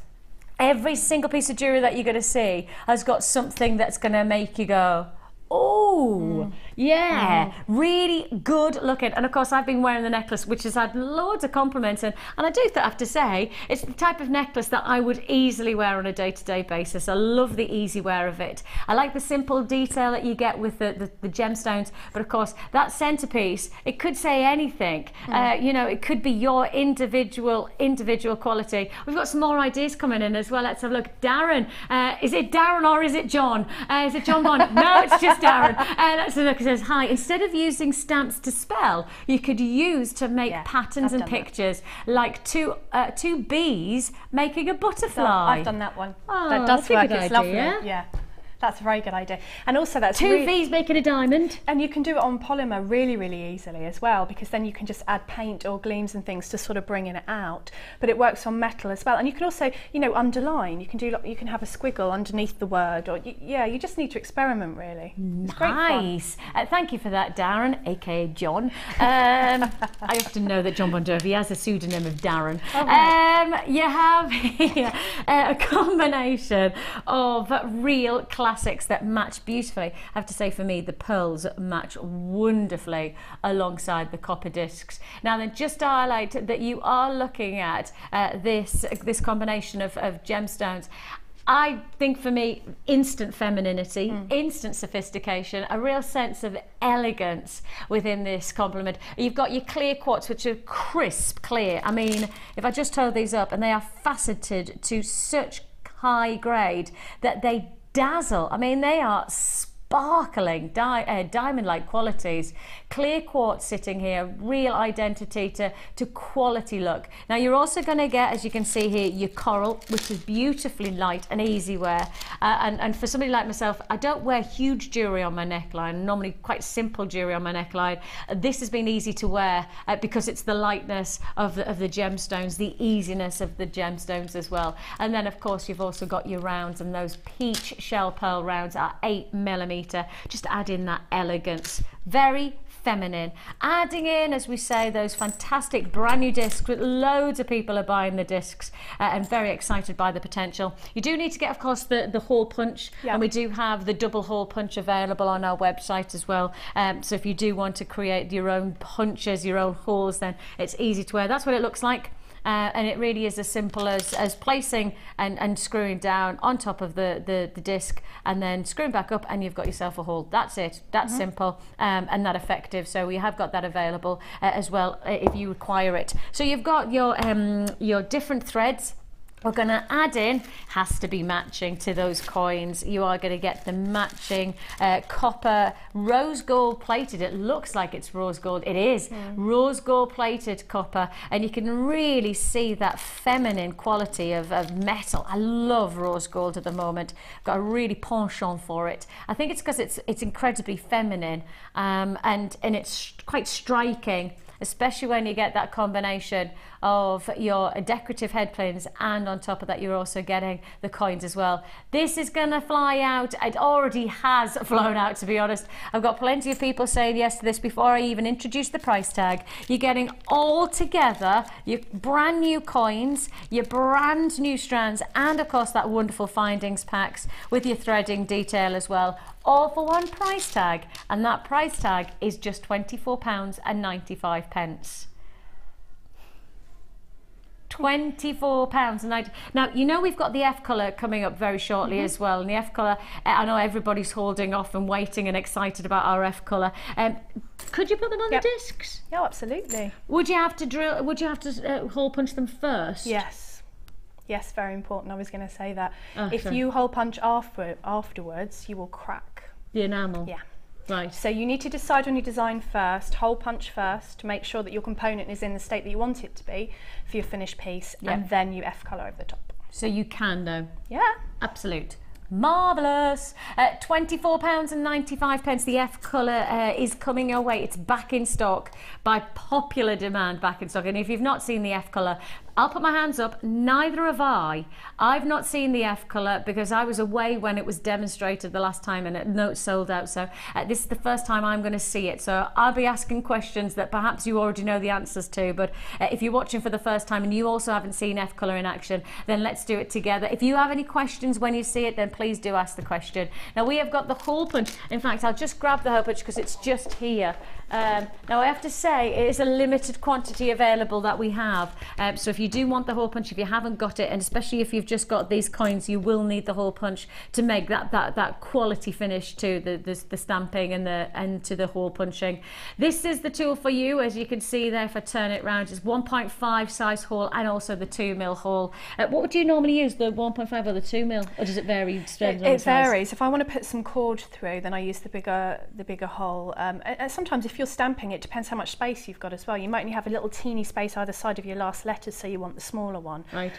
every single piece of jewellery that you're going to see has got something that's going to make you go, oh, yeah, really good looking. And of course I've been wearing the necklace, which has had loads of compliments, and I do have to say it's the type of necklace that I would easily wear on a day-to-day basis. I love the easy wear of it. I like the simple detail that you get with the gemstones, but of course that centerpiece, it could say anything. You know, it could be your individual quality. We've got some more ideas coming in as well. Let's have a look. Darren, is it Darren or is it John? Is it John Bond? No, it's just Darren. Let's have a look. It says, hi, instead of using stamps to spell, you could use to make patterns and pictures, like two bees making a butterfly. I've done that one. Oh, that does work. It's lovely. Yeah. That's a very good idea. And also that's two V's making a diamond. And you can do it on polymer really, really easily as well, because then you can just add paint or gleams and things to sort of bring it out. But it works on metal as well. And you can also, you know, underline. You can have a squiggle underneath the word, or you just need to experiment really. It's nice. Thank you for that, Darren, aka John. I often know that John Bon Jovi has a pseudonym of Darren. Okay. You have here a combination of real classics that match beautifully. I have to say, for me, the pearls match wonderfully alongside the copper discs. Now then, just to highlight that you are looking at this combination of gemstones. I think for me, instant femininity, instant sophistication, a real sense of elegance within this complement. You've got your clear quartz, which are crisp clear. I mean, if I just hold these up, and they are faceted to such high grade that they dazzle. I mean, they are sparkling, diamond-like qualities. Clear quartz sitting here, real identity to quality look. Now you're also going to get, as you can see here, your coral, which is beautifully light and easy wear. And for somebody like myself, I don't wear huge jewellery on my neckline, normally quite simple jewellery on my neckline. This has been easy to wear because it's the lightness of the gemstones, the easiness of the gemstones as well. And then of course you've also got your rounds, and those peach shell pearl rounds are 8mm. Just add in that elegance. Very feminine, adding in, as we say, those fantastic brand new discs. Loads of people are buying the discs and very excited by the potential. You do need to get, of course, the hole punch, and we do have the double hole punch available on our website as well. So if you do want to create your own punches, your own holes, then it's easy to wear. That's what it looks like. and it really is as simple as placing and screwing down on top of the disc, and then screwing back up, and you've got yourself a hole. That's it. That's simple and that effective. So we have got that available as well if you require it. So you've got your different threads. We're going to add in, has to be matching to those coins. You are going to get the matching copper rose gold plated. It looks like it's rose gold. It is rose gold plated copper, and you can really see that feminine quality of metal. I love rose gold at the moment. I've got a really penchant for it. I think it's because it's incredibly feminine and it's quite striking, especially when you get that combination of your decorative head pins, and on top of that you're also getting the coins as well. This is gonna fly out. It already has flown out, to be honest. I've got plenty of people saying yes to this before I even introduce the price tag. You're getting all together your brand new coins, your brand new strands, and of course that wonderful findings packs with your threading detail as well, all for one price tag, and that price tag is just £24.95. £24.90. Now, you know we've got the F colour coming up very shortly as well, and the F colour, I know everybody's holding off and waiting and excited about our F colour. Could you put them on the discs? Yeah, absolutely. Would you have to drill? Would you have to hole punch them first? Yes. Yes, very important. I was going to say that. If you hole punch afterwards, you will crack the enamel. Yeah. Right. So you need to decide on your design first, hole punch first, to make sure that your component is in the state that you want it to be for your finished piece, and then you F colour over the top. So you can though? Yeah. Absolute. Marvellous. £24.95. The F colour is coming your way. It's back in stock by popular demand, back in stock. And if you've not seen the F colour, I'll put my hands up, neither have I. I've not seen the F colour because I was away when it was demonstrated the last time, and it sold out. So this is the first time I'm going to see it. So I'll be asking questions that perhaps you already know the answers to, but if you're watching for the first time and you also haven't seen F colour in action, then let's do it together. If you have any questions when you see it, then please do ask the question. Now we have got the hole punch. In fact, I'll just grab the hole punch because it's just here. Now I have to say it is a limited quantity available that we have. So if you do want the hole punch, if you haven't got it, and especially if you've just got these coins, you will need the hole punch to make that quality finish to the stamping and to the hole punching. This is the tool for you, as you can see there. If I turn it round, it's 1.5 size hole and also the 2mm hole. What would you normally use, the 1.5 or the 2mm, or does it vary? It varies. If I want to put some cord through, then I use the bigger hole. And sometimes if you're stamping, it depends how much space you've got as well. You might only have a little teeny space either side of your last letters, so you want the smaller one. Right.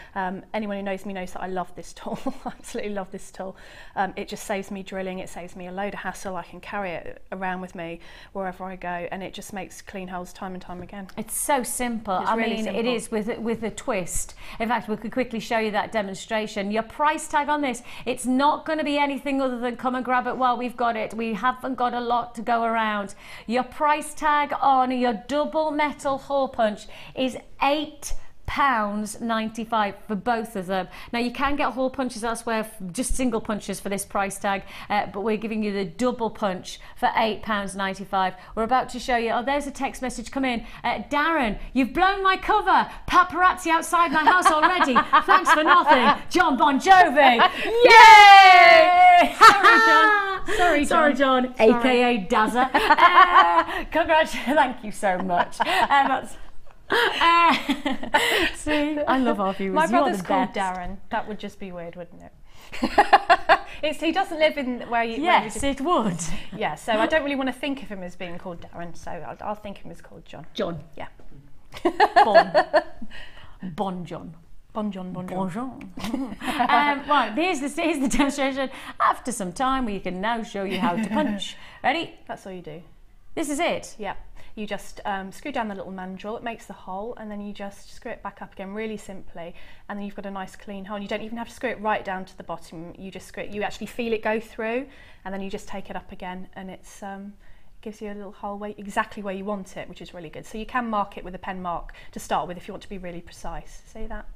Anyone who knows me knows that I love this tool. I absolutely love this tool. It just saves me drilling. It saves me a load of hassle. I can carry it around with me wherever I go, and it just makes clean holes time and time again. It's so simple. It's really simple. It is with a twist. In fact, we could quickly show you that demonstration. Your price tag on this, it's not going to be anything other than come and grab it while we've got it. We haven't got a lot to go around. Your price tag on your double metal hole punch is £8.95 for both of them. Now you can get hole punches elsewhere, just single punches for this price tag, but we're giving you the double punch for £8.95. We're about to show you. Oh, there's a text message come in. Darren, you've blown my cover. Paparazzi outside my house already. Thanks for nothing. John Bon Jovi. Yay! Sorry, John. AKA Dazza. Congratulations. Thank you so much. See, I love our viewers. My brother's called Darren. That would just be weird, wouldn't it? He doesn't live in where you. Yes, it would. Yeah, so I don't really want to think of him as being called Darren. So I'll think of him as called John. John. Yeah. Bon John. Bon John. Right, here's the demonstration. After some time, we can now show you how to punch. Ready? That's all you do. This is it. Yeah. You just screw down the little mandrel, it makes the hole, and then you just screw it back up again really simply, and then you've got a nice clean hole. You don't even have to screw it right down to the bottom. You just screw it, you actually feel it go through, and then you just take it up again, and it's gives you a little hole exactly where you want it, which is really good. So you can mark it with a pen mark to start with if you want to be really precise. See that?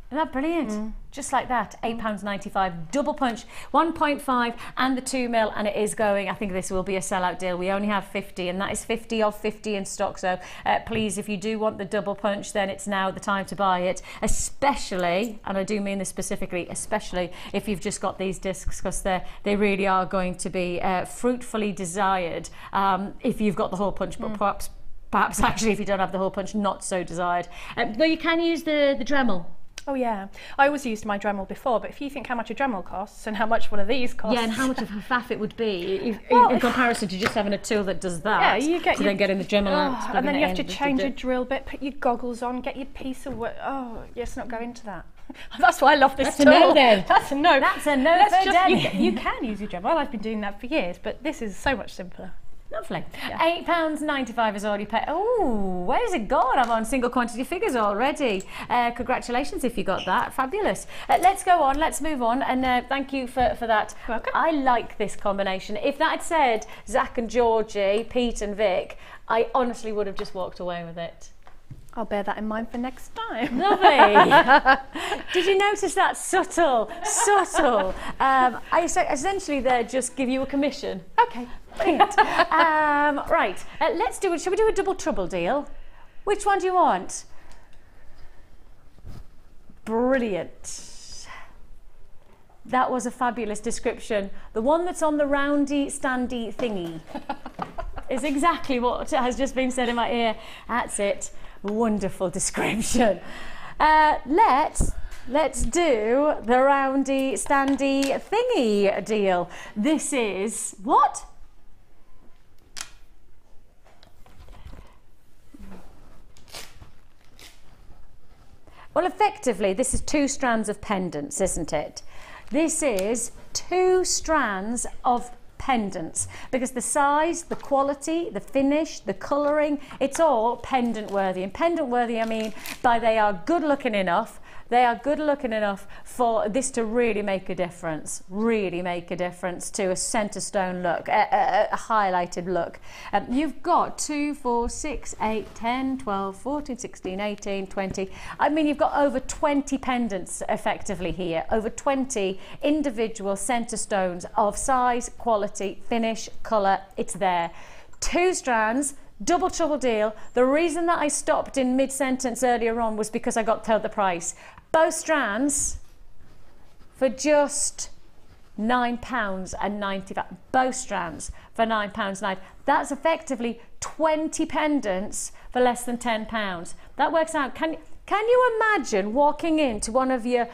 Isn't that brilliant? Just like that, £8.95, double punch, 1.5 and the 2mm, and it is going. I think this will be a sellout deal. We only have 50, and that is 50 of 50 in stock. So please, if you do want the double punch, then it's now the time to buy it, especially, and I do mean this specifically, especially if you've just got these discs, because they really are going to be fruitfully desired if you've got the hole punch, but perhaps actually if you don't have the hole punch, not so desired. Though you can use the Dremel. Oh yeah, I always used my Dremel before, but if you think how much a Dremel costs and how much one of these costs... Yeah, and how much of a faff it would be in comparison to just having a tool that does that. Yeah, you get then getting the Dremel out. And then you have to change your drill bit, put your goggles on, get your piece of work. Oh, let's not go into that. That's why I love this tool. That's a no then. That's a no. That's a no for Denny. You can use your Dremel. I've been doing that for years, but this is so much simpler. Lovely. Yeah. £8.95 is already paid. Oh, where's it gone? I'm on single quantity figures already. Congratulations if you got that. Fabulous. Let's go on. Let's move on. And thank you for that. Welcome. I like this combination. If that had said Zach and Georgie, Pete and Vic, I honestly would have just walked away with it. I'll bear that in mind for next time. Lovely. Did you notice that subtle? I essentially there just give you a commission. Okay. Brilliant. Right, shall we do a double trouble deal? Which one do you want? Brilliant. That was a fabulous description. The one that's on the roundy, standy thingy is exactly what has just been said in my ear. That's it. Wonderful description. Let's do the roundy, standy thingy deal. This is what? Well, effectively, this is 2 strands of pendants, isn't it? This is 2 strands of pendants, because the size, the quality, the finish, the colouring, it's all pendant worthy. And pendant worthy, I mean by they are good looking enough. They are good looking enough for this to really make a difference, to a centre stone look, a highlighted look. You've got 2, 4, 6, 8, 10, 12, 14, 16, 18, 20. I mean, you've got over 20 pendants effectively here, over 20 individual centre stones of size, quality, finish, colour. It's there. 2 strands. Double trouble deal. The reason that I stopped in mid-sentence earlier on was because I got told the price. Both strands for just £9.95. Both strands for £9.95. That's effectively 20 pendants for less than £10. That works out. Can you imagine walking into one of your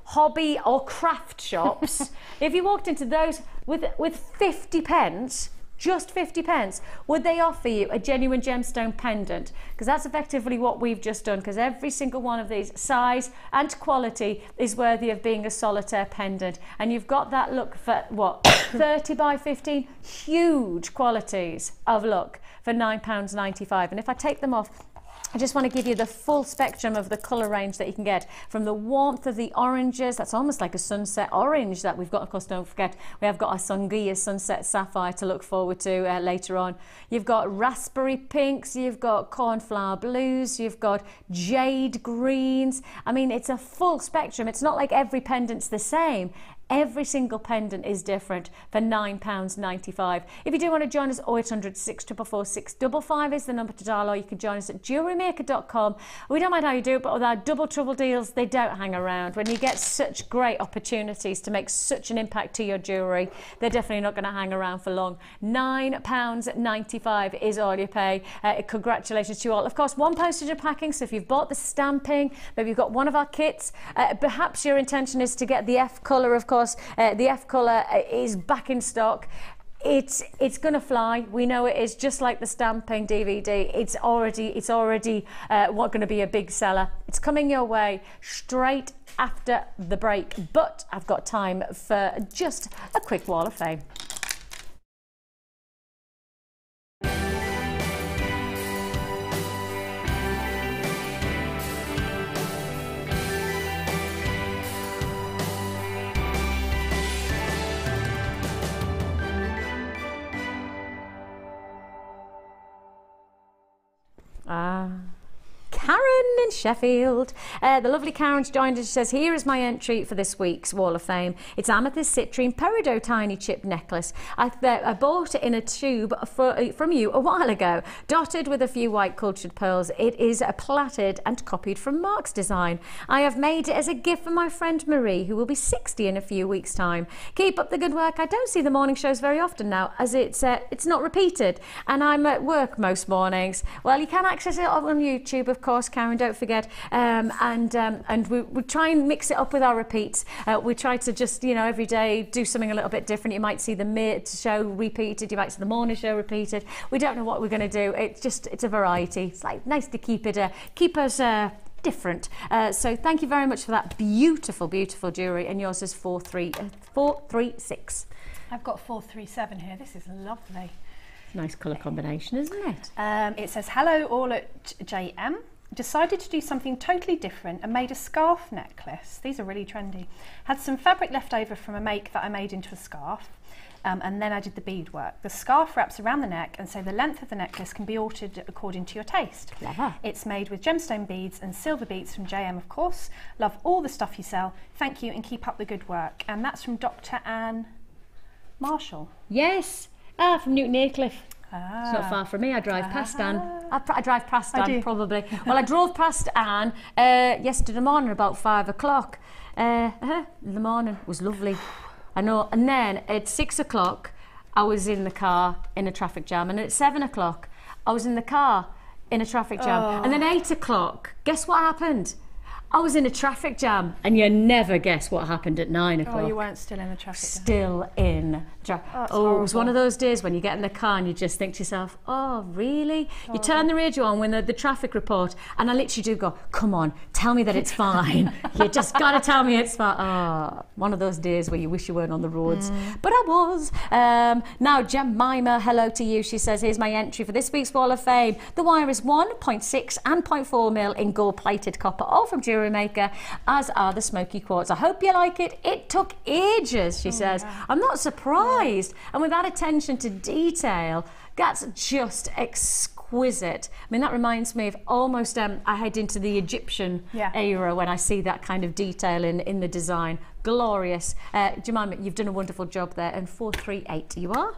hobby or craft shops? If you walked into those with 50 pence, just 50 pence, would they offer you a genuine gemstone pendant? Because that's effectively what we've just done, because every single one of these, size and quality, is worthy of being a solitaire pendant. And you've got that look for, what, 30 by 15? Huge qualities of look for £9.95. And if I take them off, I just want to give you the full spectrum of the colour range that you can get, from the warmth of the oranges, that's almost like a sunset orange that we've got. Of course, don't forget, we have got our Sungia Sunset Sapphire to look forward to later on. You've got raspberry pinks, you've got cornflower blues, you've got jade greens. I mean, it's a full spectrum. It's not like every pendant's the same. Every single pendant is different for £9.95. If you do want to join us, 0800 644 655 is the number to dial, or you can join us at JewelleryMaker.com. We don't mind how you do it, but with our double trouble deals, they don't hang around. When you get such great opportunities to make such an impact to your jewellery, they're definitely not going to hang around for long. £9.95 is all you pay. Congratulations to you all. Of course, 1 postage of packing, so if you've bought the stamping, maybe you've got one of our kits, perhaps your intention is to get the F colour, of course. The F colour is back in stock. It's going to fly. We know it is, just like the stamping DVD. It's already going to be a big seller. It's coming your way straight after the break, but I've got time for just a quick wall of fame. Karen in Sheffield. The lovely Karen's joined us. She says, here is my entry for this week's Wall of Fame. It's amethyst citrine peridot tiny chip necklace. I bought it in a tube from you a while ago, dotted with a few white cultured pearls. It is plaited and copied from Mark's design. I have made it as a gift for my friend Marie, who will be 60 in a few weeks' time. Keep up the good work. I don't see the morning shows very often now, as it's not repeated, and I'm at work most mornings. Well, you can access it on YouTube, of course, Karen, don't forget, and we try and mix it up with our repeats. We try to just, you know, every day do something a little bit different. You might see the mid show repeated, you might see the morning show repeated. We don't know what we're going to do. It's a variety. It's like nice to keep us different. So thank you very much for that beautiful, beautiful jewellery. And yours is 436. I've got 437 here. This is lovely. Nice colour combination, isn't it? It says, hello all at JM. Decided to do something totally different and made a scarf necklace. These are really trendy. Had some fabric left over from a make that I made into a scarf. And then I did the beadwork. The scarf wraps around the neck, and so the length of the necklace can be altered according to your taste. Clever. It's made with gemstone beads and silver beads from JM, of course. Love all the stuff you sell. Thank you and keep up the good work. And that's from Dr. Anne Marshall. Yes, from Newton Aycliffe. It's not far from me. I drive past Anne. I drive past Anne, probably. Well, I drove past Anne yesterday morning about 5 o'clock. In the morning. It was lovely. I know. And then at 6 o'clock, I was in the car in a traffic jam. And at 7 o'clock, I was in the car in a traffic jam. And then 8 o'clock, guess what happened? I was in a traffic jam, and you never guess what happened at 9 o'clock. Oh, you weren't still in the traffic jam. Still in traffic. Oh, it was one of those days when you get in the car and you just think to yourself, oh, really? You turn the radio on when the traffic report, and I literally do go, come on, tell me that it's fine. You just got to tell me it's fine. Oh, one of those days where you wish you weren't on the roads. But I was. Now, Jemima, hello to you. She says, here's my entry for this week's Wall of Fame. The wire is 1.6 and 0.4 mil in gold-plated copper, all from Jewellery Maker, as are the smoky quartz. I hope you like it. It took ages, she says. Yeah. I'm not surprised. And with that attention to detail, that's just exquisite. I mean, that reminds me of almost, I head into the Egyptian era when I see that kind of detail in the design. Glorious. Jemima, you've done a wonderful job there. And 438, you are?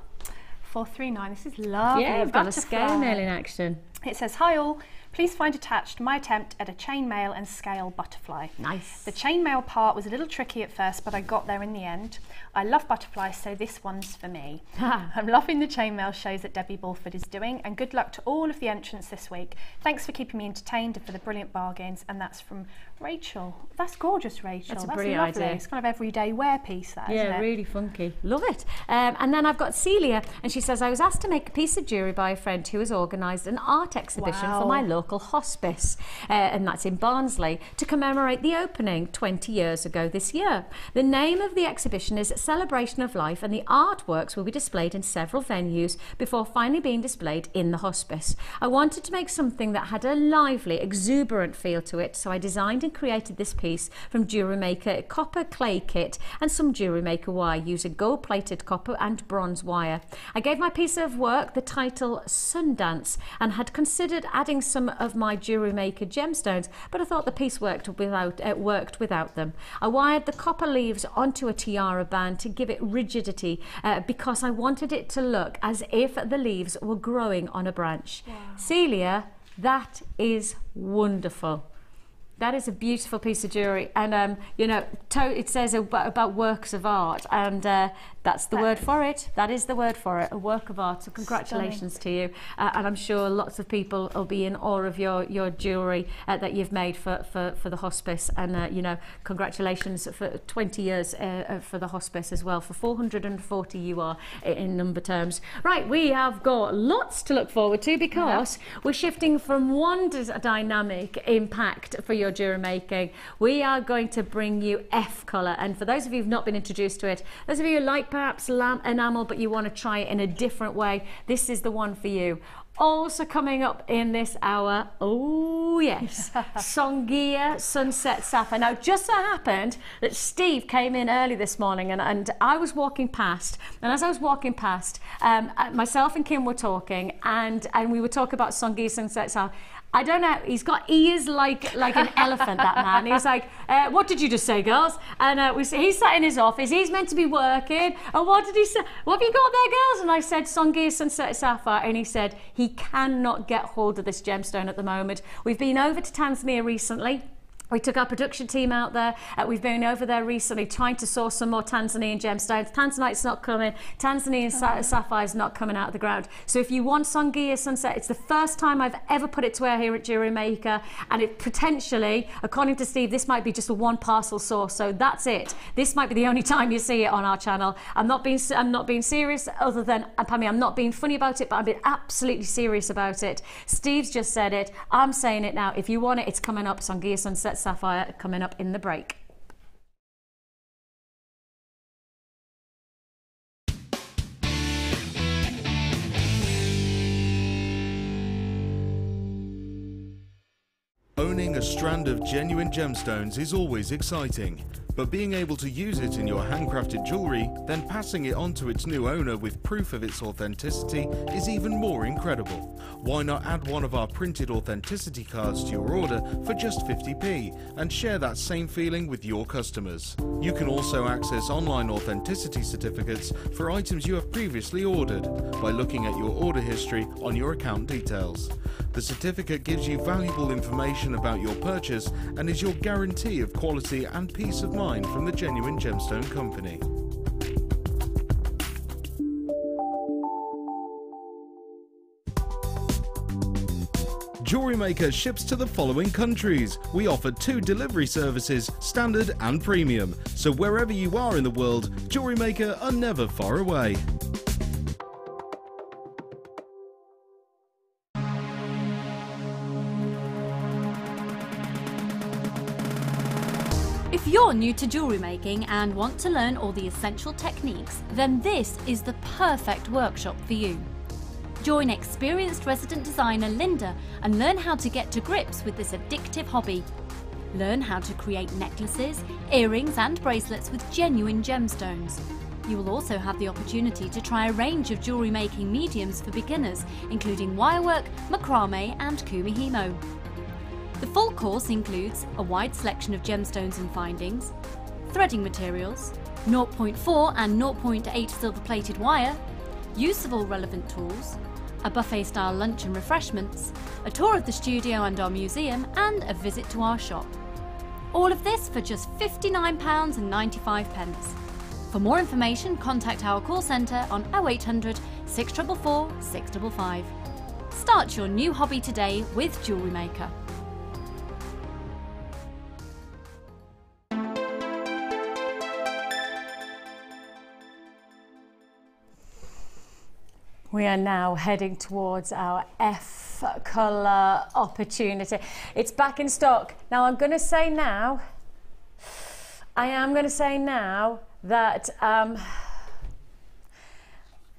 439. This is lovely. Yeah, you've got a scale nail in action. It says, hi all. Please find attached my attempt at a chainmail and scale butterfly. Nice. The chainmail part was a little tricky at first, but I got there in the end. I love butterflies, so this one's for me. I'm loving the chainmail shows that Debbie Bulford is doing, and good luck to all of the entrants this week. Thanks for keeping me entertained and for the brilliant bargains, and that's from Rachel. That's gorgeous, Rachel. That's a brilliant idea. It's kind of everyday wear piece, that, isn't it? Yeah, really funky. Love it. And then I've got Celia, and she says, I was asked to make a piece of jewellery by a friend who has organised an art exhibition for my local hospice, and that's in Barnsley, to commemorate the opening 20 years ago this year. The name of the exhibition is Celebration of Life, and the artworks will be displayed in several venues before finally being displayed in the hospice. I wanted to make something that had a lively, exuberant feel to it, so I designed and created this piece from Jewellery Maker copper clay kit and some Jewellery Maker wire using gold-plated copper and bronze wire. I gave my piece of work the title Sundance and had considered adding some of my Jewellery Maker gemstones, but I thought the piece worked without them. I wired the copper leaves onto a tiara band to give it rigidity because I wanted it to look as if the leaves were growing on a branch. Wow. Celia, that is wonderful. That is a beautiful piece of jewellery, and you know, it says about works of art, and that's the word for it. That is the word for it, a work of art. So congratulations to you, and I'm sure lots of people will be in awe of your jewellery that you've made for the hospice, and you know, congratulations for 20 years for the hospice as well. For 440 you are in number terms. Right, we have got lots to look forward to because we're shifting from one dynamic impact for your jewellery making. We are going to bring you F colour, and for those of you who've not been introduced to it, those of you who like perhaps enamel but you want to try it in a different way, this is the one for you. Also coming up in this hour, oh yes, Songea Sunset Sapphire. Now, just so happened that Steve came in early this morning, and I was walking past, and as I was walking past, myself and Kim were talking, and we were talking about Songea Sunset Sapphire. I don't know, he's got ears like an elephant, that man. He's like, what did you just say, girls? And he sat in his office, he's meant to be working, and what did he say? What have you got there, girls? And I said, Songea Sunset Sapphire, and he said, he cannot get hold of this gemstone at the moment. We've been over to Tanzania recently. We took our production team out there. We've been over there recently trying to source some more Tanzanian gemstones. Tanzanite's not coming. Tanzanian Sapphire's not coming out of the ground. So if you want Songea Sunset, it's the first time I've ever put it to air here at Jewellery Maker. And it potentially, according to Steve, this might be just a one parcel source. So that's it. This might be the only time you see it on our channel. I'm not being serious, other than, I'm not being funny about it, but I'm being absolutely serious about it. Steve's just said it. I'm saying it now. If you want it, it's coming up. Songea Sunset Sapphire coming up in the break. Owning a strand of genuine gemstones is always exciting, but being able to use it in your handcrafted jewellery, then passing it on to its new owner with proof of its authenticity is even more incredible. Why not add one of our printed authenticity cards to your order for just 50p and share that same feeling with your customers? You can also access online authenticity certificates for items you have previously ordered by looking at your order history on your account details. The certificate gives you valuable information about your purchase and is your guarantee of quality and peace of mind from the genuine gemstone company. Jewellery Maker ships to the following countries. We offer 2 delivery services, standard and premium. So wherever you are in the world, Jewellery Maker are never far away. If you're new to jewellery making and want to learn all the essential techniques, then this is the perfect workshop for you. Join experienced resident designer Linda and learn how to get to grips with this addictive hobby. Learn how to create necklaces, earrings and bracelets with genuine gemstones. You will also have the opportunity to try a range of jewellery making mediums for beginners, including wirework, macrame and kumihimo. The full course includes a wide selection of gemstones and findings, threading materials, 0.4 and 0.8 silver-plated wire, use of all relevant tools, a buffet-style lunch and refreshments, a tour of the studio and our museum, and a visit to our shop. All of this for just £59.95. For more information, contact our call centre on 0800 644 655. Start your new hobby today with Jewellery Maker. We are now heading towards our F colour opportunity. It's back in stock. Now I am going to say now that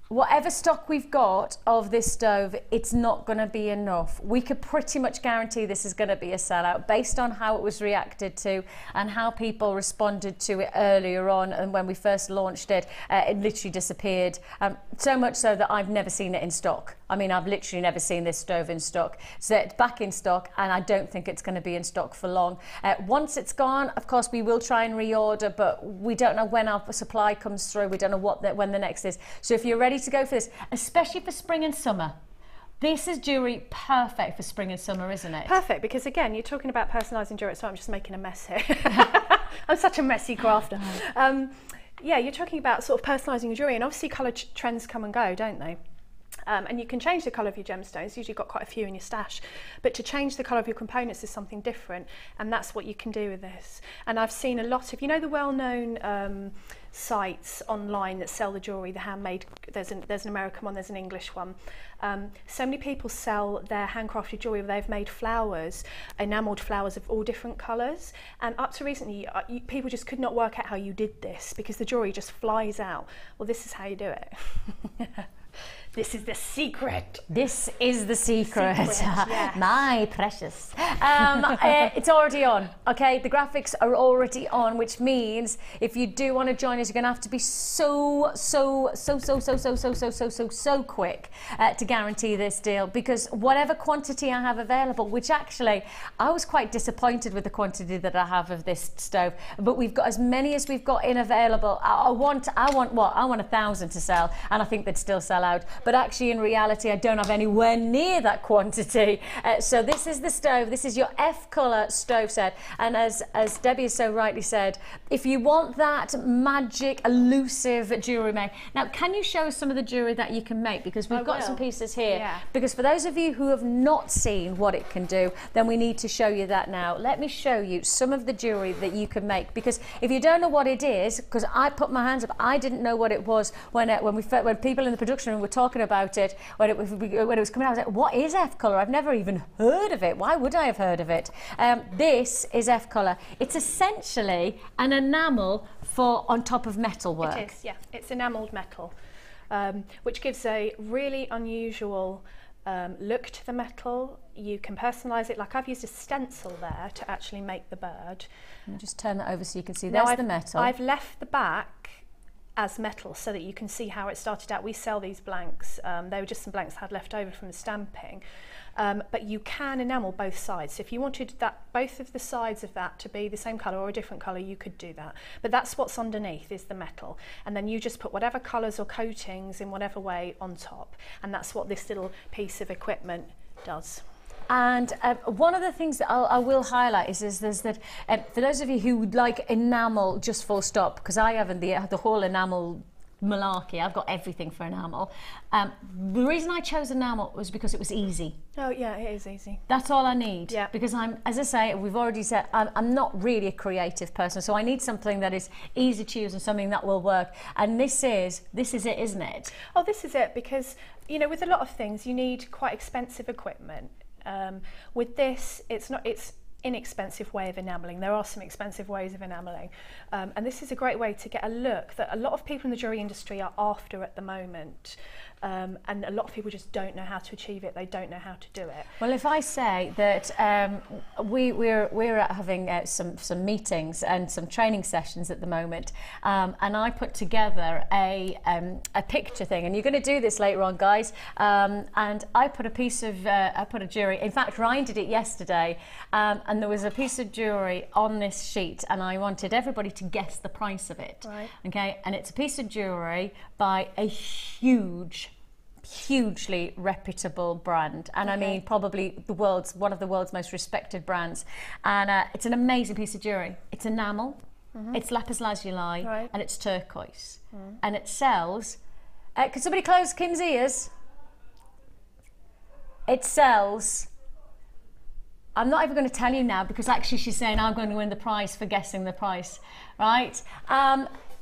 whatever stock we've got of this stove, it's not going to be enough. We could pretty much guarantee this is going to be a sellout based on how it was reacted to and how people responded to it earlier on, and when we first launched it, it literally disappeared. So much so that I've never seen it in stock. I mean, I've literally never seen this stove in stock. So it's back in stock, and I don't think it's going to be in stock for long. Once it's gone, of course, we will try and reorder, but we don't know when our supply comes through. We don't know when the next is. So if you're ready to go for this, especially for spring and summer, this is jewellery perfect for spring and summer, isn't it? Perfect, because again, you're talking about personalising jewellery, so I'm just making a mess here. I'm such a messy crafter. Yeah, you're talking about sort of personalising your jewellery, and obviously colour trends come and go, don't they? And you can change the colour of your gemstones. Usually you've got quite a few in your stash, but to change the colour of your components is something different, and that's what you can do with this. And I've seen a lot of, you know, the well-known sites online that sell the jewellery, the handmade, there's an American one, there's an English one. So many people sell their handcrafted jewellery where they've made flowers, enamelled flowers of all different colours, and up to recently people just could not work out how you did this because the jewellery just flies out. Well, this is how you do it. This is the secret. This is the secret. Yes. My precious. It's already on, okay? The graphics are already on, which means if you do want to join us, you're going to have to be so quick to guarantee this deal, because whatever quantity I have available, which actually I was quite disappointed with the quantity that I have of this stove, but we've got as many as we've got in available. I want what? I want 1,000 to sell, and I think they'd still sell out. But actually, in reality, I don't have anywhere near that quantity. So this is the stove. This is your F colour stove set. And as Debbie has so rightly said, if you want that magic, elusive jewellery made. Now, can you show us some of the jewellery that you can make? Because we've got some pieces here. Yeah. Because for those of you who have not seen what it can do, then we need to show you that now. Let me show you some of the jewellery that you can make. Because if you don't know what it is, because I put my hands up, I didn't know what it was when people in the production room were talking about it, when it was coming out. I was like, what is F colour? I've never even heard of it. Why would I have heard of it? This is F colour. It's essentially an enamel on top of metal work. It is, yeah. It's enamelled metal, which gives a really unusual look to the metal. You can personalise it. Like I've used a stencil there to actually make the bird. I'll just turn that over so you can see. There's the metal. I've left the back as metal so that you can see how it started out. We sell these blanks. They were just some blanks I had left over from the stamping. But you can enamel both sides. So if you wanted both of the sides of that to be the same colour or a different colour, you could do that. But that's what's underneath, is the metal. And then you just put whatever colours or coatings in whatever way on top. And that's what this little piece of equipment does. And one of the things that I will highlight is that for those of you who would like enamel just full stop, because I haven't the whole enamel malarkey, I've got everything for enamel. The reason I chose enamel was because it was easy. Oh yeah, it is easy. That's all I need. Yeah. Because as I say, we've already said, I'm not really a creative person, so I need something that is easy to use and something that will work. And this is it, isn't it? Oh, this is it, because you know, with a lot of things, you need quite expensive equipment. With this, it's inexpensive way of enamelling. There are some expensive ways of enamelling, and this is a great way to get a look that a lot of people in the jewellery industry are after at the moment. And a lot of people just don't know how to achieve it. They don't know how to do it. Well, if I say that we're having some meetings and some training sessions at the moment, and I put together a picture thing, and you're going to do this later on, guys. And I put a jewellery. In fact, Ryan did it yesterday, and there was a piece of jewellery on this sheet, and I wanted everybody to guess the price of it. Right. Okay, and it's a piece of jewellery by a hugely reputable brand, and I mean probably one of the world's most respected brands, and it's an amazing piece of jewellery. It's enamel, it's lapis lazuli, and it's turquoise, and it sells. Can somebody close Kim's ears? It sells. I'm not even going to tell you now, because actually she's saying I'm going to win the prize for guessing the price, right?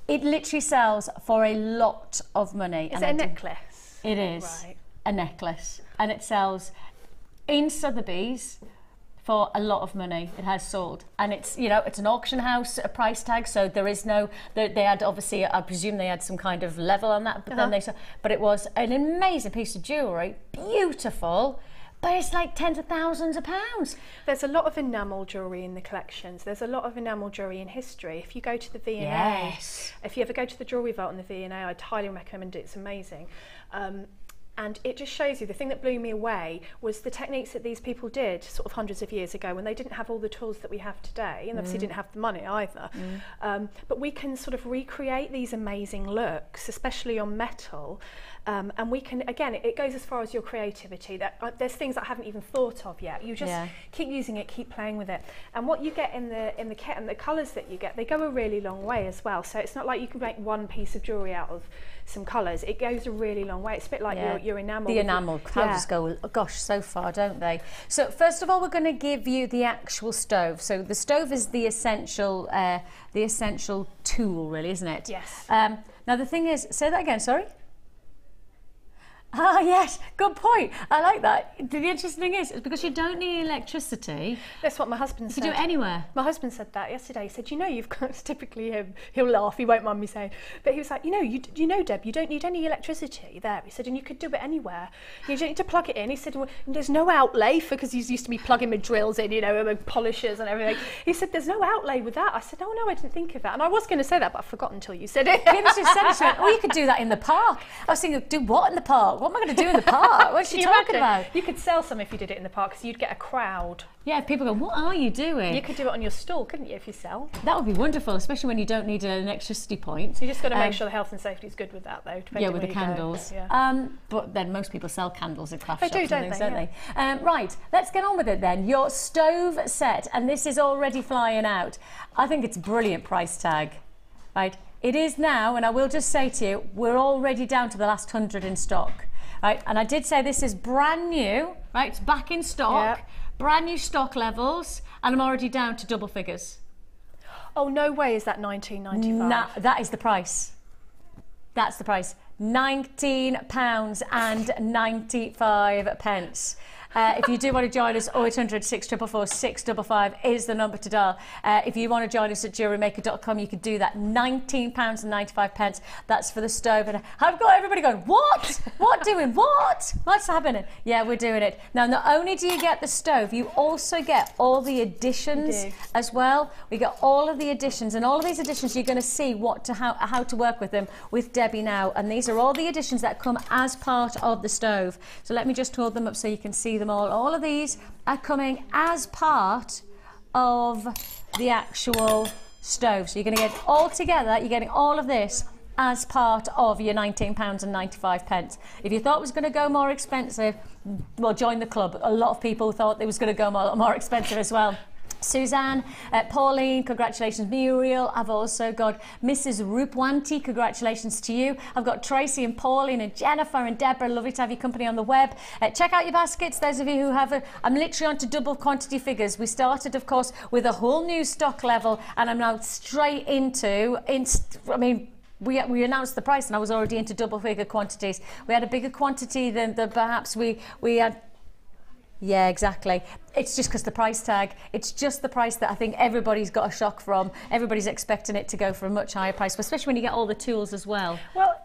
It literally sells for a lot of money. Is it a necklace? It is a necklace, and it sells in Sotheby's for a lot of money. It has sold, and it's an auction house price tag, so there is no. They had obviously, I presume they had some kind of level on that, but then but it was an amazing piece of jewellery, beautiful. But it's like tens of thousands of pounds. There's a lot of enamel jewellery in the collections. There's a lot of enamel jewellery in history. If you go to the V&A, if you ever go to the Jewellery Vault in the V&A, I'd highly recommend it. It's amazing. And it just shows you, the thing that blew me away was the techniques that these people did sort of hundreds of years ago, when they didn't have all the tools that we have today, and obviously didn't have the money either. But we can sort of recreate these amazing looks, especially on metal. And we can, again, it goes as far as your creativity. There's things that I haven't even thought of yet. You just keep using it, keep playing with it. And what you get in the kit, and the colours that you get, they go a really long way as well. So it's not like you can make one piece of jewellery out of some colours. It goes a really long way. It's a bit like your enamel. The enamel colours go, gosh, so far, don't they? So first of all, we're going to give you the actual stove. So the stove is the essential tool, really, isn't it? Yes. Now the thing is, say that again, sorry. Ah, yes, good point. I like that. The interesting thing is because you don't need electricity. That's what my husband said. You can do it anywhere. My husband said that yesterday. He said, you know, you've got, it's typically him, he'll laugh, he won't mind me saying, but he was like, you know, Deb, you don't need any electricity there. He said, and you could do it anywhere. You don't need to plug it in. He said, well, there's no outlay because he's used to me plugging my drills in, you know, and polishers and everything. He said, there's no outlay with that. I said, oh no, I didn't think of that. And I was going to say that, but I forgot until you said it. Kim just said it. Oh, you could do that in the park. I was thinking, do what in the park? What am I going to do in the park? What's she talking about? You could sell some if you did it in the park because you'd get a crowd. Yeah, if people go, what are you doing? You could do it on your stall, couldn't you, if you sell? That would be wonderful, especially when you don't need an electricity point. So you just got to make sure the health and safety is good with that, though. Yeah, with the candles. Yeah. But then most people sell candles at craft shops and things, don't they? Right, let's get on with it then. Your stove set, and this is already flying out. I think it's a brilliant price tag, right? It is now, and I will just say to you, we're already down to the last 100 in stock. Right, and I did say this is brand new, right? It's back in stock, brand new stock levels, and I'm already down to double figures. Oh, no way is that £19.95? Nah, that is the price. That's the price. £19.95. If you do want to join us, 0800 644 655 is the number to dial. If you want to join us at JewelleryMaker.com, you can do that. £19.95. That's for the stove. And I've got everybody going, what? What doing? What? What's happening? Yeah, we're doing it. Now, not only do you get the stove, you also get all the additions as well. We get all of the additions, and all of these additions you're going to see how to work with them with Debbie now. And these are all the additions that come as part of the stove. So let me just hold them up so you can see them all. All of these are coming as part of the actual stove. So you're going to get all together, you're getting all of this as part of your £19.95. If you thought it was going to go more expensive, well, join the club. A lot of people thought it was going to go more expensive as well. Suzanne, Pauline, congratulations. Muriel, I've also got Mrs. Rupwanti, congratulations to you. I've got Tracy and Pauline and Jennifer and Deborah, lovely to have your company on the web. Check out your baskets, those of you who have I'm literally on to double quantity figures. We started, of course, with a whole new stock level, and I'm now straight into, we announced the price and I was already into double figure quantities. We had a bigger quantity than perhaps we had. Yeah, exactly. It's just because the price tag, it's just the price that I think everybody's got a shock from. Everybody's expecting it to go for a much higher price, especially when you get all the tools as well. Well,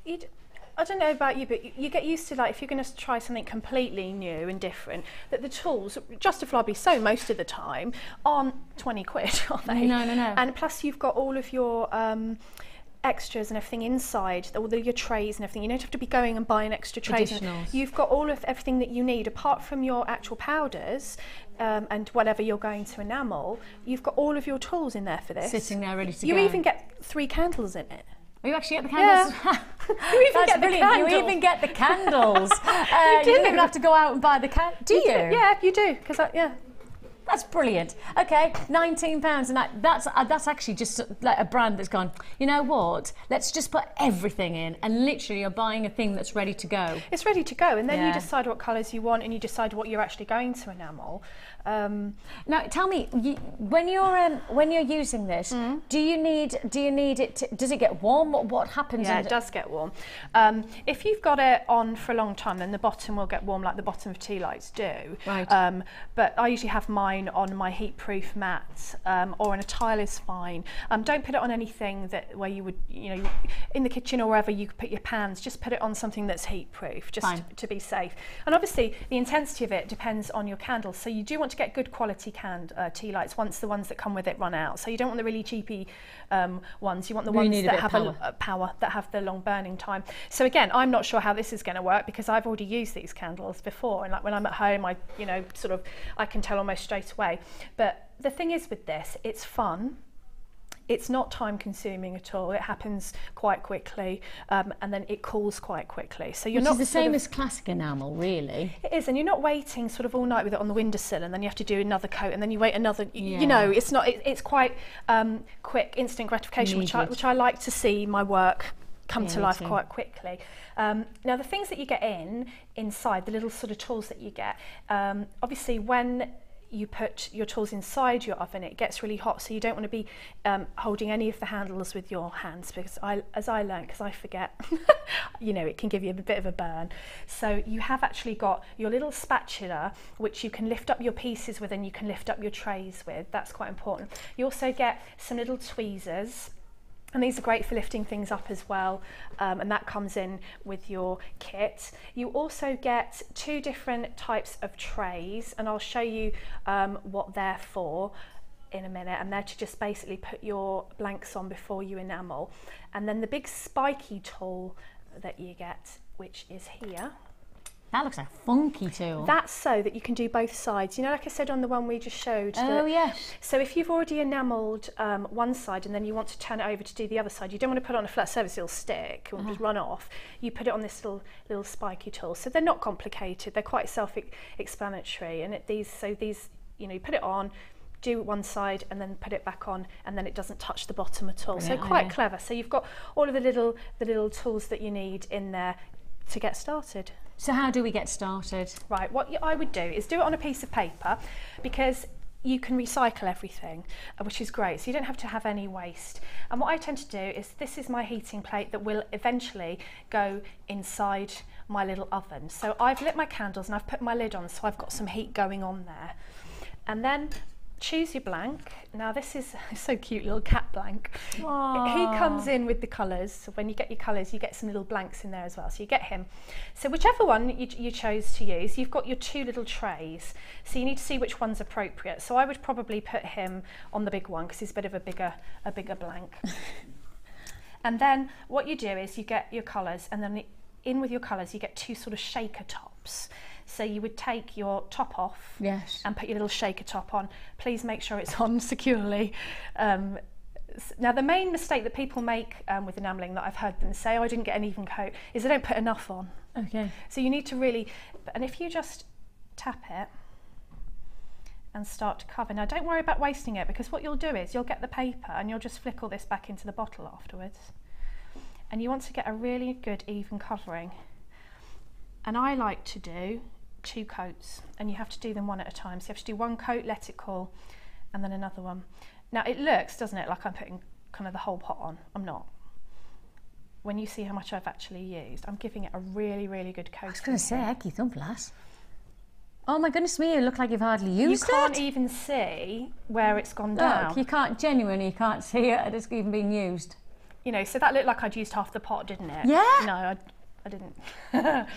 I don't know about you, but you get used to, like, if you're going to try something completely new and different, that the tools, justifiably so most of the time, aren't 20 quid, are they? No. And plus you've got all of your extras and everything inside, all your trays and everything. You don't have to be going and buying extra trays. You've got all of everything that you need apart from your actual powders and whatever you're going to enamel. You've got all of your tools in there for this. Sitting there ready to go. You even get 3 candles in it. Oh, you actually get the candles? Yeah. You even get the candles. You even get the candles. You don't even have to go out and buy the candles. Do you? Yeah, you do. Yeah. That's brilliant. Okay, £19, and that's actually just like a brand that's gone, you know what, let's just put everything in, and literally you're buying a thing that's ready to go. It's ready to go, and then you decide what colours you want, and you decide what you're actually going to enamel. Now, tell me, when you're using this, do you need it? Does it get warm? What happens? Yeah, it does get warm. If you've got it on for a long time, then the bottom will get warm, like the bottom of tea lights do. Right. But I usually have mine on my heat-proof mat, or on a tile is fine. Don't put it on anything where you would, in the kitchen or wherever you could put your pans. Just put it on something that's heat-proof, just to be safe. And obviously, the intensity of it depends on your candles. So you do want to get good quality tea lights once the ones that come with it run out. So you don't want the really cheapy ones. You want the ones that have power, that have the long burning time. So again, I'm not sure how this is going to work because I've already used these candles before, and like when I'm at home, I can tell almost straight away. But the thing is with this, it's fun. It's not time consuming at all. It happens quite quickly, and then it cools quite quickly. So you're not the same as classic enamel, really. It is, and you're not waiting sort of all night with it on the windowsill, and then you have to do another coat, and then you wait another. It's not. It's quite quick, instant gratification, which I like to see my work come to life quite quickly. Now the things that you get inside, the little sort of tools that you get, obviously when you put your tools inside your oven, it gets really hot, so you don't want to be holding any of the handles with your hands, because as I learned, because I forget, you know, it can give you a bit of a burn. So you have actually got your little spatula, which you can lift up your pieces with, and you can lift up your trays with. That's quite important. You also get some little tweezers, and these are great for lifting things up as well, and that comes in with your kit. You also get 2 different types of trays, and I'll show you what they're for in a minute, and they're to just basically put your blanks on before you enamel. And then the big spiky tool that you get, which is here. That looks like a funky tool. That's so that you can do both sides. You know, like I said on the one we just showed. Oh, yes. So if you've already enamelled one side and then you want to turn it over to do the other side, you don't want to put it on a flat surface, it'll stick, it'll just run off. You put it on this little spiky tool. So they're not complicated, they're quite self-explanatory. And these, you know, you put it on, do one side and then put it back on, and then it doesn't touch the bottom at all. Brilliant, so quite clever. So you've got all of the little tools that you need in there to get started. So how do we get started? Right, what I would do is do it on a piece of paper, because you can recycle everything, which is great, so you don't have to have any waste. And what I tend to do is, this is my heating plate that will eventually go inside my little oven. So I've lit my candles and I've put my lid on, so I've got some heat going on there. And then choose your blank. Now this is so cute, little cat blank. Aww. He comes in with the colours. So when you get your colours, you get some little blanks in there as well. So you get him. So whichever one you chose to use, you've got your 2 little trays. So you need to see which one's appropriate. So I would probably put him on the big one, because he's a bit of a bigger blank. And then what you do is you get your colours, and then in with your colours you get 2 sort of shaker tops. So you would take your top off, yes, and put your little shaker top on. Please make sure it's on securely. Now the main mistake that people make with enamelling, that I've heard them say, oh, I didn't get an even coat, is they don't put enough on. Okay. So you need to really, and if you just tap it and start to cover. Now don't worry about wasting it, because what you'll do is you'll get the paper and you'll just flick all this back into the bottle afterwards. And you want to get a really good even covering. And I like to do 2 coats, and you have to do them one at a time. So you have to do 1 coat, let it cool, and then another one. Now it looks, doesn't it, like I'm putting kind of the whole pot on. I'm not. When you see how much I've actually used, I'm giving it a really, really good coat. I was going to say, Eggy Thumblass. Oh my goodness me, you look like you've hardly used it. You can't even see where it's gone down. Look, you can't, genuinely, you can't see it. It's even being used. You know, so that looked like I'd used half the pot, didn't it? Yeah. No, I didn't.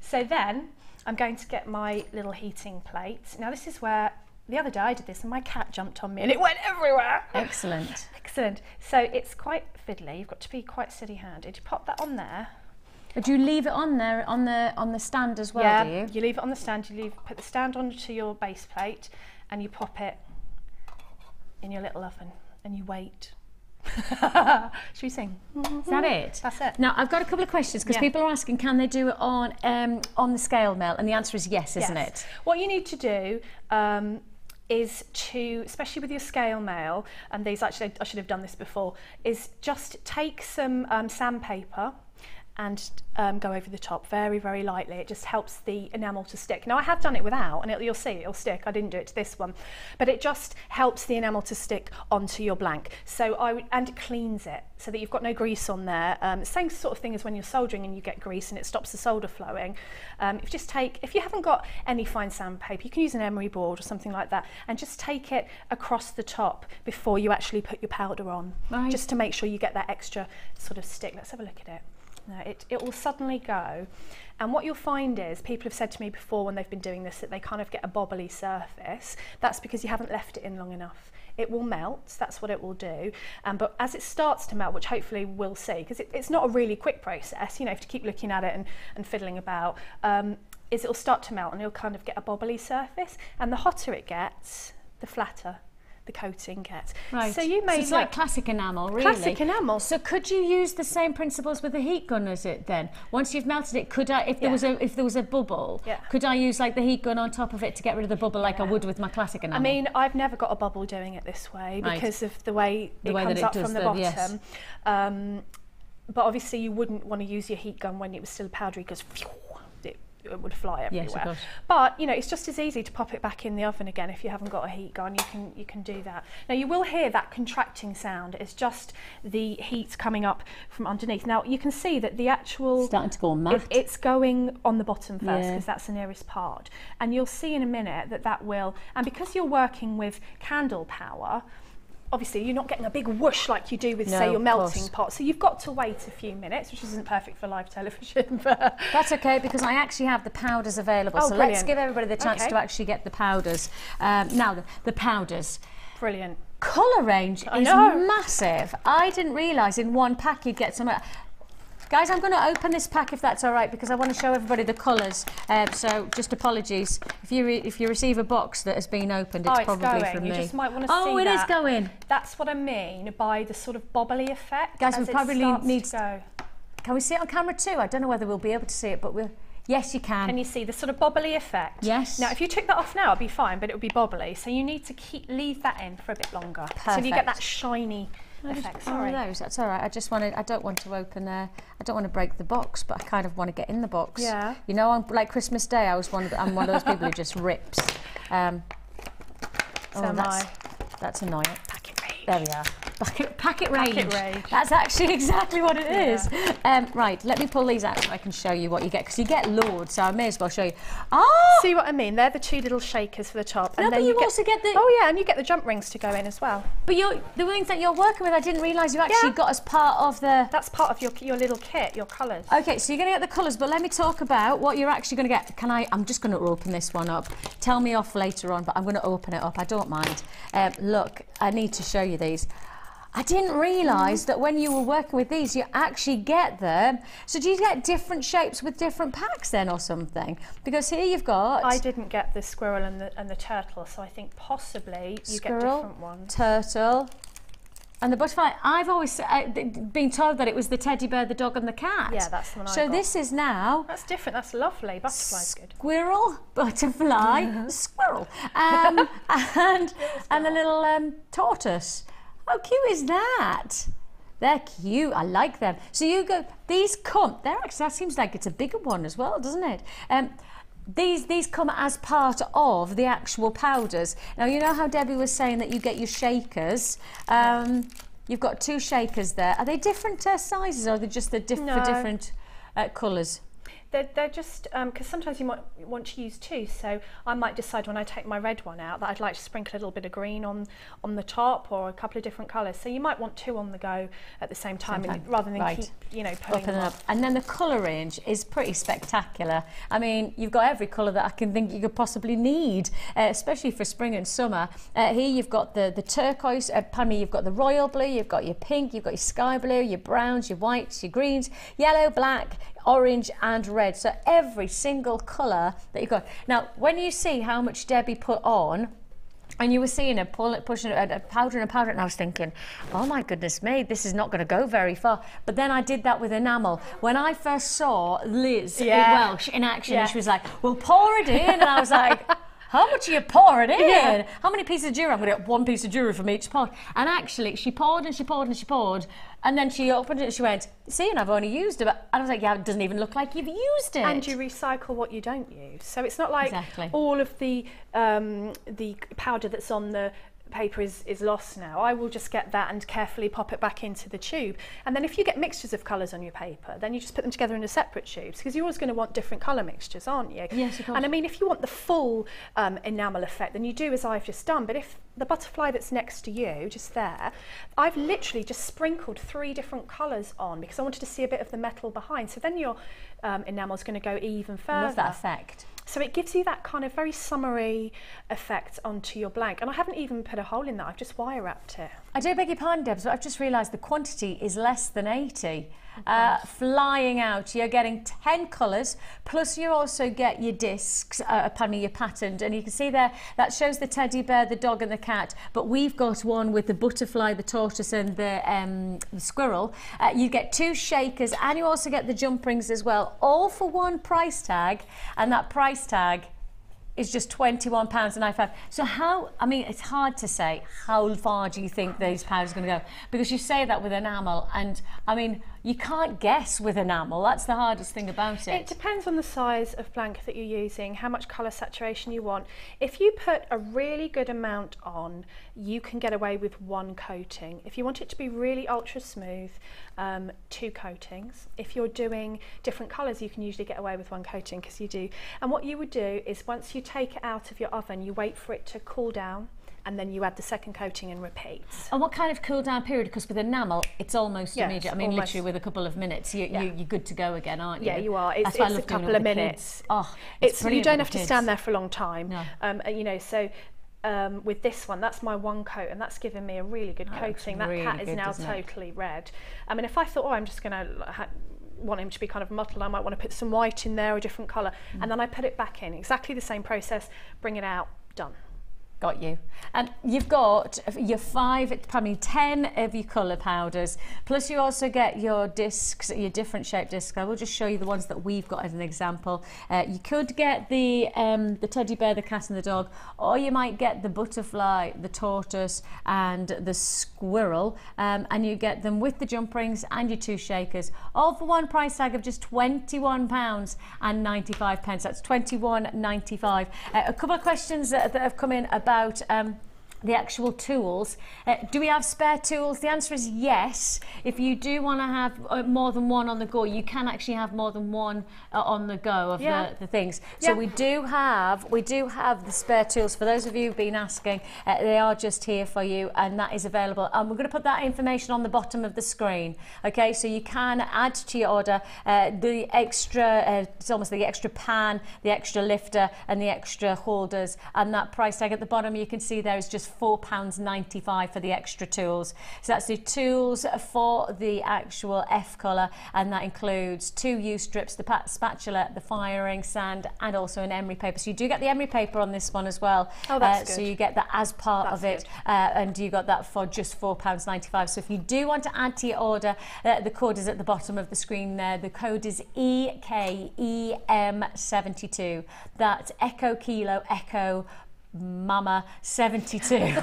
So then I'm going to get my little heating plate. Now this is where, the other day I did this and my cat jumped on me and it went everywhere. Excellent. Excellent. So it's quite fiddly. You've got to be quite steady-handed. You pop that on there. Do you leave it on there on the stand as well? Yeah, do you? You leave it on the stand. Put the stand onto your base plate and you pop it in your little oven and you wait. Should we sing? Is that it? That's it. Now I've got a couple of questions, because people are asking, can they do it on the scale mill? And the answer is yes, isn't it? What you need to do is to, especially with your scale mail, and these actually I should have done this before, is just take some sandpaper and go over the top very, very lightly. It just helps the enamel to stick. Now I have done it without, and you'll see it'll stick. I didn't do it to this one, but it just helps the enamel to stick onto your blank. So and it cleans it so that you've got no grease on there. Same sort of thing as when you're soldering and you get grease and it stops the solder flowing. If you haven't got any fine sandpaper, you can use an emery board or something like that, and just take it across the top before you actually put your powder on, just to make sure you get that extra sort of stick. Let's have a look at it. No, it will suddenly go, and what you'll find is, people have said to me before when they've been doing this, that they kind of get a bobbly surface. That's because you haven't left it in long enough. It will melt, that's what it will do, but as it starts to melt, which hopefully we'll see, because it's not a really quick process, you know, you have to keep looking at it and fiddling about, is it'll start to melt and you'll kind of get a bobbly surface, and the hotter it gets, the flatter the coating gets. Right. So you may it's like classic enamel, really. Classic enamel. So could you use the same principles with a heat gun as it then? Once you've melted it, could I, if there was a bubble, could I use like the heat gun on top of it to get rid of the bubble like I would with my classic enamel? I mean, I've never got a bubble doing it this way because of the way it comes up from the bottom. Yes. But obviously you wouldn't want to use your heat gun when it was still powdery, because would fly everywhere. Yes, of course. But you know, it's just as easy to pop it back in the oven again if you haven't got a heat gun. You can do that. Now you will hear that contracting sound. It's just the heat coming up from underneath. Now you can see that the actual starting to go matte. It's going on the bottom first because that's the nearest part, and you'll see in a minute that will. And because you're working with candle power, obviously you're not getting a big whoosh like you do with, say, your melting pot. So you've got to wait a few minutes, which isn't perfect for live television. But that's okay, because I actually have the powders available. Oh, so brilliant. let's give everybody the chance to actually get the powders. Now, the powders. Brilliant. Colour range is massive. I didn't realise in one pack you'd get some. Guys, I'm going to open this pack if that's all right, because I want to show everybody the colours. So just apologies if you receive a box that has been opened. It's probably going. from you me. Just might want to see oh, it is going. That's what I mean by the sort of bobbly effect. Guys, we probably need to go. Can we see it on camera too? I don't know whether we'll be able to see it, but we'll. Yes, you can. Can you see the sort of bobbly effect? Yes. Now, if you took that off now, it'd be fine, but it would be bobbly. So you need to leave that in for a bit longer. Perfect. So you get that shiny effect. Sorry. That's all right. I don't want to open I don't want to break the box, but I kind of want to get in the box. Yeah. You know, on like Christmas Day, I'm one of those people who just rips. That's annoying. Packet rage. There we are. Packet rage. Packet rage. That's actually exactly what it is. Right, let me pull these out so I can show you what you get, because you get loads, so I may as well show you. Oh! See what I mean? They're the two little shakers for the top. No, and but then you also get the... Oh yeah, and you get the jump rings to go in as well. But the rings that you're working with, I didn't realise you actually got as part of the... That's part of your little kit, your colours. Okay, so you're going to get the colours, but let me talk about what you're actually going to get. I'm just going to open this one up. Tell me off later on, but I'm going to open it up. I don't mind. Look, I need to show you these. I didn't realise that when you were working with these, you actually get them. So do you get different shapes with different packs then or something? Because here you've got... I didn't get the squirrel and the turtle, so I think possibly you get different ones. Turtle, and the butterfly. I've always been told that it was the teddy bear, the dog and the cat. Yeah, that's the one I got. So this is now... That's different, that's lovely. Butterfly's good. Squirrel, butterfly, squirrel, and the little tortoise. How cute is that? They're cute. I like them. So you go. These come. That seems like it's a bigger one as well, doesn't it? These come as part of the actual powders. Now you know how Debbie was saying that you get your shakers. You've got two shakers there. Are they different sizes, or are they just for different colours? They're just, because sometimes you might want to use two, so I might decide when I take my red one out that I'd like to sprinkle a little bit of green on the top, or a couple of different colours. So you might want two on the go at the same time. Rather than keep, pulling them up. And then the colour range is pretty spectacular. I mean, you've got every colour that I can think you could possibly need, especially for spring and summer. Here you've got the turquoise, you've got the royal blue, you've got your pink, you've got your sky blue, your browns, your whites, your greens, yellow, black, orange and red. So every single colour that you've got. Now, when you see how much Debbie put on, and you were seeing her pushing a powder, and I was thinking, oh my goodness me, this is not going to go very far. But then I did that with enamel. When I first saw Liz in Welsh in action, and she was like, well, pour it in. And I was like, how much are you pouring in? Yeah. How many pieces of jewellery? I'm going to get one piece of jewellery from each pot. And actually, she poured and she poured and she poured. And then she opened it and she went, see, and I've only used it. And I was like, yeah, it doesn't even look like you've used it. And you recycle what you don't use. So it's not like all of the powder that's on the paper is lost now. I will just get that and carefully pop it back into the tube. And then if you get mixtures of colours on your paper, then you just put them together into separate tubes, because you're always going to want different colour mixtures, aren't you? Yes, of course. And I mean, if you want the full enamel effect, then you do as I've just done. But if the butterfly that's next to you, just there, I've literally just sprinkled 3 different colours on, because I wanted to see a bit of the metal behind. So then your enamel's going to go even further. I love that effect. So it gives you that kind of very summery effect onto your blank. And I haven't even put a hole in that, I've just wire wrapped it. I do beg your pardon, Debs, but I've just realised the quantity is less than 80. Flying out. You're getting 10 colours, plus you also get your discs, your patterned, and you can see there, that shows the teddy bear, the dog and the cat, but we've got one with the butterfly, the tortoise and the squirrel. You get 2 shakers, and you also get the jump rings as well, all for one price tag, and that price tag is just £21.95. So it's hard to say how far do you think these powders are going to go, because you say that with enamel, and I mean, you can't guess with enamel. That's the hardest thing about it. It depends on the size of blanket that you're using, how much colour saturation you want. If you put a really good amount on, you can get away with one coating. If you want it to be really ultra smooth, 2 coatings. If you're doing different colours, you can usually get away with one coating, because you do. And what you would do is, once you take it out of your oven, you wait for it to cool down, and then you add the second coating and repeat. And what kind of cool down period? Because with enamel, it's almost immediate. I mean, almost. literally with a couple of minutes, you're good to go again, aren't you? Yeah, you are. It's a couple of minutes. Oh, you don't have to stand there for a long time. No. You know, so with this one, that's my one coat, and that's given me a really good coating. That pat is now totally red. I mean, if I thought, oh, I'm just going to want him to be kind of mottled, I might want to put some white in there, or a different colour, and then I put it back in. Exactly the same process. Bring it out. Done. Got you. And you've got your 10 of your colour powders, plus you also get your discs, your different shaped discs. I will just show you the ones that we've got as an example. You could get the teddy bear, the cat and the dog, or you might get the butterfly, the tortoise and the squirrel, and you get them with the jump rings and your 2 shakers, all for one price tag of just £21.95. That's £21.95. A couple of questions that have come in about the actual tools. Do we have spare tools? The answer is yes. If you do want to have more than one on the go, you can actually have more than one on the go of the things. So we do have the spare tools. For those of you who've been asking, they are just here for you, and that is available. And we're going to put that information on the bottom of the screen. Okay, so you can add to your order the extra, it's almost the extra pan, the extra lifter, and the extra holders. And that price tag at the bottom, you can see there is just £4.95 for the extra tools. So that's the tools for the actual F colour, and that includes 2 U-strips, the spatula, the firing sand, and also an emery paper. So you do get the emery paper on this one as well. Oh, that's good. So you get that as part of it, and you got that for just £4.95. So if you do want to add to your order, the code is at the bottom of the screen there. The code is EKEM72. That's Echo Kilo Echo Mama 72.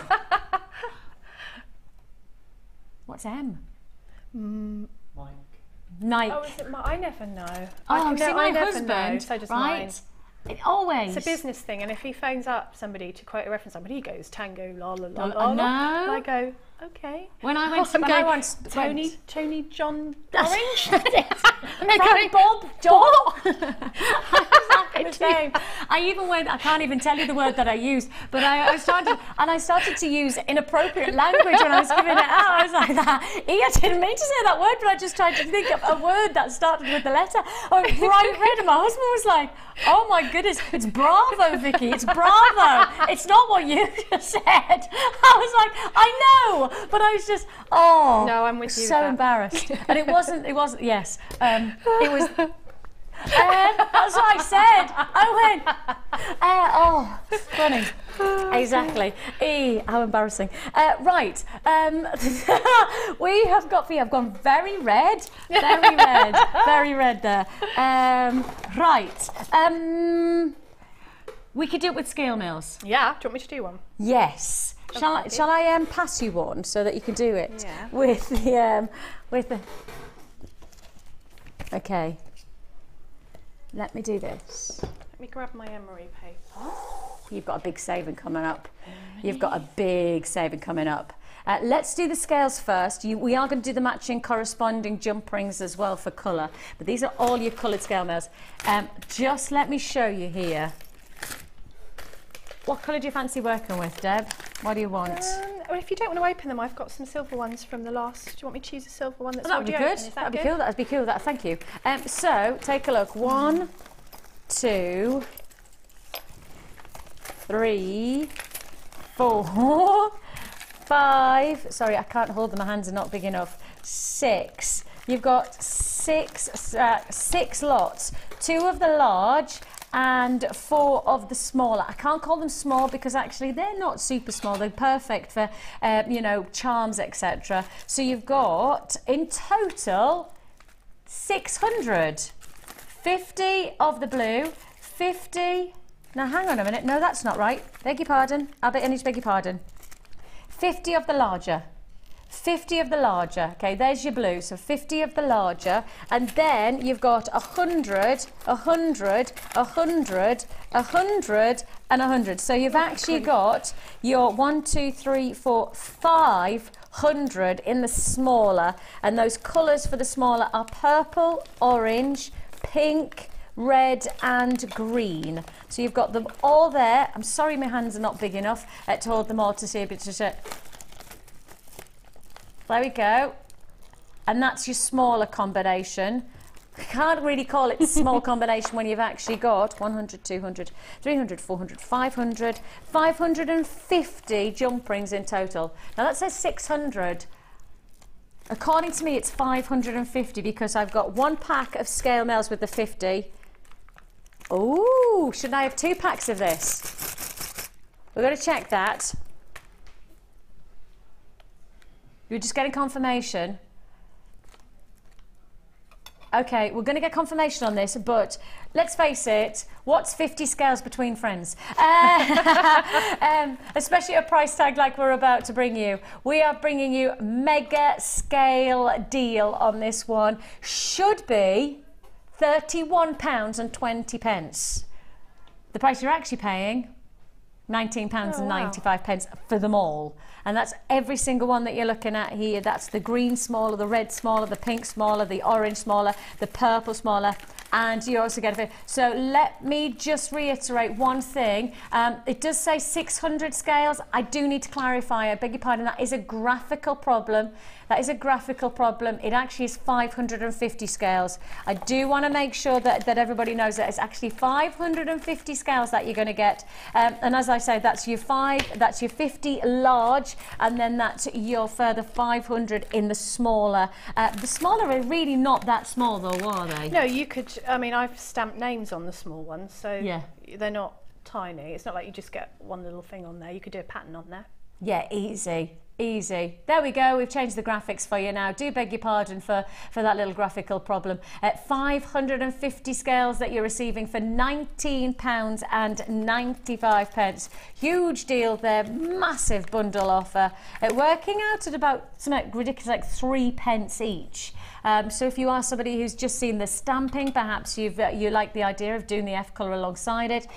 What's M? Nike. Oh, is it I never know. Oh, see, my husband, know, so does right? mine. It always. It's a business thing, and if he phones up somebody to quote a reference number, he goes Tango la la la I la. know. And I go, okay. When I went, Tony John Orange. Frank Bob John. Exactly the same. I even went. I can't even tell you the word that I used, but I started to use inappropriate language when I was giving it out. I was like that. I didn't mean to say that word, but I just tried to think of a word that started with the letter. I was bright red, and my husband was like, "Oh my goodness, it's Bravo, Vicky. It's Bravo. It's not what you just said." I was like, "I know," but I was just, oh, no, I'm with you. So embarrassed, and it wasn't. Yes, it was. That's what I said. I went, oh, funny. Exactly. How embarrassing. Right. We have gone very red. Very red. Very red there. Right. We could do it with scale mills. Yeah. Do you want me to do one? Yes. Okay. Shall I pass you one so that you can do it with the Okay. Let me do this. Let me grab my emery paper. You've got a big saving coming up. You've got a big saving coming up. Let's do the scales first. We are going to do the matching corresponding jump rings as well for colour. But these are all your coloured scale mills. Just let me show you here. What colour do you fancy working with, Deb? What do you want? Well, if you don't want to open them, I've got some silver ones from the last. Do you want me to choose a silver one that's already open? That'd be good. That'd be cool. Thank you. So take a look. 1, 2, 3, 4, 5. Sorry, I can't hold them. My hands are not big enough. 6. You've got six lots. 2 of the large and 4 of the smaller. I can't call them small because actually they're not super small. They're perfect for, you know, charms, etc. So you've got, in total, 600. 50 of the blue, 50... Now, hang on a minute. No, that's not right. Beg your pardon. I need to beg your pardon. 50 of the larger, 50 of the larger. Okay, there's your blue, so 50 of the larger, and then you've got 100, 100, 100, 100, and 100. So you've actually got your 1, 2, 3, 4, 500 in the smaller, and those colours for the smaller are purple, orange, pink, red and green. So you've got them all there. I'm sorry my hands are not big enough to hold them all to see a bit of it. There we go. And that's your smaller combination. I can't really call it small combination when you've actually got 100, 200, 300, 400, 500, 550 jump rings in total. Now that says 600. According to me, it's 550 because I've got one pack of scale mails with the 50. Oh, shouldn't I have 2 packs of this? We're going to check that. You're just getting confirmation. Okay, we're going to get confirmation on this, but let's face it, what's 50 scales between friends? Especially a price tag like we're about to bring you. We are bringing you mega scale deal on this one. Should be £31.20. The price you're actually paying, £19.95 for them all. And that's every single one that you're looking at here. That's the green smaller, the red smaller, the pink smaller, the orange smaller, the purple smaller, and you also get a... So let me just reiterate one thing. It does say 600 scales. I do need to clarify, I beg your pardon, that is a graphical problem. That is a graphical problem. It actually is 550 scales. I do want to make sure that everybody knows that it's actually 550 scales that you're going to get. And as I say, that's your 50 large, and then that's your further 500 in the smaller. The smaller are really not that small though, are they? No, you could, I mean, I've stamped names on the small ones, so yeah, they're not tiny. It's not like you just get one little thing on there. You could do a pattern on there. Yeah, easy. Easy. There we go. We've changed the graphics for you now. Do beg your pardon for that little graphical problem. 550 scales that you're receiving for £19.95. Huge deal there. Massive bundle offer. Working out at about something ridiculous like 3 pence each. So if you are somebody who's just seen the stamping, perhaps you like the idea of doing the F colour alongside it.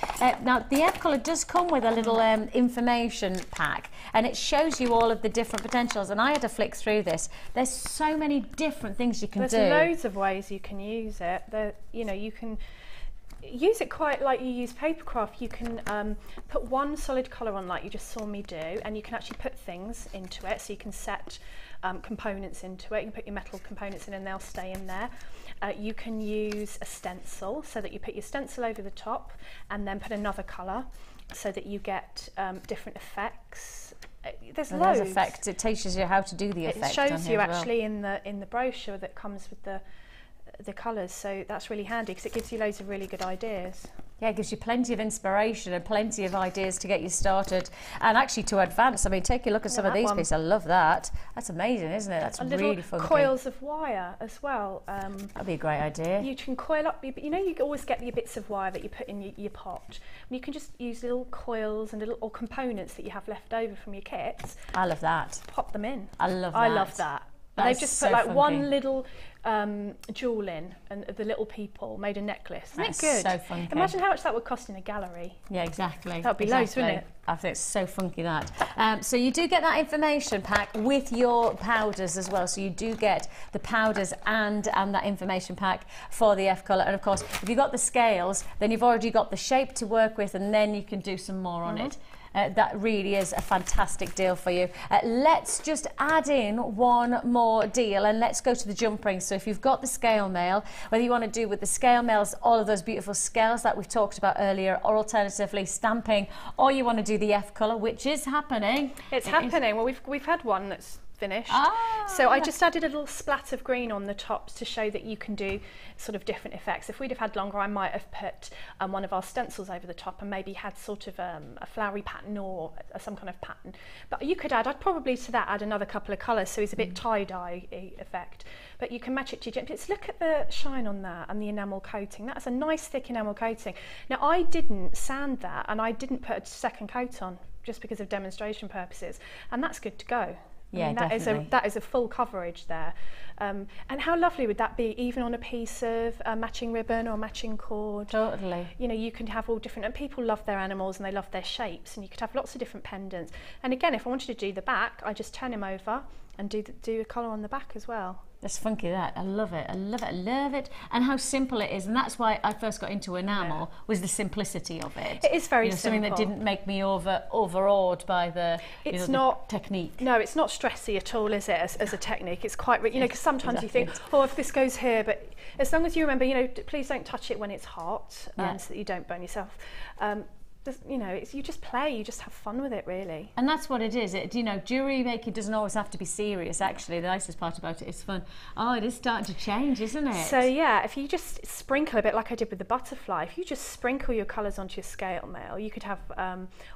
Now the F colour does come with a little information pack, and it shows you all of the different potentials, and I had to flick through this. There's so many different things you can do. There's loads of ways you can use it. You know, you can use it quite like you use papercraft. You can put one solid colour on like you just saw me do, and you can actually put things into it, so you can set components into it. You can put your metal components in and they'll stay in there. You can use a stencil, so that you put your stencil over the top and then put another colour so that you get different effects. There's loads. Effects. It teaches you how to do the effect. It shows you actually in the brochure that comes with the colours, so that's really handy because it gives you loads of really good ideas. Yeah, it gives you plenty of inspiration and plenty of ideas to get you started and actually to advance. I mean, take a look at some of these pieces. I love that. That's amazing, isn't it? That's really fun. Coils of wire as well. That'd be a great idea. You can coil up, you know, you always get your bits of wire that you put in your pot. You can just use little coils and little components that you have left over from your kits. I love that. Pop them in. I love that. I love that. And they've just put like one little jewel in, and the little people made a necklace. Isn't it good? So funky. Imagine how much that would cost in a gallery. Yeah, exactly. That'd be loads, wouldn't it? I think it's so funky that. So you do get that information pack with your powders as well. So you do get the powders and that information pack for the F colour. And of course, if you've got the scales, then you've already got the shape to work with, and then you can do some more on it. That really is a fantastic deal for you. Let's just add in one more deal, and let's go to the jump rings. So if you've got the scale mail, whether you want to do with the scale mails all of those beautiful scales that we've talked about earlier, or alternatively stamping, or you want to do the F colour, which is happening. It's happening. Well, we've had one that's finished. So I just added a little splat of green on the tops to show that you can do sort of different effects. If we'd have had longer, I might have put one of our stencils over the top and maybe had sort of a flowery pattern or some kind of pattern. But you could add, I'd probably to that add another couple of colours, so it's a bit tie-dye effect. But you can match it to your jump. Look at the shine on that and the enamel coating. That's a nice thick enamel coating. Now I didn't sand that, and I didn't put a second coat on just because of demonstration purposes, and that's good to go. Yeah, definitely. That is a full coverage there. And how lovely would that be, even on a piece of matching ribbon or matching cord? Totally. You know, you can have all different, and people love their animals and they love their shapes, and you could have lots of different pendants. And again, if I wanted to do the back, I just turn him over and do a collar on the back as well. That's funky, that. I love it. I love it. I love it. And how simple it is. And that's why I first got into enamel, was the simplicity of it. It is very simple. Something that didn't make me overawed by the, the technique. No, it's not stressy at all, is it, as a technique? It's quite, because sometimes you think, oh, if this goes here, but as long as you remember, please don't touch it when it's hot, so that you don't burn yourself. You just play, you just have fun with it, really. And that's what it is. Jewellery making doesn't always have to be serious, actually. The nicest part about it is fun. Oh, it is starting to change, isn't it? So yeah, if you just sprinkle a bit, like I did with the butterfly, if you just sprinkle your colours onto your scale mail, you could have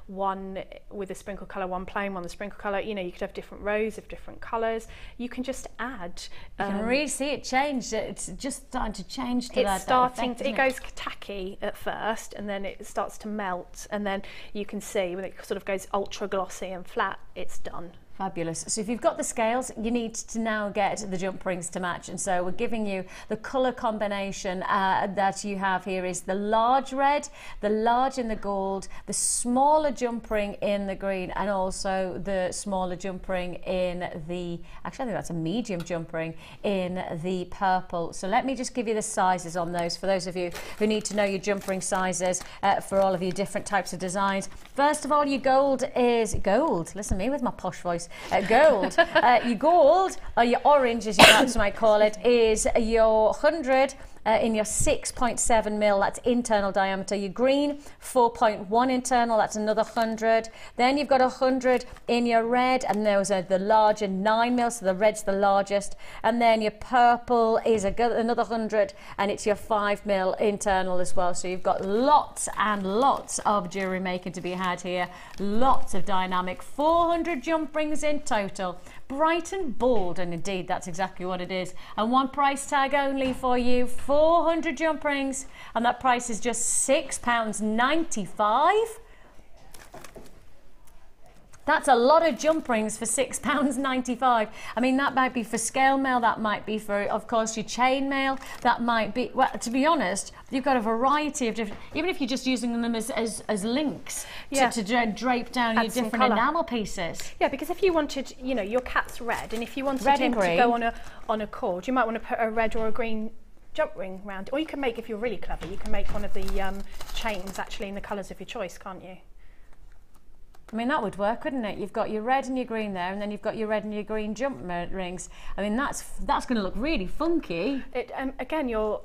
one with a sprinkle colour, one plain one with a sprinkle colour. You could have different rows of different colours. You can just add. You can really see it change. It's just starting to change to that effect, it goes tacky at first, and then it starts to melt. And then you can see when it sort of goes ultra glossy and flat, it's done. Fabulous. So if you've got the scales, you need to now get the jump rings to match. And so we're giving you the colour combination that you have here is the large red, the large in the gold, the smaller jump ring in the green, and also the smaller jump ring in the, actually I think that's a medium jump ring in the purple. So let me just give you the sizes on those for those of you who need to know your jump ring sizes for all of your different types of designs. First of all, your gold is gold. Listen to me with my posh voice. Gold. Your gold, or your orange as you perhaps might call it, is your 100 in your 6.7 mil, that's internal diameter. Your green, 4.1 internal, that's another 100. Then you've got 100 in your red, and those are the larger 9 mil, so the red's the largest. And then your purple is another 100, and it's your 5 mil internal as well. So you've got lots and lots of jewellery making to be had here. Lots of dynamic, 400 jump rings in total. Bright and bold, and indeed that's exactly what it is. And one price tag only for you, 400 jump rings, and that price is just £6.95. That's a lot of jump rings for £6.95. I mean, that might be for scale mail, that might be for, of course, your chain mail, that might be, well, to be honest, you've got a variety of different, even if you're just using them as links to drape down your different enamel pieces. Yeah, because if you wanted, your cat's red, and if you wanted him to go on a cord, you might want to put a red or a green jump ring round it. Or you can make, if you're really clever, you can make one of the chains actually in the colours of your choice, can't you? I mean, that would work, wouldn't it? You've got your red and your green there, and then you've got your red and your green jump rings. I mean, that's going to look really funky. Again, you're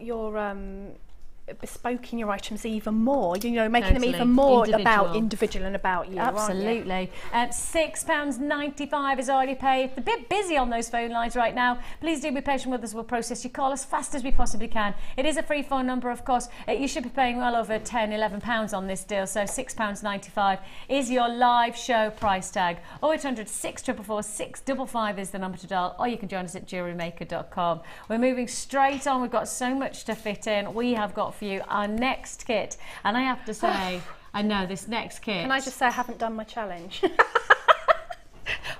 bespoking your items even more, making them even more individual and about you. Absolutely. £6.95 is all you pay. It's a bit busy on those phone lines right now. Please do be patient with us. We'll process your call as fast as we possibly can. It is a free phone number, of course. You should be paying well over £10–11 on this deal, so £6.95 is your live show price tag. 0800 644 655 is the number to dial, or you can join us at JewelleryMaker.com. We're moving straight on. We've got so much to fit in. We have got for you our next kit, and I have to say, I know this next kit. Can I just say I haven't done my challenge?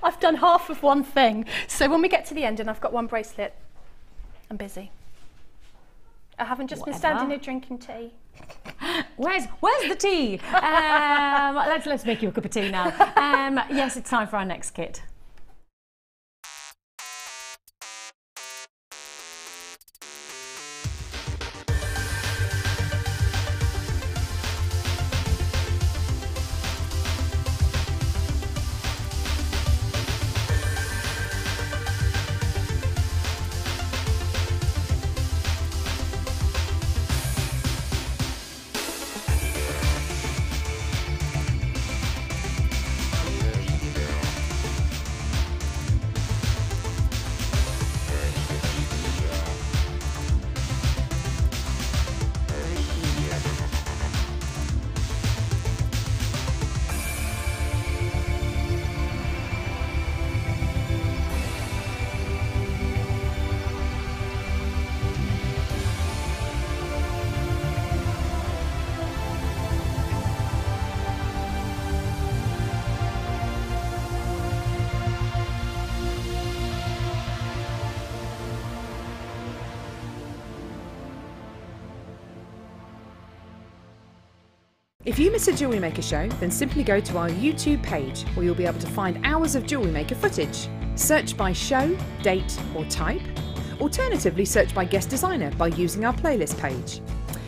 I've done half of one thing, so when we get to the end and I've got one bracelet, I'm busy. I haven't just been standing here drinking tea. Where's the tea? Let's make you a cup of tea now. Yes, it's time for our next kit. If you miss a Jewellery Maker show, then simply go to our YouTube page where you'll be able to find hours of Jewellery Maker footage. Search by show, date or type. Alternatively, search by guest designer by using our playlist page.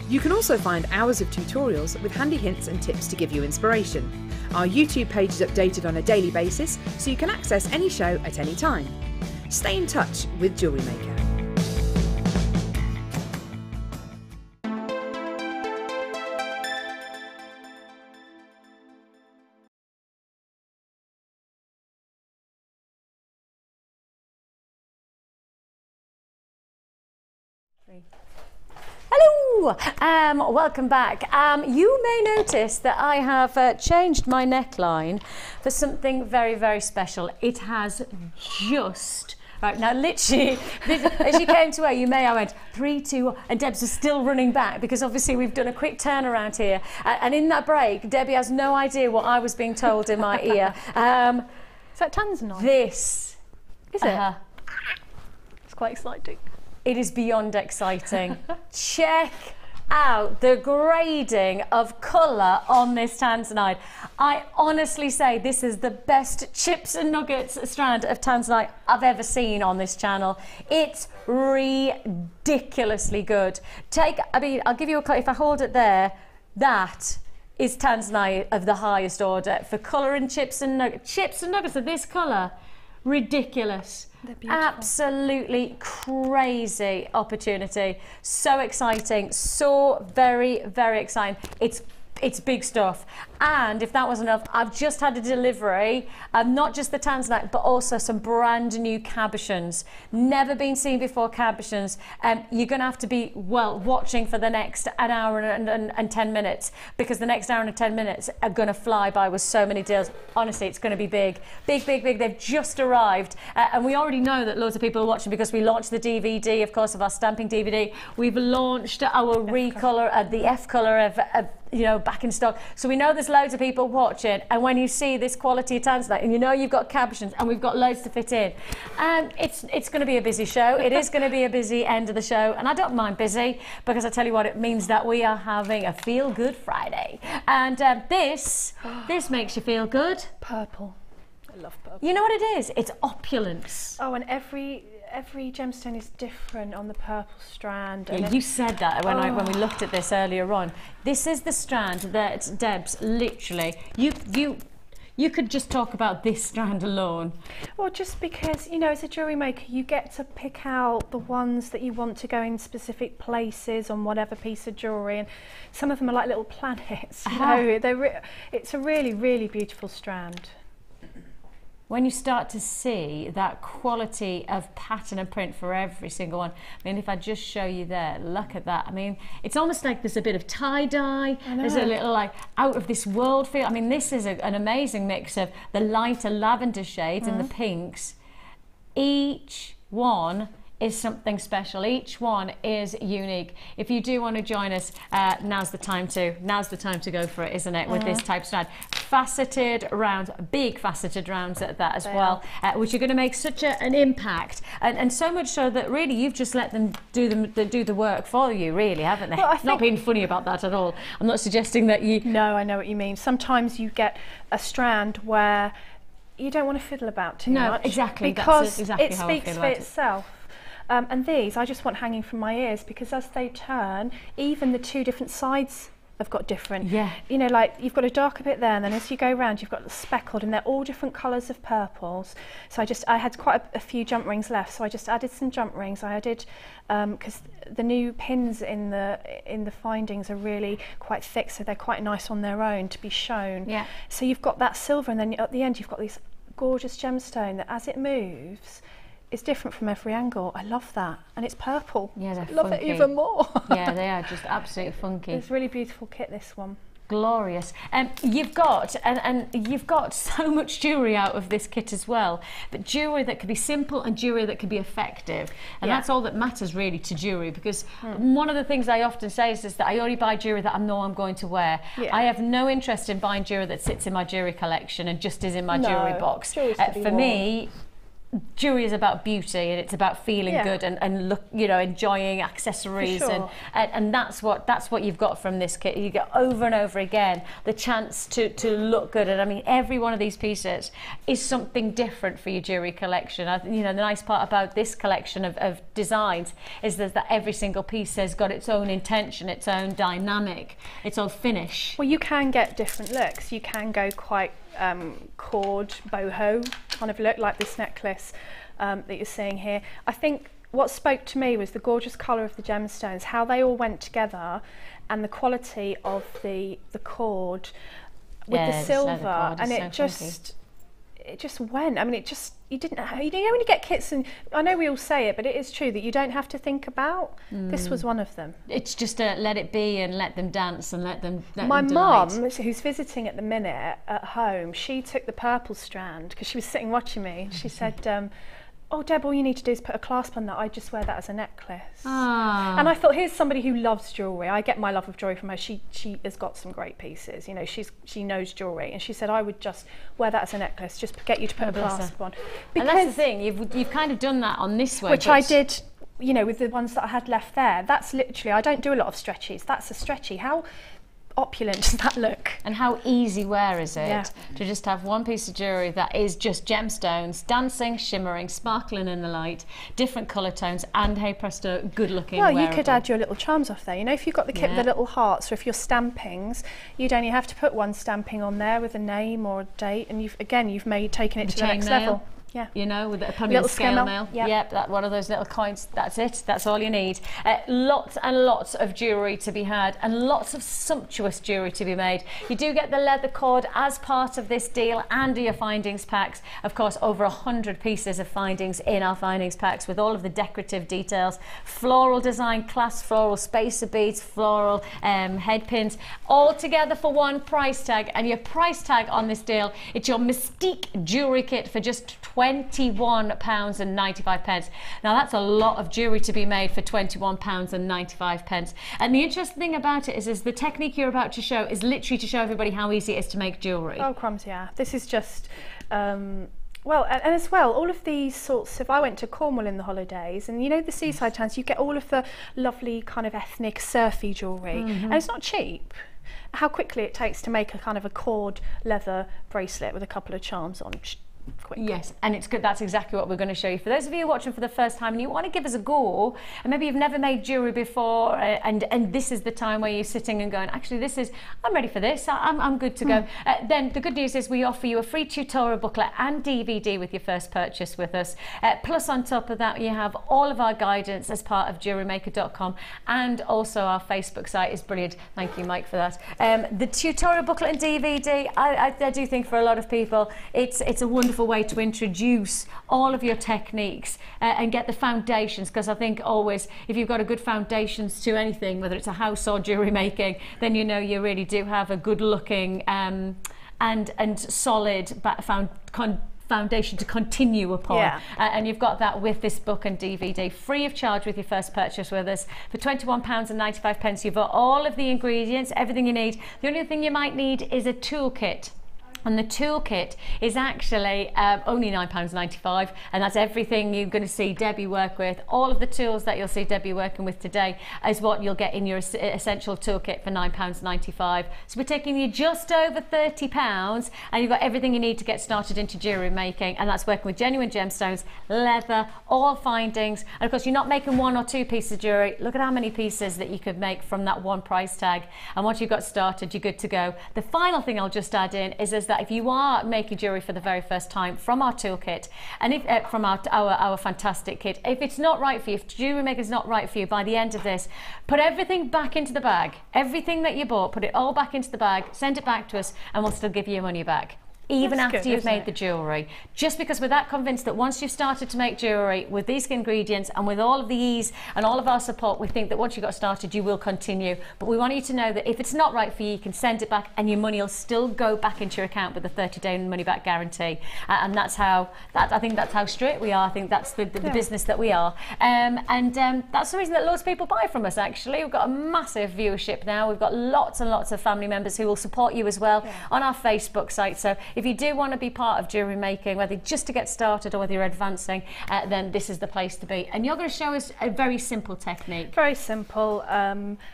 You can also find hours of tutorials with handy hints and tips to give you inspiration. Our YouTube page is updated on a daily basis, so you can access any show at any time. Stay in touch with Jewellery Maker. Hello, welcome back. You may notice that I have changed my neckline for something very, very special. It has just, right now literally, as you came to where you may, I went 3, 2, and Deb's is still running back because obviously we've done a quick turnaround here. And in that break, Debbie has no idea what I was being told in my ear. Is that Tanzanite? This. Is it? It's quite exciting. It is beyond exciting. Check out the grading of colour on this Tanzanite. I honestly say this is the best chips and nuggets strand of Tanzanite I've ever seen on this channel. It's ridiculously good. I'll give you a, if I hold it there, that is Tanzanite of the highest order for colour and chips and nuggets. Chips and nuggets of this colour, ridiculous. Absolutely crazy opportunity. So exciting, so very, very exciting. It's big stuff. And if that wasn't enough, I've just had a delivery of not just the Tanzanite, but also some brand new cabochons. Never been seen before cabochons. You're going to have to be, well, watching for the next an hour and 10 minutes, because the next hour and 10 minutes are going to fly by with so many deals. Honestly, it's going to be big. Big, big, big. They've just arrived. And we already know that loads of people are watching because we launched the DVD, of course, of our stamping DVD. We've launched our recolor, the F color of you know, back in stock. So we know there's loads of people watching, and when you see this quality of Tanzanite, and you know you've got cabochons, and we've got loads to fit in, it's going to be a busy show. It is going to be a busy end of the show, and I don't mind busy, because I tell you what, it means that we are having a Feel Good Friday, and this makes you feel good. Purple. I love purple. You know what it is? It's opulence. Oh, and every gemstone is different on the purple strand. Yeah, you said that when we looked at this earlier on. This is the strand that Deb's literally, you could just talk about this strand alone. Well, just because, you know, as a jewellery maker, you get to pick out the ones that you want to go in specific places on whatever piece of jewellery, and some of them are like little planets. You know, it's a really, really beautiful strand. When you start to see that quality of pattern and print for every single one, I mean, if I just show you there, look at that. I mean, it's almost like there's a bit of tie-dye, there's a little like out of this world feel. I mean, this is an amazing mix of the lighter lavender shades and the pinks. Each one is something special. Each one is unique. If you do want to join us, now's the time to go for it, isn't it? With this type of strand, faceted rounds, big faceted rounds at that as well, which are going to make such an impact, and so much so that really you've just let them do the work for you, really, haven't they? Well, not being funny about that at all. I'm not suggesting that you. No, I know what you mean. Sometimes you get a strand where you don't want to fiddle about too much. No, exactly. Because that's exactly it how speaks I feel for about itself. And these I just want hanging from my ears, because as they turn, even the two different sides have got different. Yeah. You know, like you've got a darker bit there, and then as you go around, you've got the speckled, and they're all different colours of purples. So I had quite a few jump rings left, so I just added some jump rings. I added because the new pins in the findings are really quite thick, so they're quite nice on their own to be shown. Yeah. So you've got that silver, and then at the end you've got this gorgeous gemstone that, as it moves, it's different from every angle. I love that, and it's purple. Yeah, they're love funky. It even more. Yeah, they are just absolutely funky. It's a really beautiful kit, this one. Glorious. You've got you've got so much jewellery out of this kit as well, but jewellery that can be simple and jewellery that can be effective, and that's all that matters really to jewellery, because one of the things I often say is that I only buy jewellery that I know I'm going to wear. I have no interest in buying jewellery that sits in my jewellery collection and just is in my jewellery box. For me, jewelry is about beauty, and it's about feeling good and look, you know, enjoying accessories, and that's what you've got from this kit. You get over and over again the chance to look good, and I mean every one of these pieces is something different for your jewelry collection. You know, the nice part about this collection of designs is that every single piece has got its own intention, its own dynamic, its own finish. Well, you can get different looks. You can go quite cord, boho kind of look, like this necklace that you're seeing here. I think what spoke to me was the gorgeous colour of the gemstones, how they all went together, and the quality of the cord with the silver, and it just went. I mean, you know when you get kits, and I know we all say it, but it is true that you don't have to think about. This was one of them. It's just let it be and let them dance and let them My mum, who's visiting at the minute at home, she took the purple strand because she was sitting watching me. She said, oh Deb, all you need to do is put a clasp on that. I just wear that as a necklace. And I thought, here's somebody who loves jewellery. I get my love of jewellery from her. She has got some great pieces. You know, she knows jewellery, and she said I would just wear that as a necklace, just get you to put a clasp on. Because, and that's the thing, you've kind of done that on this way, which I did. You know, with the ones that I had left there. That's literally, I don't do a lot of stretchies. That's a stretchy. How opulent does that look? And how easy wear is it to just have one piece of jewellery that is just gemstones, dancing, shimmering, sparkling in the light, different colour tones, and hey presto, good looking. Well, you could add your little charms off there. You know, if you've got the kit with the little hearts, or if you're stampings, you'd only have to put one stamping on there with a name or a date, and you've taken it to the next level. Yeah, you know, with a little scale mail. Yep, that one of those little coins. That's it. That's all you need. Lots and lots of jewellery to be had, and lots of sumptuous jewellery to be made. You do get the leather cord as part of this deal and your findings packs. Of course, over 100 pieces of findings in our findings packs with all of the decorative details, floral design, clasp, floral spacer beads, floral head pins, all together for one price tag. And your price tag on this deal, it's your Mystique jewellery kit for just £21.95. Now that's a lot of jewellery to be made for £21.95. And the interesting thing about it is the technique you're about to show is literally to show everybody how easy it is to make jewellery. Oh crumbs, yeah. This is just, well, and as well, all of these sorts of, I went to Cornwall in the holidays, and you know the seaside towns, you get all of the lovely kind of ethnic surfy jewellery, and it's not cheap. How quickly it takes to make a kind of a cord leather bracelet with a couple of charms on. Quick. Yes, and it's good. That's exactly what we're going to show you. For those of you watching for the first time and you want to give us a go, and maybe you've never made jewellery before, and this is the time where you're sitting and going, actually, I'm ready for this. I'm good to go. Then the good news is we offer you a free tutorial booklet and DVD with your first purchase with us. Plus, on top of that, you have all of our guidance as part of JewelleryMaker.com, and also our Facebook site is brilliant. Thank you, Mike, for that. The tutorial booklet and DVD, I do think for a lot of people, it's a wonderful way to introduce all of your techniques and get the foundations, because I think always if you've got a good foundations to anything, whether it's a house or jewellery making, then you know you really do have a good looking and solid foundation to continue upon. And you've got that with this book and DVD free of charge with your first purchase with us for £21.95. You've got all of the ingredients, everything you need. The only thing you might need is a toolkit. And the toolkit is actually only £9.95, and that's everything you're going to see Debbie work with. All of the tools that you'll see Debbie working with today is what you'll get in your essential toolkit for £9.95. So we're taking you just over £30, and you've got everything you need to get started into jewellery making, and that's working with genuine gemstones, leather, all findings. And of course, you're not making one or two pieces of jewellery. Look at how many pieces that you could make from that one price tag, and once you've got started, you're good to go. The final thing I'll just add in is that if you are making jewellery for the very first time from our toolkit, and if from our fantastic kit, if it's not right for you, if Jewellery Maker is not right for you, by the end of this, put everything back into the bag. Everything that you bought, put it all back into the bag, send it back to us, and we'll still give you your money back. Even after you've made the jewellery. Just because we're that convinced that once you've started to make jewellery with these ingredients and with all of the ease and all of our support, we think that once you got started, you will continue. But we want you to know that if it's not right for you, you can send it back and your money will still go back into your account with a 30-day money back guarantee. And that's how, I think that's how straight we are. I think that's the business that we are. That's the reason that loads of people buy from us, actually. We've got a massive viewership now. We've got lots and lots of family members who will support you as well on our Facebook site. So if you do want to be part of jewellery making, whether just to get started or whether you're advancing, then this is the place to be. And you're going to show us a very simple technique. Very simple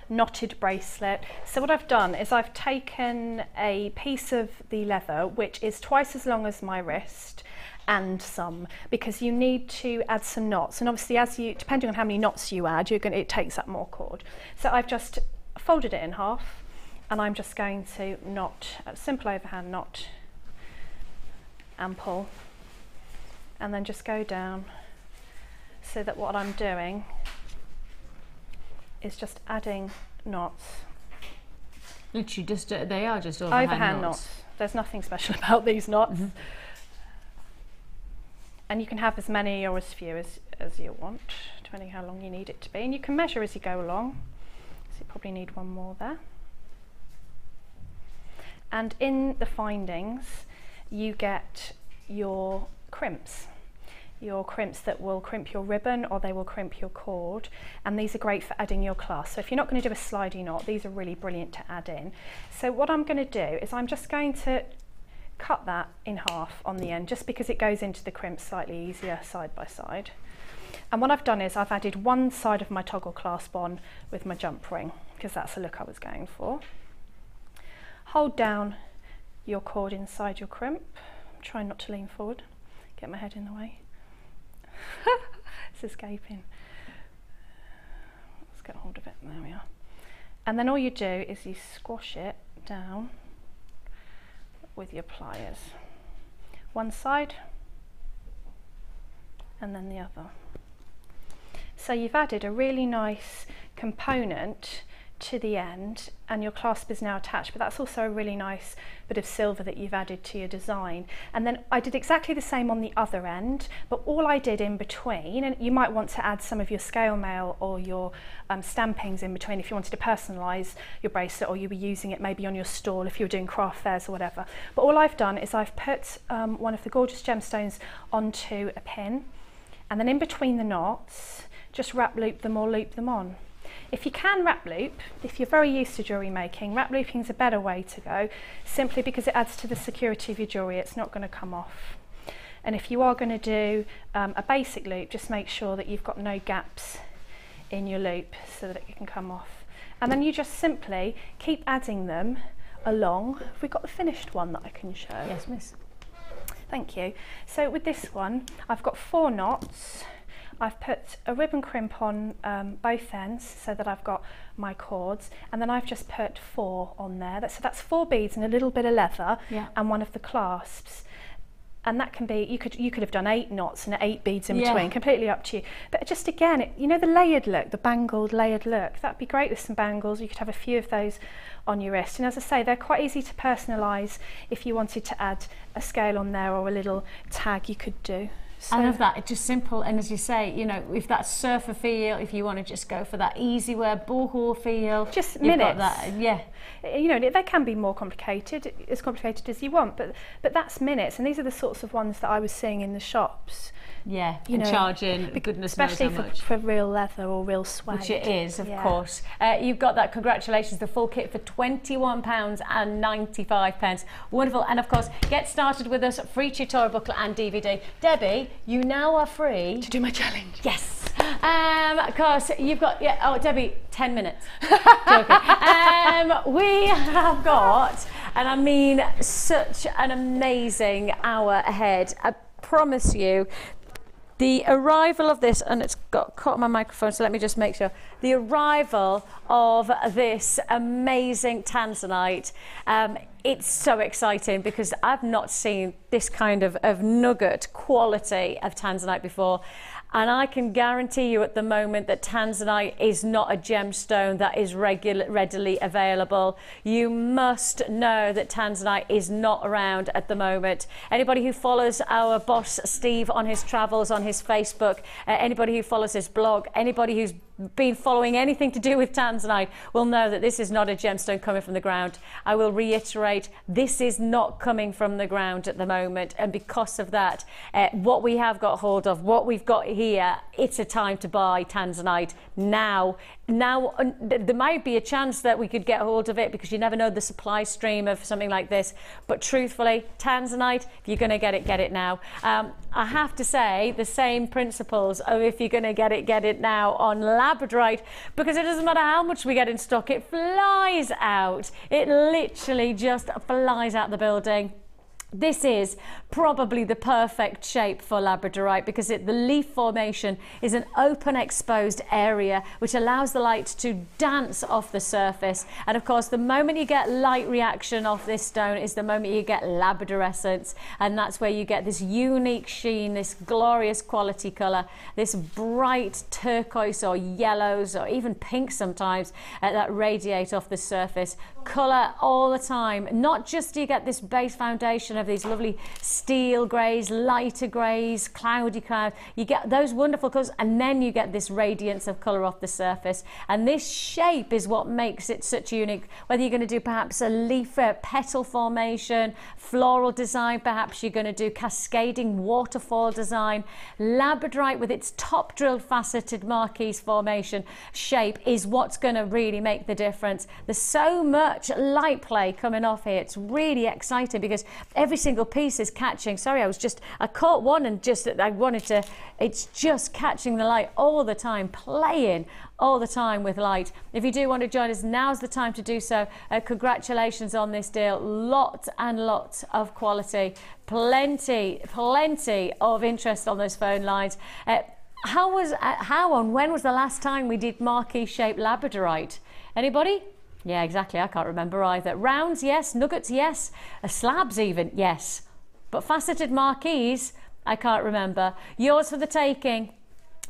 knotted bracelet. So what I've done is I've taken a piece of the leather which is twice as long as my wrist and some, because you need to add some knots, and obviously as you, depending on how many knots you add, it takes up more cord. So I've just folded it in half, and I'm just going to knot a simple overhand knot and pull, and then just go down, so that what I'm doing is just adding knots. Literally just, they are just overhand knots. There's nothing special about these knots. And you can have as many or as few as you want, depending how long you need it to be. And you can measure as you go along. So you probably need one more there. And in the findings, you get your crimps that will crimp your ribbon, or they will crimp your cord. And these are great for adding your clasp. So if you're not going to do a slidey knot, these are really brilliant to add in. So what I'm going to do is I'm just going to cut that in half on the end, just because it goes into the crimp slightly easier side by side. And what I've done is I've added one side of my toggle clasp on with my jump ring, because that's the look I was going for. Hold down your cord inside your crimp. I'm trying not to lean forward, get my head in the way. It's escaping. Let's get hold of it, there we are. And then all you do is you squash it down with your pliers. One side and then the other. So you've added a really nice component to the end, and your clasp is now attached, but that's also a really nice bit of silver that you've added to your design. And then I did exactly the same on the other end, but all I did in between, and you might want to add some of your scale mail or your stampings in between if you wanted to personalise your bracelet, or you were using it maybe on your stall if you were doing craft fairs or whatever. But all I've done is I've put one of the gorgeous gemstones onto a pin, and then in between the knots just wrap loop them or loop them on. If you can wrap loop, if you're very used to jewellery making, wrap looping is a better way to go, simply because it adds to the security of your jewellery. It's not going to come off. And if you are going to do a basic loop, just make sure that you've got no gaps in your loop so that it can come off. And then you just simply keep adding them along. Have we got the finished one that I can show? Yes, miss. Thank you. So with this one, I've got 4 knots. I've put a ribbon crimp on both ends so that I've got my cords, and then I've just put 4 on there. So that's 4 beads and a little bit of leather, and one of the clasps. And that can be, you could have done 8 knots and 8 beads in between, completely up to you. But just again, you know the layered look, the bangled layered look, that'd be great with some bangles. You could have a few of those on your wrist. And as I say, they're quite easy to personalise. If you wanted to add a scale on there or a little tag, you could do. So, I love that. It's just simple, and as you say, you know, if that's surfer feel, if you want to just go for that easy wear boho feel, just minutes. That, you know, they can be more complicated, as complicated as you want, but that's minutes, and these are the sorts of ones that I was seeing in the shops. Yeah, you know, charging goodness especially knows how much. for real leather or real suede. Which it is, of course. You've got that, congratulations, the full kit for £21.95. Wonderful, and of course, get started with us, free tutorial booklet and DVD. Debbie, you now are free to do my challenge. Yes. Of course, you've got, oh, Debbie, 10 minutes. We have got, and I mean, such an amazing hour ahead. I promise you. The arrival of this, and it's got caught on my microphone, so let me just make sure. The arrival of this amazing Tanzanite, it's so exciting because I've not seen this kind of nugget quality of Tanzanite before. And I can guarantee you at the moment that Tanzanite is not a gemstone that is readily available. You must know that Tanzanite is not around at the moment. Anybody who follows our boss Steve on his travels, on his Facebook, anybody who follows his blog, anybody who's been following anything to do with Tanzanite will know that this is not a gemstone coming from the ground. I will reiterate, this is not coming from the ground at the moment, and because of that, what we have got hold of, what we've got here, it's a time to buy Tanzanite now. Now, there might be a chance that we could get hold of it because you never know the supply stream of something like this. But truthfully, Tanzanite, if you're going to get it now. I have to say the same principles of if you're going to get it now on labradorite, because it doesn't matter how much we get in stock, it flies out. It literally just flies out the building. This is probably the perfect shape for labradorite because the leaf formation is an open exposed area which allows the light to dance off the surface, and of course the moment you get light reaction off this stone is the moment you get labradorescence, and that's where you get this unique sheen, this glorious quality colour, this bright turquoise or yellows or even pink sometimes that radiate off the surface. Colour all the time. Not just do you get this base foundation of these lovely steel greys, lighter greys, cloudy clouds, you get those wonderful colours, and then you get this radiance of colour off the surface, and this shape is what makes it such unique. Whether you're going to do perhaps a leaf petal formation, floral design, perhaps you're going to do cascading waterfall design, labradorite with its top drilled faceted marquise formation shape is what's going to really make the difference. There's so much light play coming off here. It's really exciting because every single piece is catching. Sorry, I caught one and it's just catching the light all the time, playing all the time with light. If you do want to join us, now's the time to do so. Congratulations on this deal. Lots and lots of quality, plenty of interest on those phone lines. When was the last time we did marquee shaped labradorite? Anybody? Yeah, exactly. I can't remember either. Rounds, yes. Nuggets, yes. Slabs even, yes. But faceted marquees, I can't remember. Yours for the taking.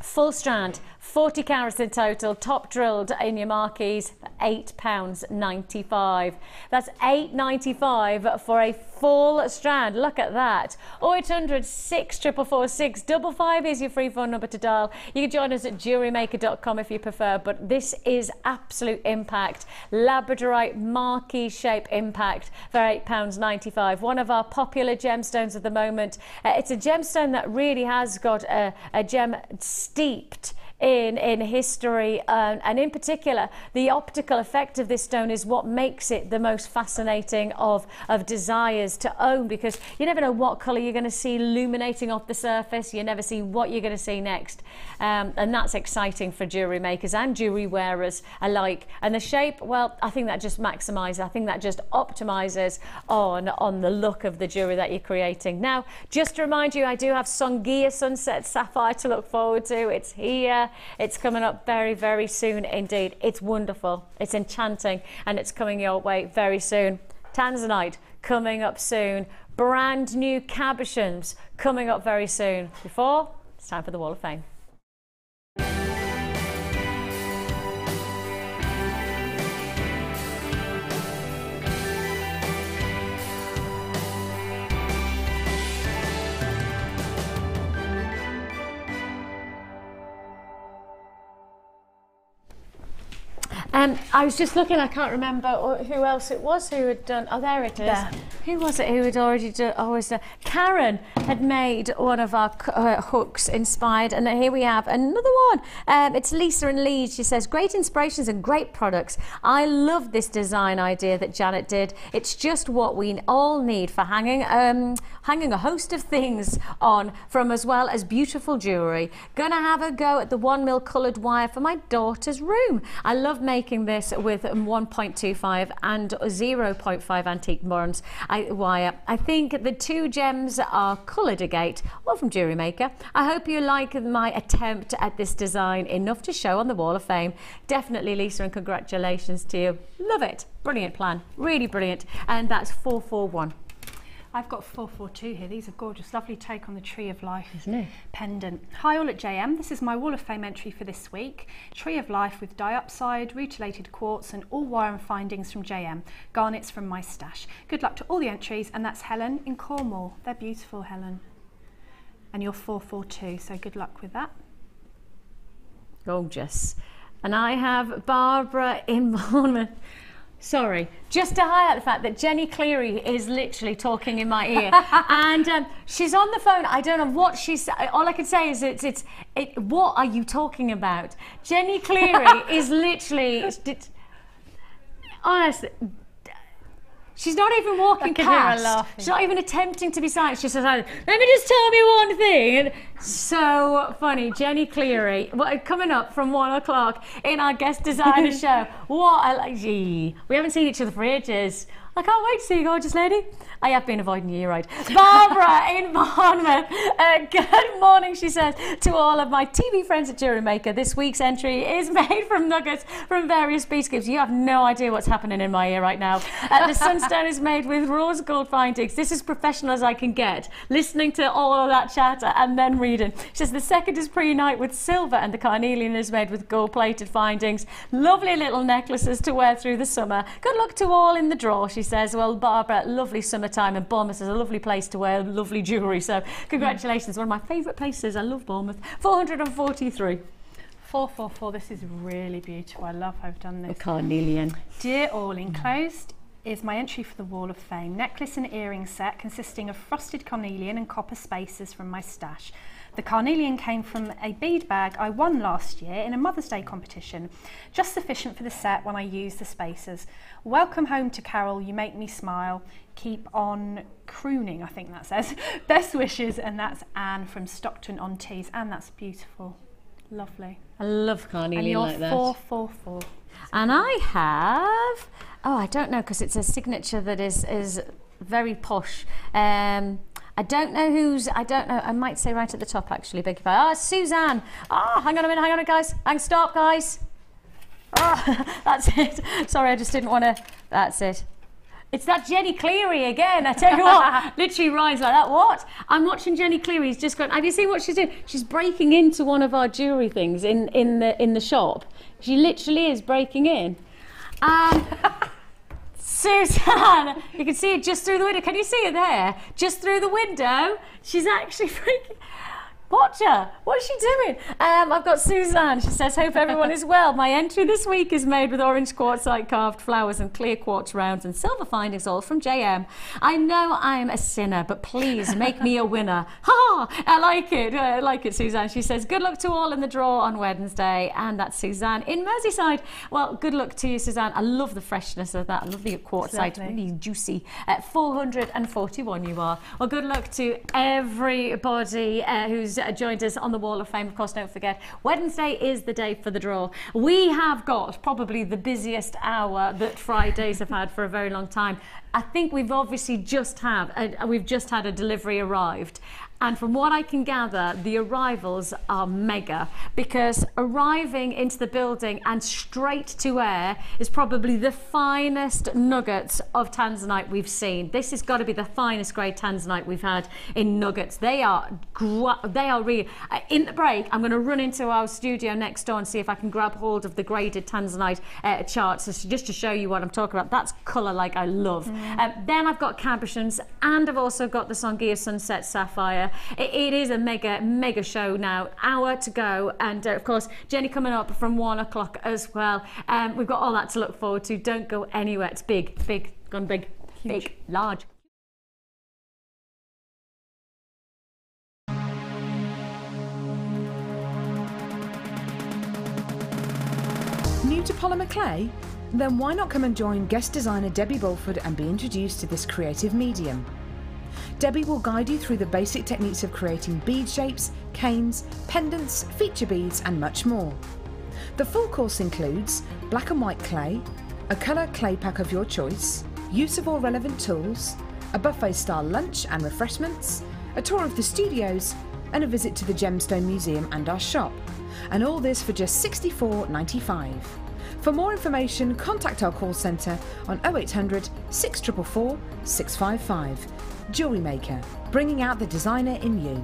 Full strand, 40 carats in total, top drilled in your marquees for £8.95. That's £8.95 for a full strand. Look at that. 0800 644 655 is your free phone number to dial. You can join us at JewelleryMaker.com if you prefer, but this is absolute impact. Labradorite marquee shape impact for £8.95. One of our popular gemstones at the moment. It's a gemstone that really has got a gem steeped in history, and in particular the optical effect of this stone is what makes it the most fascinating of desires to own, because you never know what colour you're going to see illuminating off the surface. You never see what you're going to see next, and that's exciting for jewellery makers and jewellery wearers alike. And the shape, well, I think that just maximises, I think that just optimises on the look of the jewellery that you're creating. Now, just to remind you, I do have Songhia Sunset Sapphire to look forward to. It's here. It's coming up very, very soon indeed. It's wonderful, it's enchanting, and it's coming your way very soon. Tanzanite coming up soon. Brand new cabochons coming up very soon. Before, it's time for the Wall of Fame. I was just looking, I can't remember who else it was who had done, oh there it is. There. Who was it who had already done, Karen had made one of our hooks inspired, and here we have another one. It's Lisa in Leeds. She says, great inspirations and great products. I love this design idea that Janet did. It's just what we all need for hanging a host of things on, from as well as beautiful jewellery. Gonna have a go at the 1mm coloured wire for my daughter's room. I love making this with 1.25 and 0.5 antique bronze wire. I think the two gems are coloured agate, all from Jewellery Maker. I hope you like my attempt at this design enough to show on the Wall of Fame. Definitely, Lisa, and congratulations to you. Love it. Brilliant plan. Really brilliant. And that's 441. I've got 442 here. These are gorgeous. Lovely take on the Tree of Life, isn't it? Pendant. Hi all at JM. This is my Wall of Fame entry for this week. Tree of Life with diopside, rutilated quartz, and all wire and findings from JM. Garnets from my stash. Good luck to all the entries, and that's Helen in Cornwall. They're beautiful, Helen. And you're 442, so good luck with that. Gorgeous. And I have Barbara in Bournemouth. Sorry, just to highlight the fact that Jenny Cleary is literally talking in my ear, and she's on the phone. I don't know what she's. All I can say is what are you talking about? Jenny Cleary is literally, honestly. She's not even walking past. She's not even attempting to be silent. She says, "Let me just tell me one thing." And so funny, Jenny Cleary, coming up from 1 o'clock in our guest designer show. We haven't seen each other for ages. I can't wait to see you, gorgeous lady. I have been avoiding you, you're right. Barbara in Bournemouth. Good morning, she says, to all of my TV friends at Jewellery Maker. This week's entry is made from nuggets from various bead scoops. You have no idea what's happening in my ear right now. The sunstone is made with rose gold findings. This is professional as I can get. Listening to all of that chatter and then reading. She says the second is pre-night with silver, and the carnelian is made with gold-plated findings. Lovely little necklaces to wear through the summer. Good luck to all in the draw, she says. Well, Barbara, lovely summertime, and Bournemouth is a lovely place to wear lovely jewellery, so congratulations. One of my favourite places. I love Bournemouth. 443. 444. This is really beautiful. I love how I've done this. A carnelian. Dear all, enclosed is my entry for the Wall of Fame. Necklace and earring set consisting of frosted carnelian and copper spacers from my stash. The carnelian came from a bead bag I won last year in a Mother's Day competition. Just sufficient for the set when I use the spacers. Welcome home to Carol, you make me smile. Keep on crooning, I think that says. Best wishes, and that's Anne from Stockton-on-Tees. Anne, that's beautiful. Lovely. I love carnelian like that. And you're 444. And I have, I don't know, because it's a signature that is very posh. I don't know I might say right at the top actually, beg your pardon. Suzanne. Hang on a minute, guys. Stop, guys. That's it. Sorry, I just didn't want to, that's it. It's that Jenny Cleary again, I tell you what, literally rhymes like that. What? I'm watching Jenny Cleary, he's just gone, have you seen what she's doing? She's breaking into one of our jewellery things in the shop. She literally is breaking in. Suzanne, you can see it just through the window. Can you see it there? Just through the window. She's actually freaking... Watch her. What is she doing? I've got Suzanne. She says, hope everyone is well. My entry this week is made with orange quartzite carved flowers and clear quartz rounds and silver findings, all from JM. I know I'm a sinner, but please make me a winner. Ha! I like it, Suzanne. She says, good luck to all in the draw on Wednesday. And that's Suzanne in Merseyside. Well, good luck to you, Suzanne. I love the freshness of that. I love the quartzite, really juicy. 441 you are. Well, good luck to everybody who's joined us on the Wall of Fame. Of course, don't forget, Wednesday is the day for the draw. We have got probably the busiest hour that Fridays have had for a very long time. I think we've obviously just had a delivery arrived. And from what I can gather, the arrivals are mega, because arriving into the building and straight to air is probably the finest nuggets of Tanzanite we've seen. This has got to be the finest grade Tanzanite we've had in nuggets. They are real. In the break, I'm going to run into our studio next door and see if I can grab hold of the graded Tanzanite charts, just to show you what I'm talking about. That's colour like I love. Then I've got cabochons, and I've also got the Songea Sunset Sapphire. It is a mega show now. Hour to go, and of course Jenny coming up from 1 o'clock as well. We've got all that to look forward to. Don't go anywhere. It's big, gone big, huge. Big, large. New to polymer clay? Then why not come and join guest designer Debbie Bulford and be introduced to this creative medium? Debbie will guide you through the basic techniques of creating bead shapes, canes, pendants, feature beads and much more. The full course includes black and white clay, a colour clay pack of your choice, use of all relevant tools, a buffet style lunch and refreshments, a tour of the studios and a visit to the Gemstone Museum and our shop. And all this for just $64.95. For more information, contact our call centre on 0800 644 655. Jewellery Maker, bringing out the designer in you.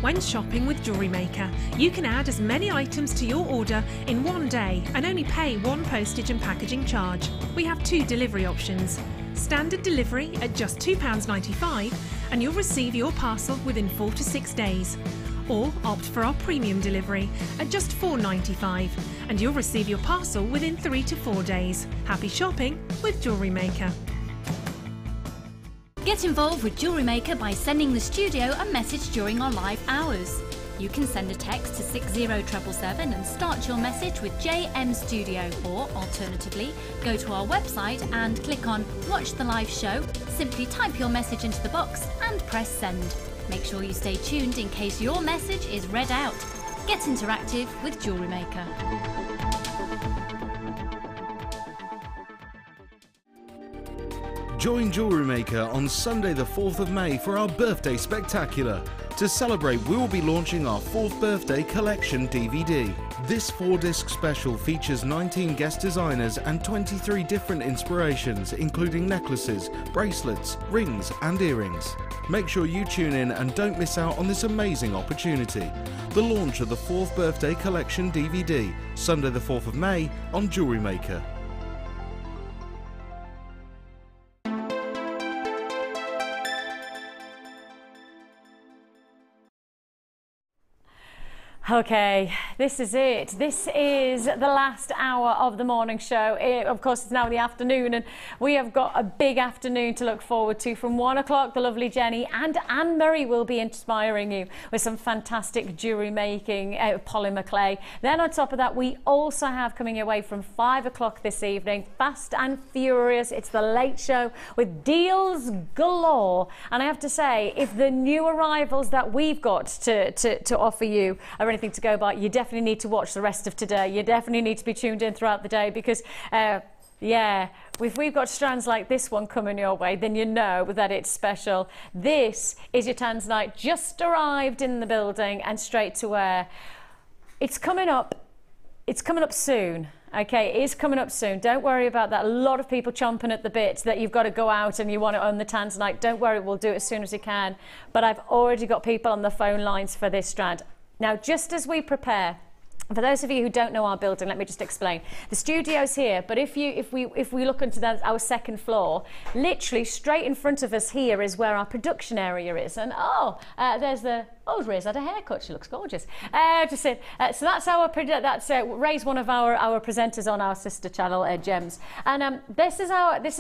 When shopping with Jewellery Maker, you can add as many items to your order in one day and only pay one postage and packaging charge. We have 2 delivery options. Standard delivery at just £2.95 and you'll receive your parcel within 4 to 6 days. or opt for our premium delivery at just $4.95, and you'll receive your parcel within 3 to 4 days. Happy shopping with Jewellery Maker. Get involved with Jewellery Maker by sending the studio a message during our live hours. You can send a text to 60777 and start your message with JM Studio, or alternatively, go to our website and click on Watch the Live Show, simply type your message into the box and press send. Make sure you stay tuned in case your message is read out. Get interactive with Jewellery Maker. Join Jewellery Maker on Sunday the 4th of May for our birthday spectacular. To celebrate, we will be launching our 4th birthday collection DVD. This 4-disc special features 19 guest designers and 23 different inspirations, including necklaces, bracelets, rings and earrings. Make sure you tune in and don't miss out on this amazing opportunity. The launch of the 4th birthday collection DVD, Sunday the 4th of May on Jewellery Maker. Okay, this is it. This is the last hour of the morning show. Of course, it's now the afternoon, and we have got a big afternoon to look forward to. From 1 o'clock, the lovely Jenny and Anne-Marie will be inspiring you with some fantastic jewellery making, polymer clay. Then on top of that, we also have coming your way from 5 o'clock this evening, Fast and Furious. It's the late show with deals galore. And I have to say, if the new arrivals that we've got to offer you are anything to go by, you definitely need to watch the rest of today. You definitely need to be tuned in throughout the day, because yeah, if we've got strands like this one coming your way, then you know that it's special. This is your Tanzanite, just arrived in the building and straight to wear. It's coming up soon. Okay, it is coming up soon. Don't worry about that. A lot of people chomping at the bit that you've got to go out and you want to own the Tanzanite. Don't worry, we'll do it as soon as we can. But I've already got people on the phone lines for this strand. Now, just as we prepare, for those of you who don't know our building, let me just explain. The studio's here, but if we look into our second floor, literally straight in front of us here is where our production area is. And there's the Ray's had a haircut. She looks gorgeous. So that's Ray's one of our presenters on our sister channel, Gems. And this is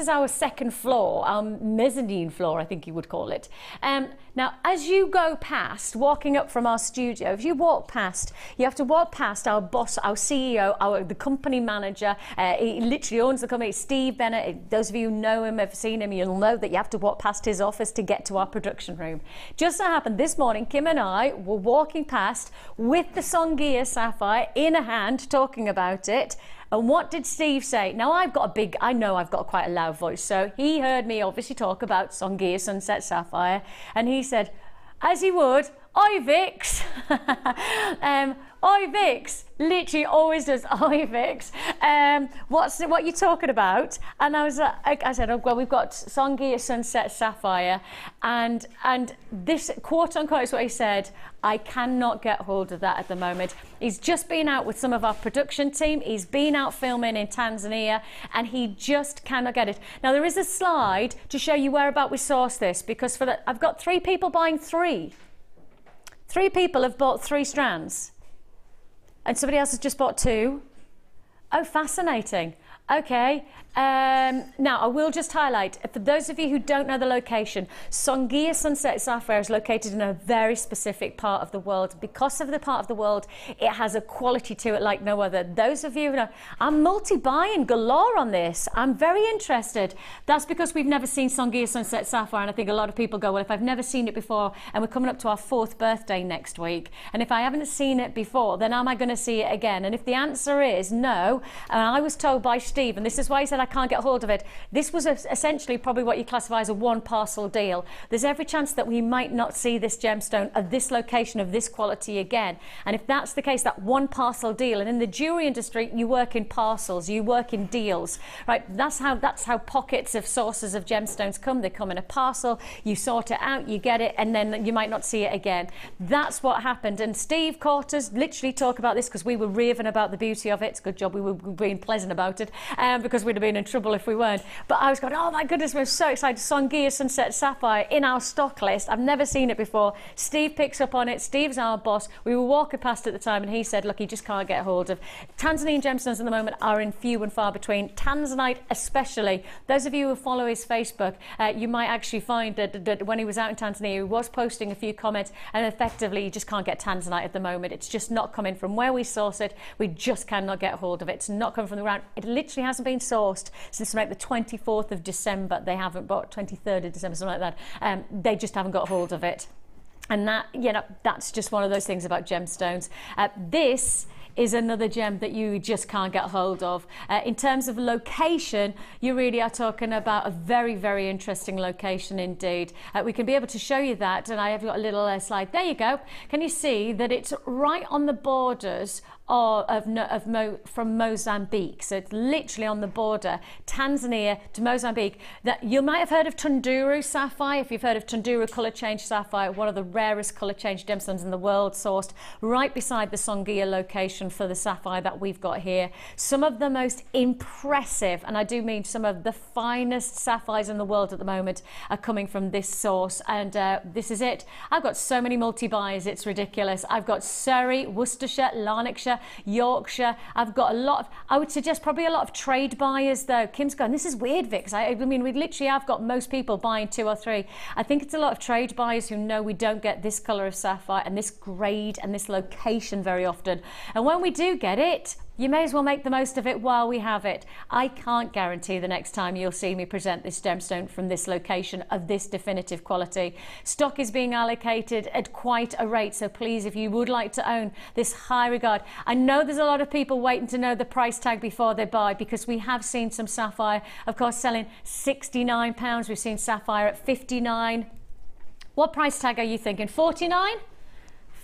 our second floor, our mezzanine floor, I think you would call it. Now, as you go past, walking up from our studio, if you walk past, you have to walk past our boss, our CEO, the company manager. He literally owns the company, Steve Bennett. Those of you who know him, have seen him, you'll know that you have to walk past his office to get to our production room. Just so happened this morning, Kim and I were walking past with the Songia Sapphire in a hand, talking about it. And what did Steve say? Now, I know I've got quite a loud voice, so he heard me obviously talk about Songia Sunset Sapphire, and he said, as he would, "Oi, Vix." Oi, Vix. Literally always does, "Oi, Vix. What you talking about?" And I said, "Oh, well, we've got Songia Sunset Sapphire," and this, quote unquote, is what he said. I cannot get hold of that at the moment. He's just been out with some of our production team. He's been out filming in Tanzania, and he just cannot get it. Now, there is a slide to show you whereabout we source this, because I've got 3 people buying 3. 3 people have bought 3 strands. And somebody else has just bought 2. Oh, fascinating. Okay. Now, I will just highlight, for those of you who don't know the location, Songia Sunset Sapphire is located in a very specific part of the world. Because of the part of the world, it has a quality to it like no other. Those of you who know, I'm multi-buying galore on this. I'm very interested. That's because we've never seen Songia Sunset Sapphire, and I think a lot of people go, well, if I've never seen it before, and we're coming up to our 4th birthday next week, and if I haven't seen it before, then am I going to see it again? And if the answer is no, and I was told by Steve, and this is why he said I can't get hold of it, this was essentially probably what you classify as a 1 parcel deal. There's every chance that we might not see this gemstone at this location of this quality again. And if that's the case, that 1 parcel deal, and in the jewelry industry, you work in parcels, you work in deals, right? That's how pockets of sources of gemstones come. They come in a parcel, you sort it out, you get it, and then you might not see it again. That's what happened. And Steve caught us literally talk about this because we were raving about the beauty of it. It's a good job we were being pleasant about it. because we'd have been in trouble if we weren't. But I was going, oh my goodness, we're so excited. Songia Sunset Sapphire in our stock list. I've never seen it before. Steve picks up on it. Steve's our boss. We were walking past at the time and he said, look, he just can't get hold of. Tanzanite gemstones at the moment are in few and far between. Tanzanite especially. Those of you who follow his Facebook, you might actually find that when he was out in Tanzania, he was posting a few comments, and effectively you just can't get Tanzanite at the moment. It's just not coming from where we source it. We just cannot get hold of it. It's not coming from the ground. It literally hasn't been sourced since like the 24th of December. They haven't bought 23rd of December, something like that. They just haven't got hold of it. And that, you know, that's just one of those things about gemstones. This is another gem that you just can't get hold of. In terms of location, you really are talking about a very, very interesting location indeed. We can be able to show you that, and I have got a little slide. There you go. Can you see that it's right on the borders from Mozambique? So it's literally on the border, Tanzania to Mozambique. That you might have heard of Tunduru Sapphire. If you've heard of Tunduru colour change sapphire, one of the rarest colour change gemstones in the world, sourced right beside the Songia location for the sapphire that we've got here. Some of the most impressive, and I do mean some of the finest sapphires in the world at the moment, are coming from this source, and this is it. I've got so many multi-buys, it's ridiculous. I've got Surrey, Worcestershire, Lanarkshire, Yorkshire. I've got a lot of, I would suggest probably a lot of trade buyers though. Kim's going, this is weird, Vic. I mean, we literally have got most people buying 2 or 3. I think it's a lot of trade buyers who know we don't get this colour of sapphire and this grade and this location very often. And when we do get it, you may as well make the most of it while we have it. I can't guarantee the next time you'll see me present this gemstone from this location of this definitive quality. Stock is being allocated at quite a rate, so please, if you would like to own this high regard, I know there's a lot of people waiting to know the price tag before they buy, because we have seen some sapphire, of course, selling £69. We've seen sapphire at 59. What price tag are you thinking? 49?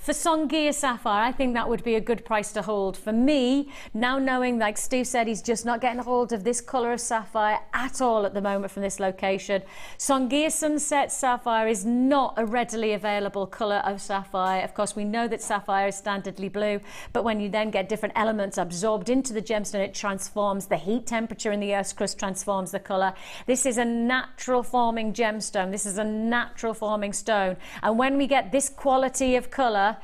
For Songia Sapphire, I think that would be a good price to hold. For me, now knowing, like Steve said, he's just not getting hold of this colour of sapphire at all at the moment from this location. Songia Sunset Sapphire is not a readily available colour of sapphire. Of course, we know that sapphire is standardly blue, but when you then get different elements absorbed into the gemstone, it transforms. The heat temperature in the Earth's crust transforms the colour. This is a natural forming gemstone. This is a natural forming stone. And when we get this quality of colour,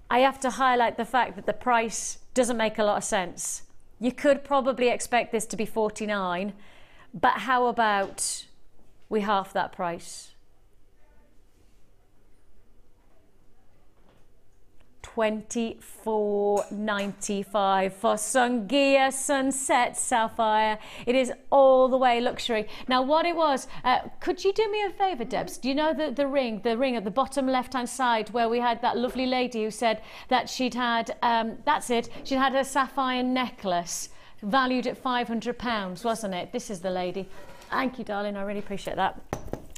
I have to highlight the fact that the price doesn't make a lot of sense. You could probably expect this to be 49, but how about we half that price? $24.95 for Songia Sunset Sapphire. It is all the way luxury. Now, what it was, could you do me a favour, Debs? Do you know the ring at the bottom left-hand side where we had that lovely lady who said that she'd had, that's it, she'd had a sapphire necklace valued at £500, wasn't it? This is the lady. Thank you, darling. I really appreciate that.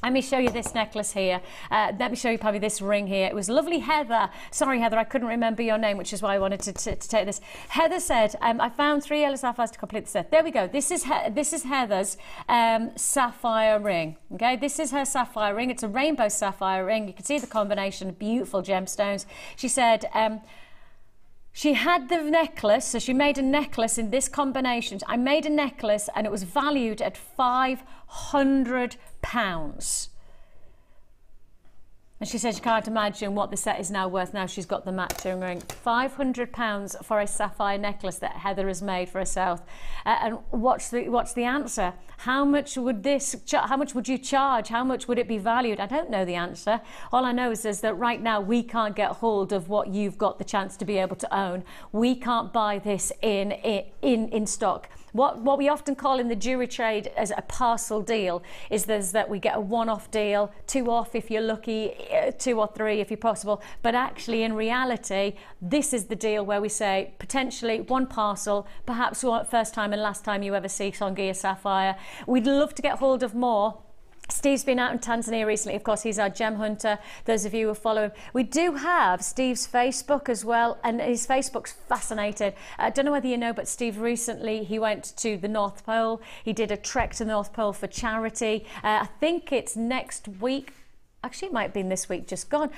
Let me show you this necklace here. Let me show you probably this ring here. It was lovely Heather. Sorry, Heather, I couldn't remember your name, which is why I wanted to take this. Heather said, I found 3 yellow sapphires to complete the set. There we go. This is Heather's sapphire ring. Okay, this is her sapphire ring. It's a rainbow sapphire ring. You can see the combination of beautiful gemstones. She said, she had the necklace, so she made a necklace in this combination. I made a necklace and it was valued at £500. And she said she can't imagine what the set is now worth now she's got the matching ring. £500 for a sapphire necklace that Heather has made for herself. And what's the answer? How much would how much would you charge? How much would it be valued? I don't know the answer. All I know is that right now we can't get hold of what you've got the chance to be able to own. We can't buy this in stock. What we often call in the jewellery trade as a parcel deal is that we get a one-off deal, 2 off if you're lucky, 2 or 3 if you're possible. But actually, in reality, this is the deal where we say potentially 1 parcel, perhaps first time and last time you ever see Songia Sapphire. We'd love to get hold of more. Steve's been out in Tanzania recently. Of course, he's our gem hunter. Those of you who follow him. We do have Steve's Facebook as well, and his Facebook's fascinating. I don't know whether you know, but Steve recently, he went to the North Pole. He did a trek to the North Pole for charity. I think it's next week. actually it might have been this week just gone.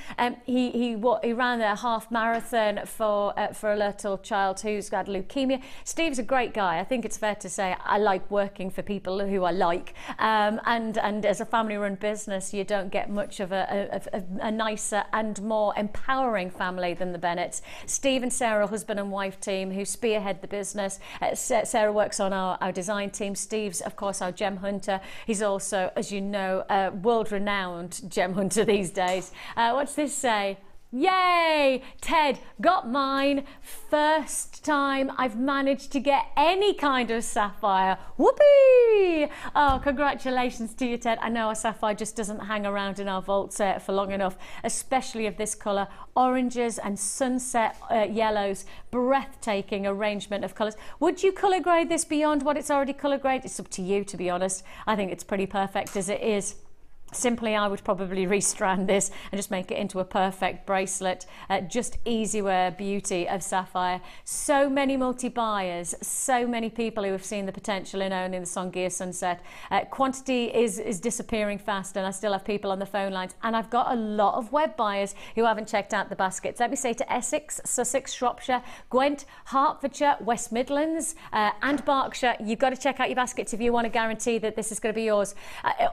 He ran a half marathon for a little child who's got leukemia. Steve's a great guy. I think it's fair to say I like working for people who I like, and as a family-run business, you don't get much of a nicer and more empowering family than the Bennetts. Steve and Sarah, husband and wife team, who spearhead the business. Sarah works on our design team. Steve's, of course, our gem hunter. He's also, as you know, a world-renowned gem hunter these days. What's this say? Yay! Ted, got mine. First time I've managed to get any kind of sapphire. Whoopee! Oh, congratulations to you, Ted. I know a sapphire just doesn't hang around in our vaults for long enough, especially of this colour. Oranges and sunset yellows, breathtaking arrangement of colours. Would you colour grade this beyond what it's already colour graded? It's up to you, to be honest. I think it's pretty perfect as it is. Simply, I would probably restrand this and just make it into a perfect bracelet. Just easy wear beauty of sapphire. So many multi-buyers, so many people who have seen the potential in owning the Songea Sunset. Quantity is disappearing fast, and I still have people on the phone lines. And I've got a lot of web buyers who haven't checked out the baskets. Let me say to Essex, Sussex, Shropshire, Gwent, Hertfordshire, West Midlands, and Berkshire, you've got to check out your baskets if you want to guarantee that this is going to be yours.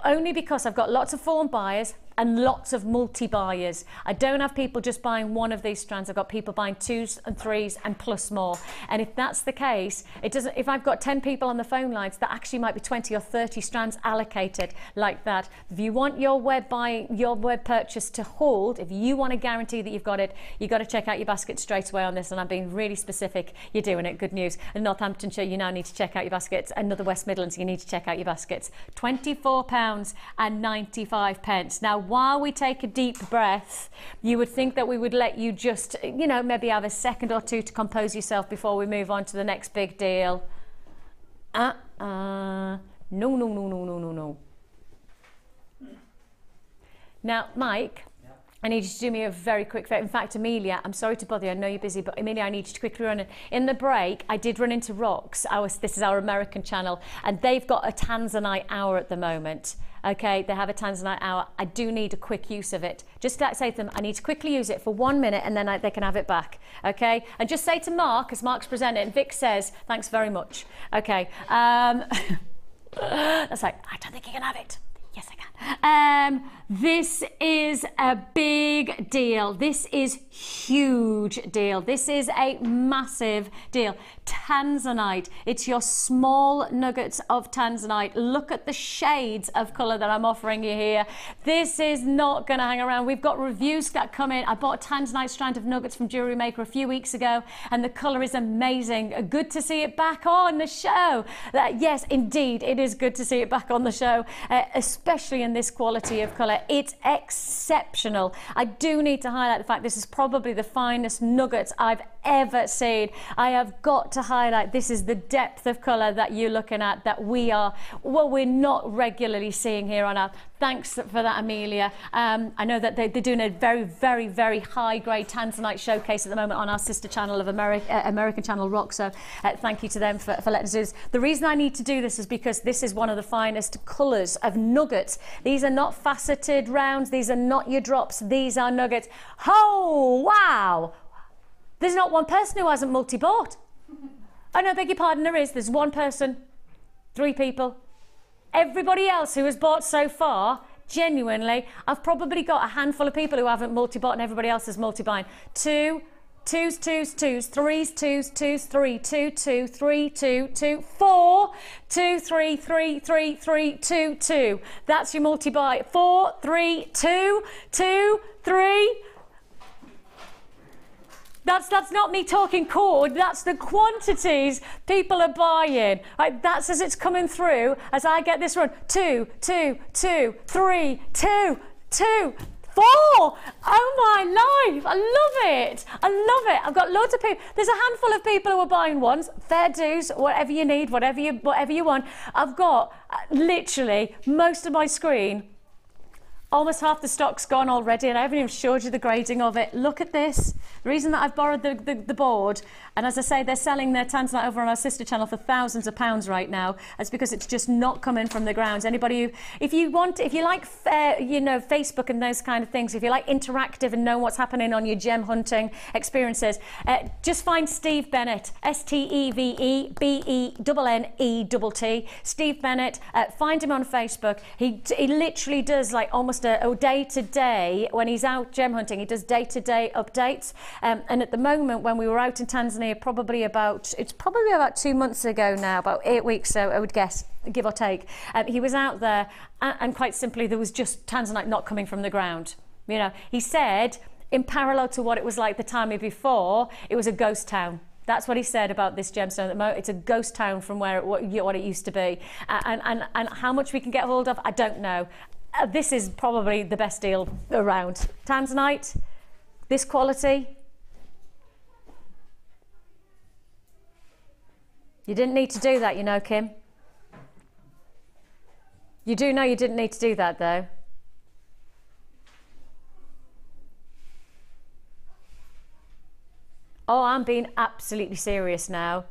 Only because I've got lots of form buyers and lots of multi-buyers. I don't have people just buying one of these strands. I've got people buying 2s and 3s and plus more. And if that's the case, it doesn't. If I've got 10 people on the phone lines, that actually might be 20 or 30 strands allocated like that. If you want your web purchase to hold, if you want to guarantee that you've got it, you've got to check out your basket straight away on this. And I'm being really specific. You're doing it. Good news. In Northamptonshire, you now need to check out your baskets. Another West Midlands, you need to check out your baskets. £24.95. Now, while we take a deep breath, you would think that we would let you just, you know, maybe have a second or two to compose yourself before we move on to the next big deal. No. Now, Mike, I need you to do me a very quick favour. In fact, Amelia, I'm sorry to bother you. I know you're busy, but Amelia, I need you to quickly run in. In the break, I did run into Rox. This is our American channel, and they've got a Tanzanite hour at the moment. Okay, they have a Tanzanite hour. I do need a quick use of it. Just say to them, I need to quickly use it for 1 minute, and then they can have it back. Okay, and just say to Mark, as Mark's presenting, and Vic says, thanks very much. Okay, that's like, I don't think you can have it. Yes, I can. This is a big deal. This is huge deal. This is a massive deal. Tanzanite. It's your small nuggets of Tanzanite. Look at the shades of colour that I'm offering you here. This is not going to hang around. We've got reviews that come in. I bought a Tanzanite strand of nuggets from Jewellery Maker a few weeks ago, and the colour is amazing. Good to see it back on the show. Yes, indeed, it is good to see it back on the show, especially in this quality of colour. It's exceptional. I do need to highlight the fact this is probably the finest nuggets I've ever seen. I have got to highlight this is the depth of colour that you're looking at, that we're not regularly seeing here on our. Thanks for that, Amelia. I know that they're doing a very, very, very high grade Tanzanite showcase at the moment on our sister channel of American channel Rock. So thank you to them for letting us do this. The reason I need to do this is because this is one of the finest colours of nuggets. These are not faceted rounds. These are not your drops. These are nuggets. Oh, wow. There's not one person who hasn't multi-bought. Oh, no, beg your pardon, there is. There's one person, 3 people. Everybody else who has bought so far, genuinely, I've probably got a handful of people who haven't multi-bought and everybody else is multi-buying. 2, 2s, 2s, 2s, 3s, 2s, 2s, 3, 2, 2, 3, 2, 2, 4, 2, 3, 3, 3, 3, 2, 2. That's your multi-buy. 4, 3, 2, 2, 3. That's not me talking chord, that's the quantities people are buying. Right, that's as it's coming through, as I get this run. 2, 2, 2, 3, 2, 2, 4. Oh my life, I love it. I love it. I've got loads of people. There's a handful of people who are buying ones. Fair dues, whatever you need, whatever you want. I've got literally most of my screen Almost half the stock's gone already, and I haven't even showed you the grading of it. Look at this. The reason that I've borrowed the board, and as I say, they're selling their Tanzanite over on our sister channel for thousands of pounds right now. It's because it's just not coming from the ground. Anybody who, if you like, you know, Facebook and those kind of things, if you like interactive and know what's happening on your gem hunting experiences, just find Steve Bennett, SteveBennett. Steve Bennett. Find him on Facebook. He literally does like almost a day-to-day, when he's out gem hunting, he does day-to-day updates. And at the moment, when we were out in Tanzania, it's probably about 2 months ago now, about 8 weeks, so I would guess, give or take. He was out there, and quite simply, there was just Tanzanite not coming from the ground. You know, he said, in parallel to what it was like the time before, it was a ghost town. That's what he said about this gemstone. It's a ghost town from what it used to be. And how much we can get hold of, I don't know. This is probably the best deal around. Tanzanite, this quality. You didn't need to do that, you know, Kim. You do know you didn't need to do that, though. Oh, I'm being absolutely serious now.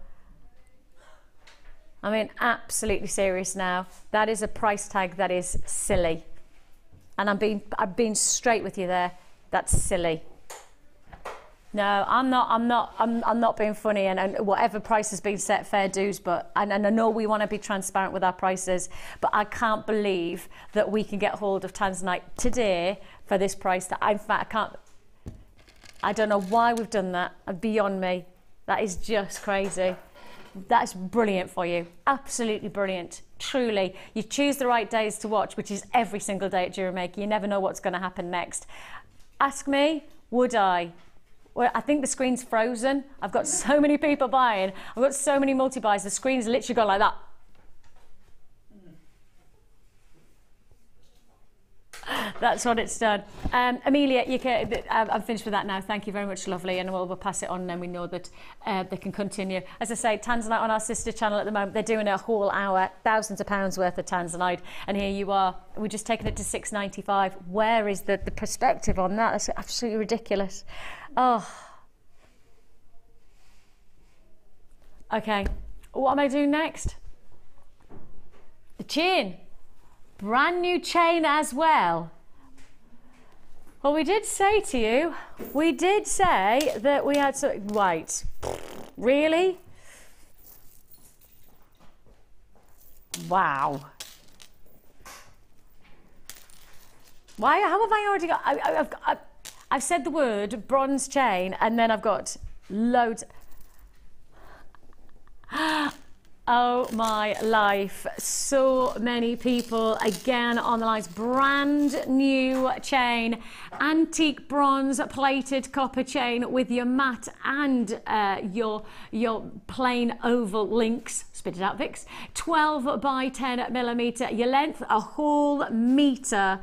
I mean, absolutely serious now. That is a price tag that is silly. And I'm being straight with you there. That's silly. No, I'm not being funny, and whatever price has been set, fair dues, but and I know we want to be transparent with our prices, but I can't believe that we can get hold of Tanzanite today for this price. That in fact, I don't know why we've done that. Beyond me. That is just crazy. That's brilliant for you. Absolutely brilliant. Truly. You choose the right days to watch, which is every single day at Jewellery Maker. You never know what's going to happen next. Ask me, would I? Well, I think the screen's frozen. I've got so many people buying. I've got so many multi-buys. The screen's literally gone like that. That's what it's done. Amelia, you can, I'm finished with that now. Thank you very much, lovely. And we'll pass it on, and then we know that they can continue. As I say, Tanzanite on our sister channel at the moment, they're doing a whole hour, thousands of pounds worth of Tanzanite. And here you are. We're just taking it to $6.95. Where is the perspective on that? That's absolutely ridiculous. Oh. Okay. What am I doing next? The chain. Brand new chain as well. Well, we did say to you, we did say that we had some, wait, really? Wow. Why, how have I already got, I've said the word bronze chain, and then I've got loads. Oh my life, so many people again on the lines. Brand new chain, antique bronze plated copper chain with your matte and your plain oval links. Spit it out, Vix. 12 by 10 millimeter. Your length, a whole meter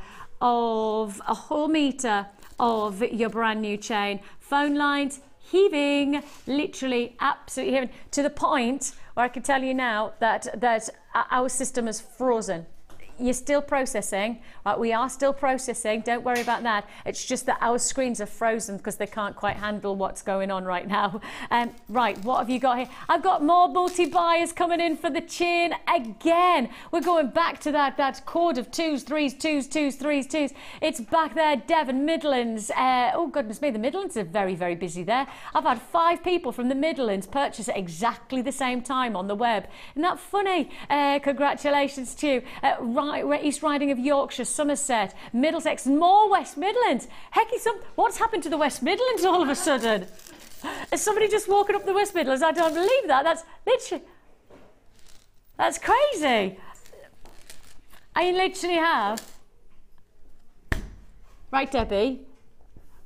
of your brand new chain. Phone lines heaving, literally absolutely heaving, to the point where I can tell you now that our system is frozen. You're still processing, right? We are still processing, don't worry about that. It's just that our screens are frozen because they can't quite handle what's going on right now. Right, what have you got here? I've got more multi-buyers coming in for the chain again. We're going back to that chord of twos, threes, twos, twos, threes, twos. It's back there, Devon, Midlands. Oh, goodness me, the Midlands are very, very busy there. I've had 5 people from the Midlands purchase at exactly the same time on the web. Isn't that funny? Congratulations to you. East Riding of Yorkshire, Somerset, Middlesex, more West Midlands. Heck, what's happened to the West Midlands all of a sudden? Is somebody just walking up the West Midlands? I don't believe that. That's literally, that's crazy. I literally have. Right, Debbie.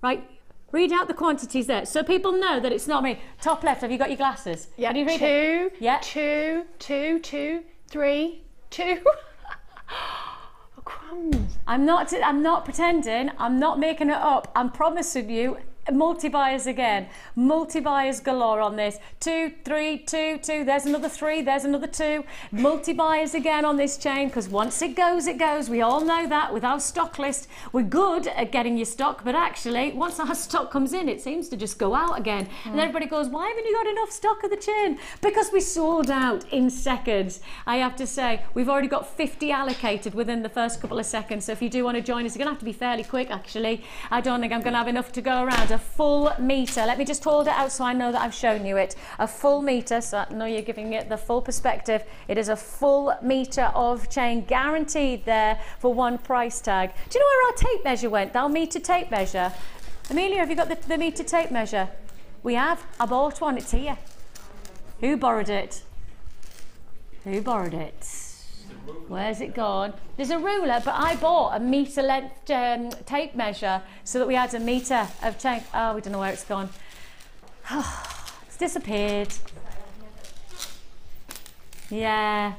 Right, read out the quantities there so people know that it's not me. Top left, have you got your glasses? Yeah, Can you read it? Yeah. 2, 2, 2, 3, 2. Oh, crumbs. I'm not pretending. I'm not making it up. I'm promising you multi-buyers again. Multi-buyers galore on this. 2, 3, 2, 2. There's another 3. There's another 2. Multi-buyers again on this chain, because once it goes, it goes. We all know that with our stock list. We're good at getting your stock, but actually, once our stock comes in, it seems to just go out again. And everybody goes, why haven't you got enough stock of the chain? Because we sold out in seconds. I have to say, we've already got 50 allocated within the first couple of seconds. So if you do want to join us, you're going to have to be fairly quick, actually. I don't think I'm going to have enough to go around. A full metre. Let me just hold it out so I know that I've shown you it. A full metre, so I know you're giving it the full perspective. It is a full metre of chain, guaranteed there for one price tag. Do you know where our tape measure went? Our metre tape measure. Amelia, have you got the metre tape measure? We have. I bought one. It's here. Who borrowed it? Who borrowed it? Where's it gone? There's a ruler, but I bought a metre length tape measure so that we had a metre of chain. Oh, we don't know where it's gone. It's disappeared. Yeah.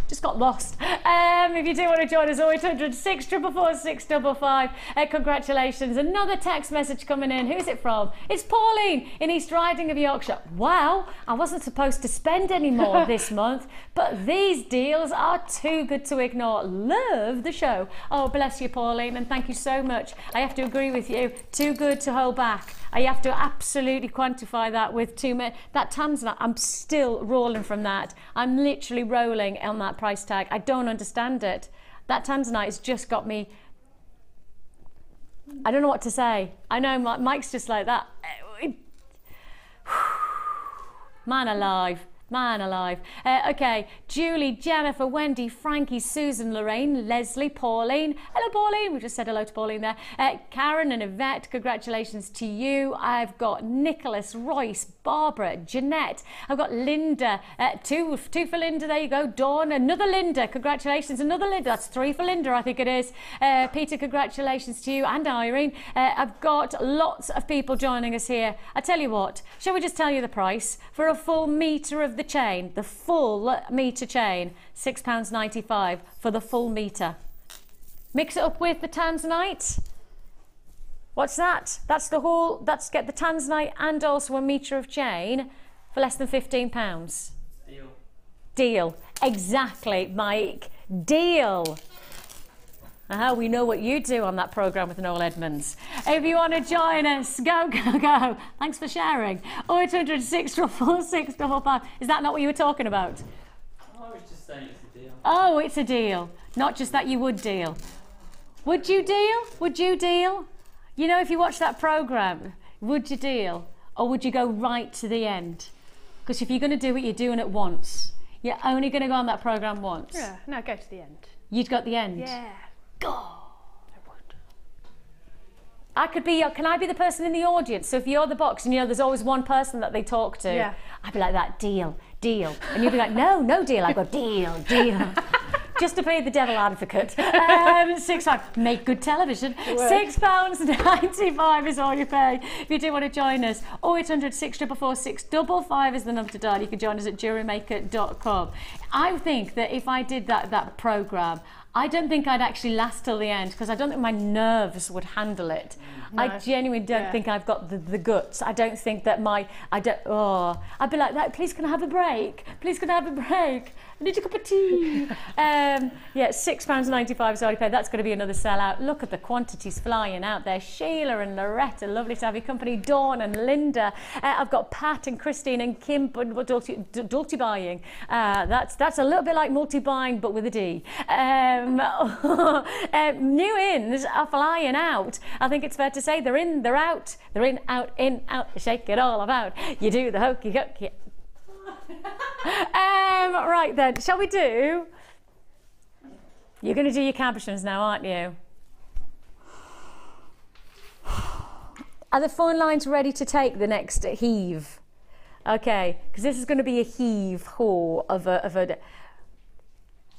Just got lost. If you do want to join us, 0800 644 655. Congratulations. Another text message coming in. Who's it from? It's Pauline in East Riding of Yorkshire. Wow, I wasn't supposed to spend any more this month, but these deals are too good to ignore. Love the show. Oh, bless you, Pauline, and thank you so much. I have to agree with you. Too good to hold back. I have to absolutely quantify that with too many. That Tanzanite, I'm still rolling from that. I'm literally rolling on that price tag. I don't understand it. That Tanzanite has just got me. I don't know what to say. I know Mike's just like that. Man alive. Man alive. Okay, Julie, Jennifer, Wendy, Frankie, Susan, Lorraine, Leslie, Pauline. Hello, Pauline. We just said hello to Pauline there. Karen and Yvette, congratulations to you. I've got Nicholas, Royce, Barbara, Jeanette. I've got Linda. Two for Linda. There you go. Dawn, another Linda. Congratulations. Another Linda. That's 3 for Linda, I think it is. Peter, congratulations to you, and Irene. I've got lots of people joining us here. I tell you what, shall we just tell you the price for a full metre of the chain, the full metre chain, £6.95 for the full metre. Mix it up with the Tanzanite. What's that? That's the whole, that's get the Tanzanite and also a metre of chain for less than £15. Deal. Deal. Exactly, Mike. Deal. We know what you do on that programme with Noel Edmonds. If you want to join us, go, go, go. Thanks for sharing. 0800 644 655. Is that not what you were talking about? I was just saying it's a deal. Oh, it's a deal. Not just that you would deal. Would you deal? Would you deal? You know, if you watch that programme, would you deal? Or would you go right to the end? Because if you're going to do it, you're doing it once. You're only going to go on that programme once. Yeah, no, go to the end. You'd got the end? Yeah. God. I could be, can I be the person in the audience? So if you're the box and you know there's always one person that they talk to, yeah. I'd be like that, deal, deal. And you'd be like, no, no deal. I go, deal, deal. Just to play the devil advocate. £6, make good television. £6.95 is all you pay. If you do want to join us, 0800 644 655 is the number to dial. You can join us at JewelleryMaker.com. I think that if I did that programme, I don't think I'd actually last till the end because I don't think my nerves would handle it. No. I genuinely don't think I've got the guts. I don't think that I'd be like that, please can I have a break? Please can I have a break? I need a cup of tea. Yeah, £6.95 is all you pay. That's going to be another sellout. Look at the quantities flying out there. Sheila and Loretta, lovely to have your company. Dawn and Linda. I've got Pat and Christine and Kim, Dulce buying. That's a little bit like multi-buying, but with a D. New ins are flying out. I think it's fair to say they're in, they're out. They're in, out, shake it all about. You do the hokey hokey. Right then, shall we do? You're going to do your cabochons now, aren't you? Are the phone lines ready to take the next heave? Okay, because this is going to be a heave-ho of a...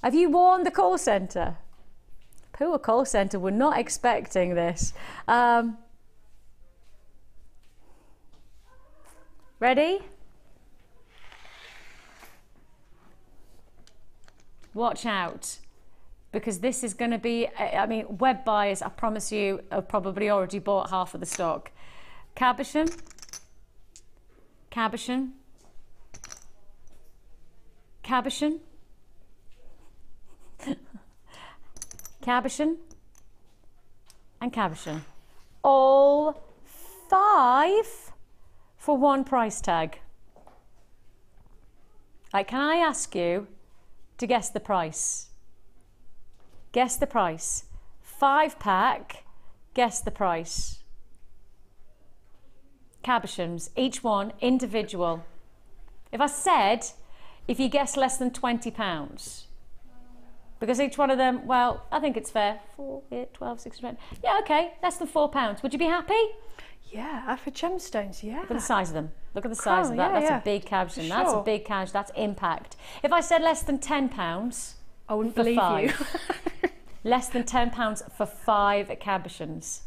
Have you warned the call centre? Poor call centre, we're not expecting this. Ready? Watch out. because this is going to be, I mean, web buyers, I promise you, have probably already bought half of the stock. Cabochon, cabochon, cabochon, cabochon, and cabochon. All 5 for one price tag. Like, can I ask you to guess the price? Guess the price. 5-pack, guess the price. Cabochons, each one individual. If I said, if you guess less than £20, because each one of them, well, I think it's fair. 4, 8, 12, 16, 20. Yeah, okay, less than £4. Would you be happy? Yeah, for gemstones, yeah. Look at the size of them. Look at the size of that. Yeah, that's yeah. a big cabochon. Sure. That's a big cabochon. That's impact. If I said less than £10, I wouldn't for believe 5. you. Less than £10 for 5 cabochons.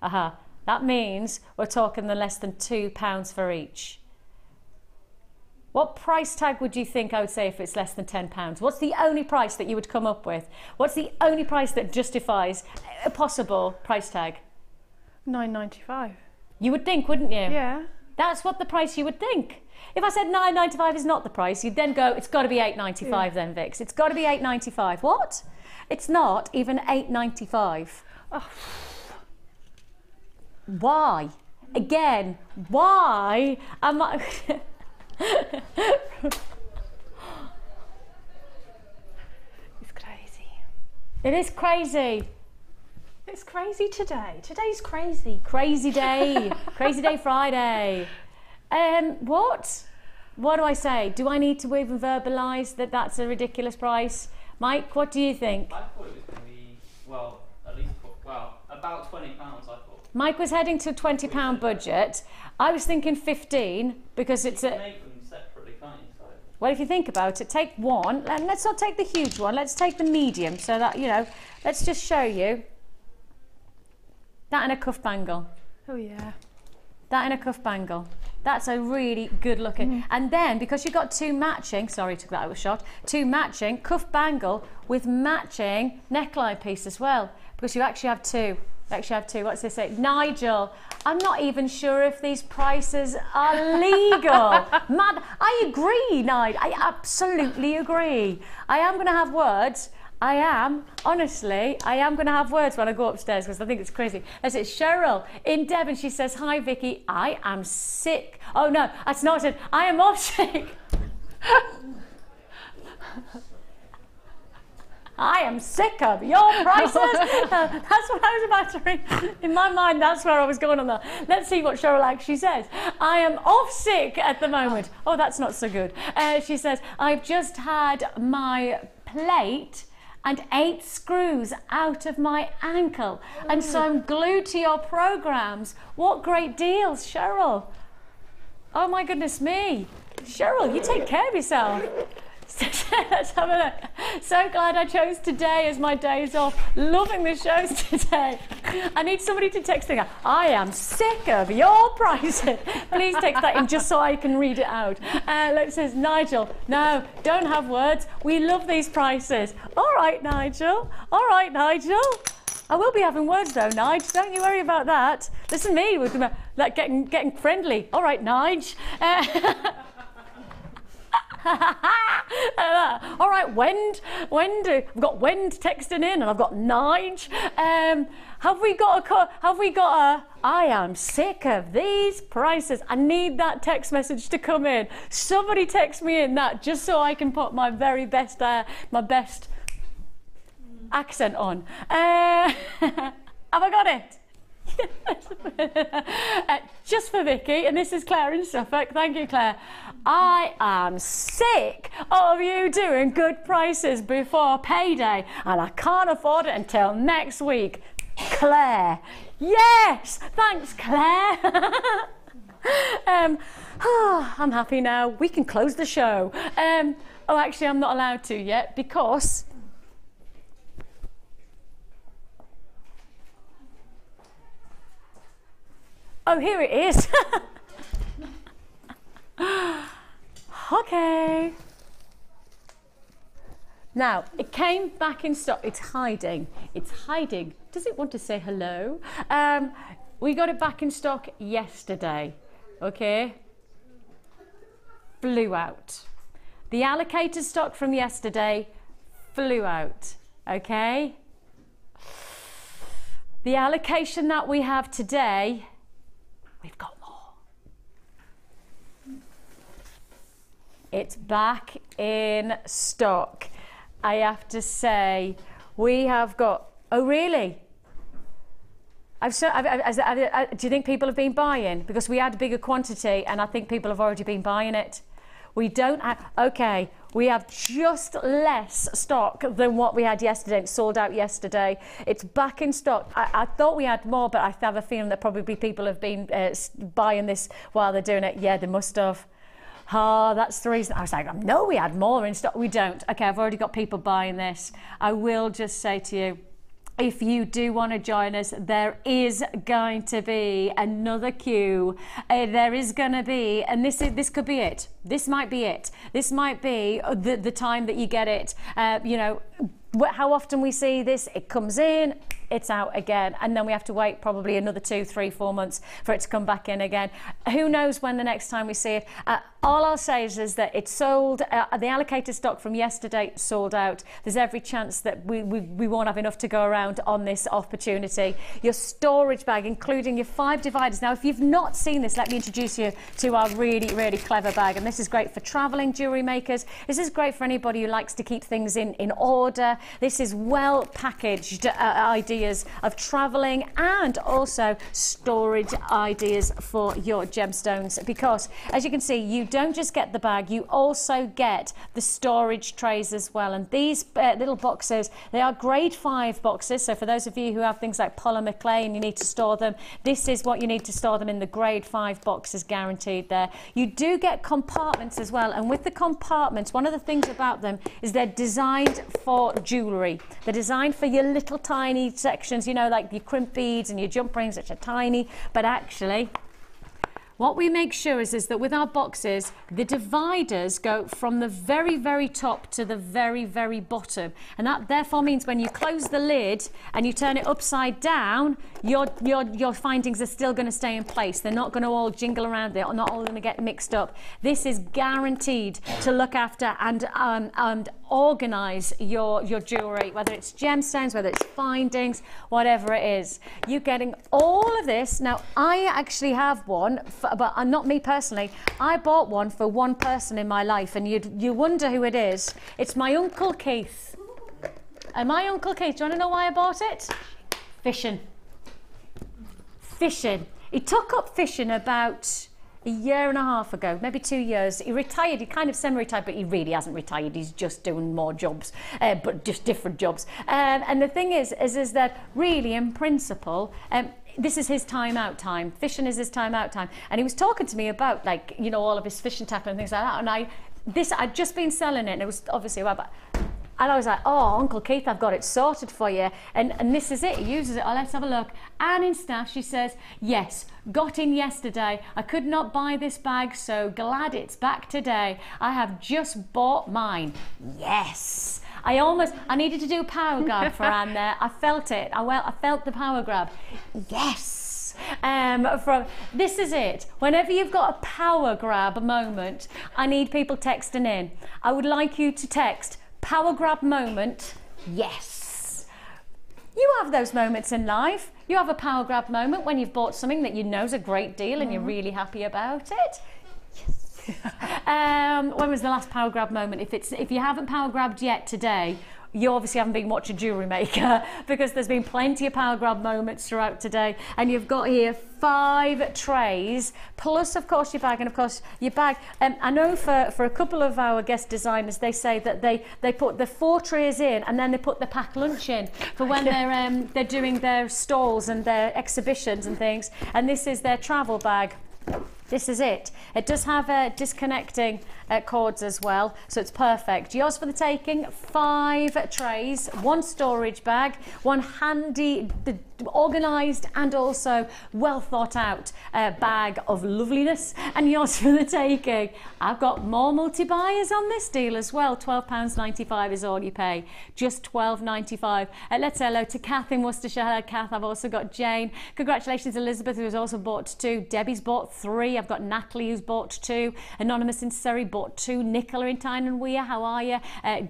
That means we're talking the less than £2 for each. What price tag would you think I would say if it's less than £10? What's the only price that you would come up with? What's the only price that justifies a possible price tag? £9.95. You would think, wouldn't you? Yeah. That's what the price you would think. If I said £9.95 is not the price, you'd then go, it's got to be £8.95 then, Vix. It's got to be £8.95. What? It's not even £8.95. Oh. Why? Again, why am I... It's crazy. It is crazy. It's crazy today. Today's crazy. Crazy day. Crazy day Friday. What do I say? Do I need to even verbalise that that's a ridiculous price? Mike, what do you think? I thought it was going to be, well, at least, well, about £20, I thought. Mike was heading to a £20 budget. I was thinking 15 because it's You a... can make them separately, can't you? So. Well, if you think about it, take one, and let's not take the huge one, let's take the medium, so that, you know, let's just show you. That in a cuff bangle. Oh, yeah. That in a cuff bangle. That's a really good looking. And then, because you've got 2 matching, sorry, took that out of shot, 2 matching cuff bangle with matching neckline piece as well, because you actually have 2. You actually have 2. What's this say? Nigel, I'm not even sure if these prices are legal. Mad. I agree, Nigel. I absolutely agree. I am going to have words. I am, honestly, I am going to have words when I go upstairs because I think it's crazy. As it's Cheryl in Devon, she says, hi Vicky, I am sick. Oh no, that's not it. I am off sick. I am sick of your prices. That's what I was about to read. In my mind, that's where I was going on that. Let's see what Cheryl actually says. I am off sick at the moment. Oh, that's not so good. She says, I've just had my plate and 8 screws out of my ankle, and so I'm glued to your programs. What great deals, Cheryl. Oh my goodness me. Cheryl, you take care of yourself. Let's have a look. So glad I chose today as my days off. Loving the shows today. I need somebody to text me. I am sick of your prices. Please text that in just so I can read it out. It says, Nigel, no, don't have words. We love these prices. All right, Nigel. All right, Nigel. I will be having words though, Nige. Don't you worry about that. Listen to me, we're like getting friendly. All right, Nige. All right, Wend, I've got Wend texting in, and I've got Nige. Have we got a? I am sick of these prices. I need that text message to come in. Somebody text me in that just so I can put my very best, my best accent on. Have I got it? Just for Vicky, and this is Claire in Suffolk. Thank you, Claire. I am sick of you doing good prices before payday, and I can't afford it until next week. Claire. Yes, thanks, Claire. I'm happy now. We can close the show. Oh, actually, I'm not allowed to yet because oh, here it is. Okay. Now, it came back in stock. It's hiding. It's hiding. Does it want to say hello? We got it back in stock yesterday. Okay. Flew out. The allocated stock from yesterday flew out. Okay. The allocation that we have today, we've got more. It's back in stock. I have to say, we have got, oh really? Do you think people have been buying? Because we had a bigger quantity and I think people have already been buying it. We don't have, okay, we have just less stock than what we had yesterday. It sold out yesterday. It's back in stock. I thought we had more, but I have a feeling that probably people have been buying this while they're doing it. Yeah, they must have. That's the reason. I was like, no, we had more in stock. We don't. Okay, I've already got people buying this. I will just say to you, if you do want to join us, there is going to be another queue. There is going to be, and this could be it. This might be it. This might be the time that you get it. You know, how often we see this, it comes in, it's out again, and then we have to wait probably another 2, 3, 4 months for it to come back in again. Who knows when the next time we see it. All I'll say is that it's sold, the allocated stock from yesterday sold out. There's every chance that we won't have enough to go around on this opportunity. Your storage bag, including your 5 dividers. Now, if you've not seen this, let me introduce you to our really, really clever bag. And this is great for traveling jewellery makers. This is great for anybody who likes to keep things in order. This is well packaged ideas of traveling and also storage ideas for your gemstones, because as you can see, you don't just get the bag, you also get the storage trays as well. And these little boxes, they are grade 5 boxes, so for those of you who have things like polymer clay and you need to store them, this is what you need to store them in. The grade 5 boxes guaranteed there. You do get compartments as well, and with the compartments, one of the things about them is they're designed for jewellery. They're designed for your little tiny sections, you know, like your crimp beads and your jump rings, which are tiny, but actually what we make sure is that with our boxes, the dividers go from the very, very top to the very, very bottom. And that therefore means when you close the lid and you turn it upside down, your findings are still going to stay in place. They're not going to all jingle around. They're not all going to get mixed up. This is guaranteed to look after and organise your jewellery, whether it's gemstones, whether it's findings, whatever it is. You're getting all of this. Now, I actually have one, but not me personally. I bought one for one person in my life, and you wonder who it is. It's my Uncle Keith. And my Uncle Keith, do you want to know why I bought it? Fishing. Fishing. He took up fishing about a year and a half ago, maybe 2 years. He retired, he kind of semi-retired, but he really hasn't retired. He's just doing more jobs, but just different jobs. And the thing is that really, in principle, this is his time out time. Fishing is his time out time. And he was talking to me about, like, you know, all of his fishing tackle and things like that. And I'd just been selling it, and it was obviously about. And I was like, oh, Uncle Keith, I've got it sorted for you. And this is it. He uses it. Oh, let's have a look. And in staff, she says, yes, got in yesterday. I could not buy this bag, so glad it's back today. I have just bought mine. Yes. I needed to do a power grab for Anne there. I felt it. I felt the power grab. Yes. This is it. Whenever you've got a power grab moment, I need people texting in. I would like you to text power grab moment, yes. You have those moments in life. You have a power grab moment when you've bought something that you know is a great deal and you're really happy about it. Yes. When was the last power grab moment? If you haven't power grabbed yet today, you obviously haven't been watching Jewellery Maker, because there's been plenty of power grab moments throughout today. And you've got here 5 trays, plus of course your bag, and of course your bag. I know for a couple of our guest designers, they say that they put the 4 trays in and then they put the packed lunch in for when they're doing their stalls and their exhibitions and things. And this is their travel bag. This is it. It does have disconnecting cords as well, so it's perfect. Yours for the taking. 5 trays, 1 storage bag, 1 handy organised and also well thought out bag of loveliness, and yours for the taking. I've got more multi-buyers on this deal as well. £12.95 is all you pay, just £12.95. Let's say hello to Kath in Worcestershire. Hello Kath. I've also got Jane. Congratulations Elizabeth, who's also bought 2. Debbie's bought 3. I've got Natalie who's bought 2. Anonymous in Surrey bought 2. Nicola in Tyne and Weir, how are you?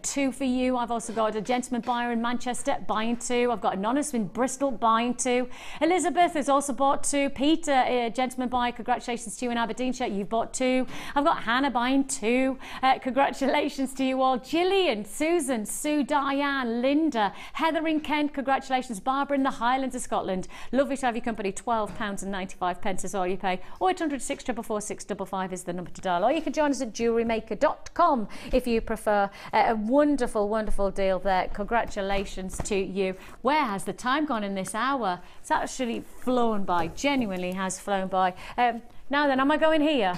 2 for you. I've also got a gentleman buyer in Manchester buying 2. I've got Anonymous in Bristol buying 2. Elizabeth has also bought 2. Peter, gentleman buyer, congratulations to you in Aberdeenshire. You've bought 2. I've got Hannah buying 2. Congratulations to you all. Gillian, Susan, Sue, Diane, Linda, Heather in Kent, congratulations. Barbara in the Highlands of Scotland. Lovely to have your company. £12.95 is all you pay. 0800 644 655 is the number to dial. Or you can join us at JewelleryMaker.com if you prefer. A wonderful, wonderful deal there. Congratulations to you. Where has the time gone in this hour? It's actually flown by. Genuinely has flown by. Now then, am I going here?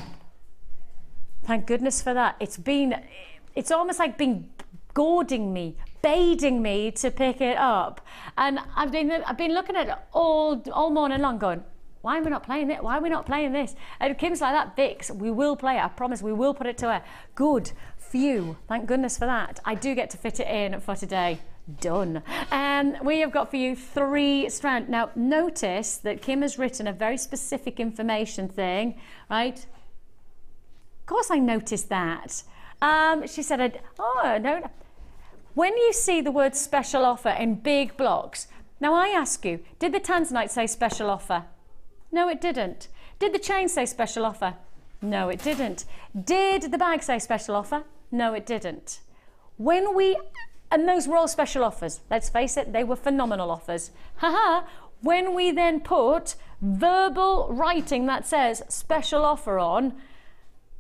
Thank goodness for that. It's almost like been goading me, baiting me to pick it up. And I've been looking at it all morning long going, why are we not playing it? Why are we not playing this? And Kim's like that, Vix, we will play it. I promise we will put it to her. Good. Phew. Thank goodness for that. I do get to fit it in for today. Done. And we have got for you 3 strands. Now, notice that Kim has written a very specific information thing, right? Of course I noticed that. She said, oh, no. When you see the word special offer in big blocks, now I ask you, did the Tanzanite say special offer? No, it didn't. Did the chain say special offer? No, it didn't. Did the bag say special offer? No, it didn't. And those were all special offers. Let's face it, they were phenomenal offers. Haha. When we then put verbal writing that says special offer on,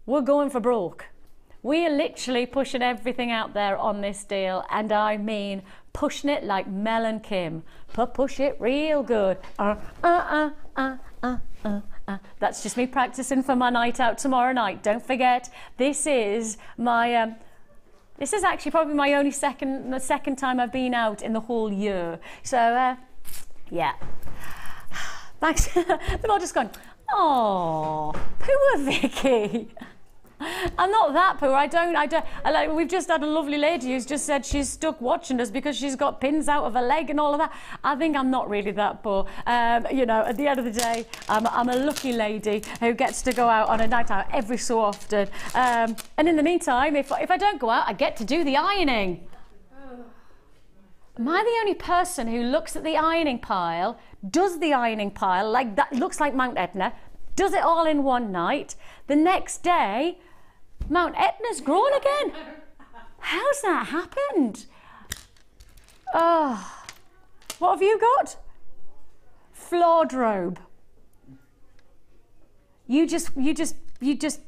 we're going for broke. We are literally pushing everything out there on this deal, and I mean pushing it like Mel and Kim. Push it real good. That's just me practicing for my night out tomorrow night. Don't forget, this is my this is actually probably my only the second time I've been out in the whole year. So yeah. Thanks. They've all just gone, oh, poor Vicky. I'm not that poor. We've just had a lovely lady who's just said she's stuck watching us because she's got pins out of her leg and all of that. I think I'm not really that poor. You know, at the end of the day, I'm a lucky lady who gets to go out on a night out every so often. And in the meantime, if I don't go out, I get to do the ironing. Am I the only person who looks at the ironing pile, does the ironing pile like that, looks like Mount Etna, does it all in one night? The next day, Mount Etna's grown again. How's that happened? Oh, what have you got? Wardrobe. You just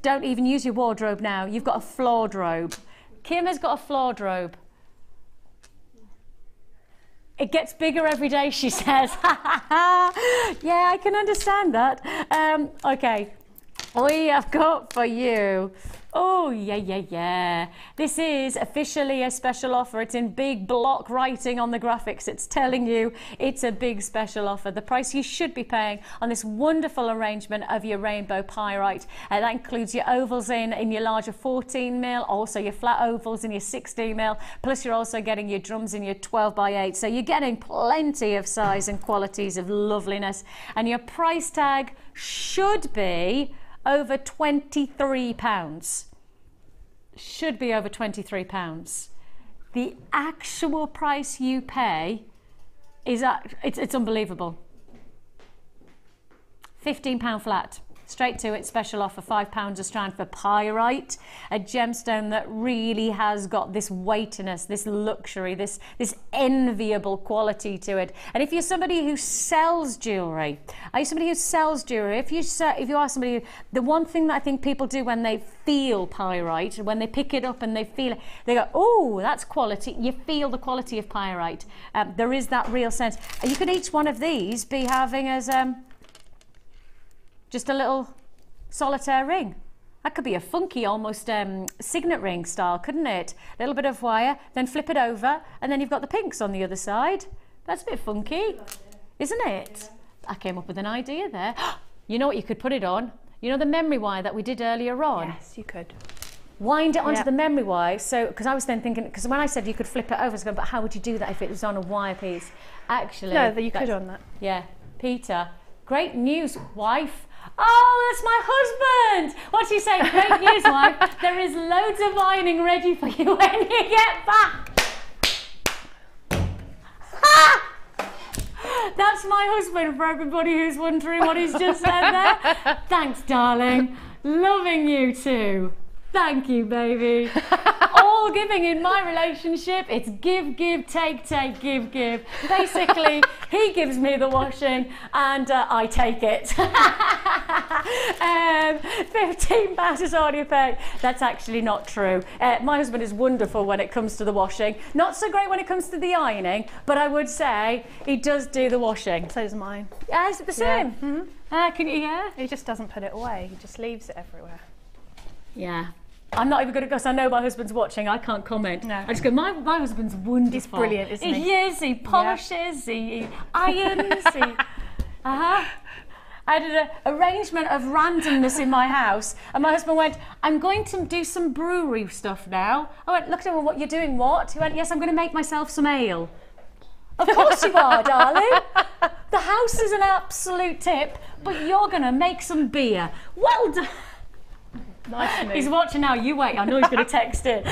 don't even use your wardrobe now. You've got a wardrobe. Kim has got a wardrobe. It gets bigger every day, she says. Yeah, I can understand that. Okay, we have got for you. Oh, yeah. This is officially a special offer. It's in big block writing on the graphics. It's telling you it's a big special offer. The price you should be paying on this wonderful arrangement of your rainbow pyrite. That includes your ovals in your larger 14mm, also your flat ovals in your 16mm, plus you're also getting your drums in your 12x8. So you're getting plenty of size and qualities of loveliness. And your price tag should be over £23. Should be over £23. The actual price you pay is it's unbelievable. £15 flat. Straight to it, special offer, £5 a strand for pyrite, a gemstone that really has got this weightiness, this luxury, this enviable quality to it. And if you're somebody who sells jewellery, if you are somebody, the one thing that I think people do when they feel pyrite, when they pick it up and they feel it, they go, oh, that's quality. You feel the quality of pyrite. There is that real sense. And you could each one of these be having as just a little solitaire ring. That could be a funky, almost signet ring style, couldn't it? A little bit of wire, then flip it over, and then you've got the pinks on the other side. That's a bit funky. isn't it? I came up with an idea there. You know what you could put it on? You know the memory wire that we did earlier on? Yes, you could. Wind it onto the memory wire. So, because I was then thinking, because when I said you could flip it over, I was going, but how would you do that if it was on a wire piece? Actually, no, you could on that. Yeah, Peter, great news, wife. Oh, that's my husband. What's he saying? Great news, wife. There is loads of ironing ready for you when you get back. That's my husband, for everybody who's wondering what he's just said there. Thanks, darling. Loving you too. Thank you, baby. All giving in my relationship. It's give, give, take, take, give, give. Basically, he gives me the washing and I take it. £15 is all you pay. That's actually not true. My husband is wonderful when it comes to the washing. Not so great when it comes to the ironing, but I would say he does do the washing. So does mine. Yeah, is it the same? Yeah. Can you hear? He just doesn't put it away. He just leaves it everywhere. Yeah. I'm not even going to go, so I know my husband's watching, I can't comment. No. I just go, my husband's wonderful. He's brilliant, isn't he? He is, he polishes, he irons, I had an arrangement of randomness in my house, and my husband went, I'm going to do some brewery stuff now. I went, look at him, what, you're doing what? He went, yes, I'm going to make myself some ale. Of course you are, darling. The house is an absolute tip, but you're going to make some beer. Well done. Nice move. He's watching now, you wait, I know he's going to text in.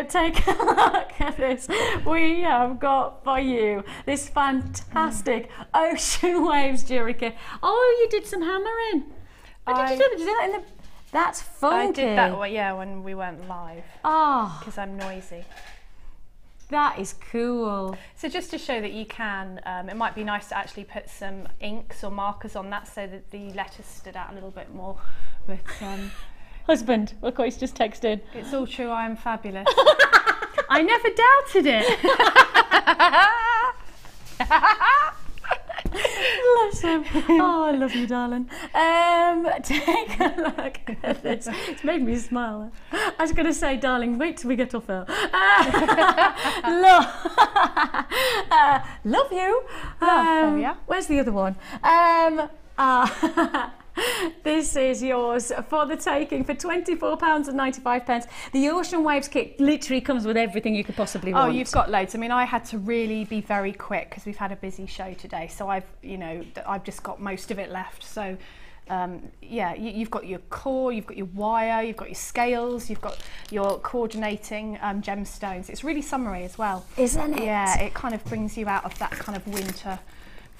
Take a look at this. We have got for you this fantastic Ocean Waves jewellery kit. Oh, you did some hammering. What did you do? Did you do that in the... That's funky. I did that, yeah, when we went live. Oh. Because I'm noisy. That is cool. So just to show that you can, it might be nice to actually put some inks or markers on that so that the letters stood out a little bit more. But husband, look what he's just texted. It's all true, I am fabulous. I never doubted it. Bless him. Oh, I love you, darling. Take a look at this. It's made me smile. I was going to say, darling, wait till we get off air. Love you. Yeah. Where's the other one? This is yours for the taking for £24.95. The Ocean Waves kit literally comes with everything you could possibly want. Oh, you've got loads. I mean, I had to really be very quick because we've had a busy show today. So I've just got most of it left. So yeah, you've got your core, you've got your wire, you've got your scales, you've got your coordinating gemstones. It's really summery as well. Isn't it? Yeah, it kind of brings you out of that kind of winter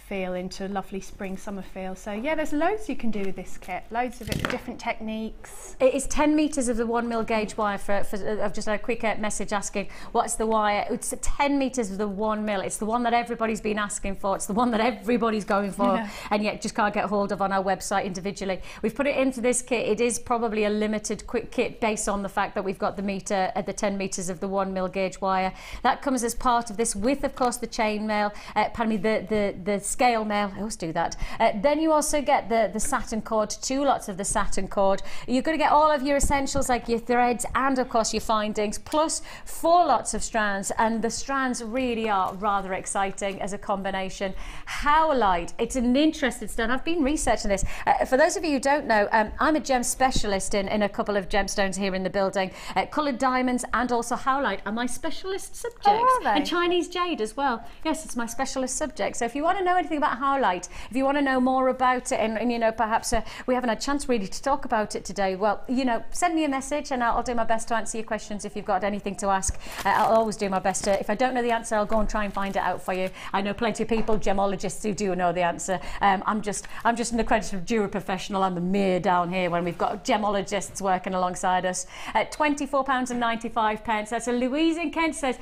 feel into lovely spring summer feel. So yeah, there's loads you can do with this kit, loads of it, different techniques. It is 10 metres of the 1mm gauge wire. I've just had a quick message asking what's the wire. It's 10 metres of the 1mm. It's the one that everybody's been asking for. It's the one that everybody's going for, and yet just can't get hold of on our website individually. We've put it into this kit. It is probably a limited quick kit based on the fact that we've got the metre at the 10 metres of the 1mm gauge wire. That comes as part of this with, of course, the chain mail, pardon me, the scale mail. I always do that. Then you also get the satin cord, 2 lots of the satin cord. You're going to get all of your essentials like your threads and of course your findings, plus 4 lots of strands, and the strands really are rather exciting as a combination. Howlite, it's an interesting stone. I've been researching this. For those of you who don't know, I'm a gem specialist in a couple of gemstones here in the building. Coloured diamonds and also howlite are my specialist subjects. Oh, are they? And Chinese jade as well. Yes, it's my specialist subject. So if you want to know anything about howlite, if you want to know more about it, and you know, perhaps we haven't had a chance really to talk about it today, well, you know, send me a message and I'll do my best to answer your questions. If you've got anything to ask, I'll always do my best to. If I don't know the answer, I'll go and try and find it out for you. I know plenty of people, gemologists, who do know the answer. I'm just an accredited jewellery professional. I'm the mere down here when we've got gemologists working alongside us. £24.95. That's a Louise in Kent says,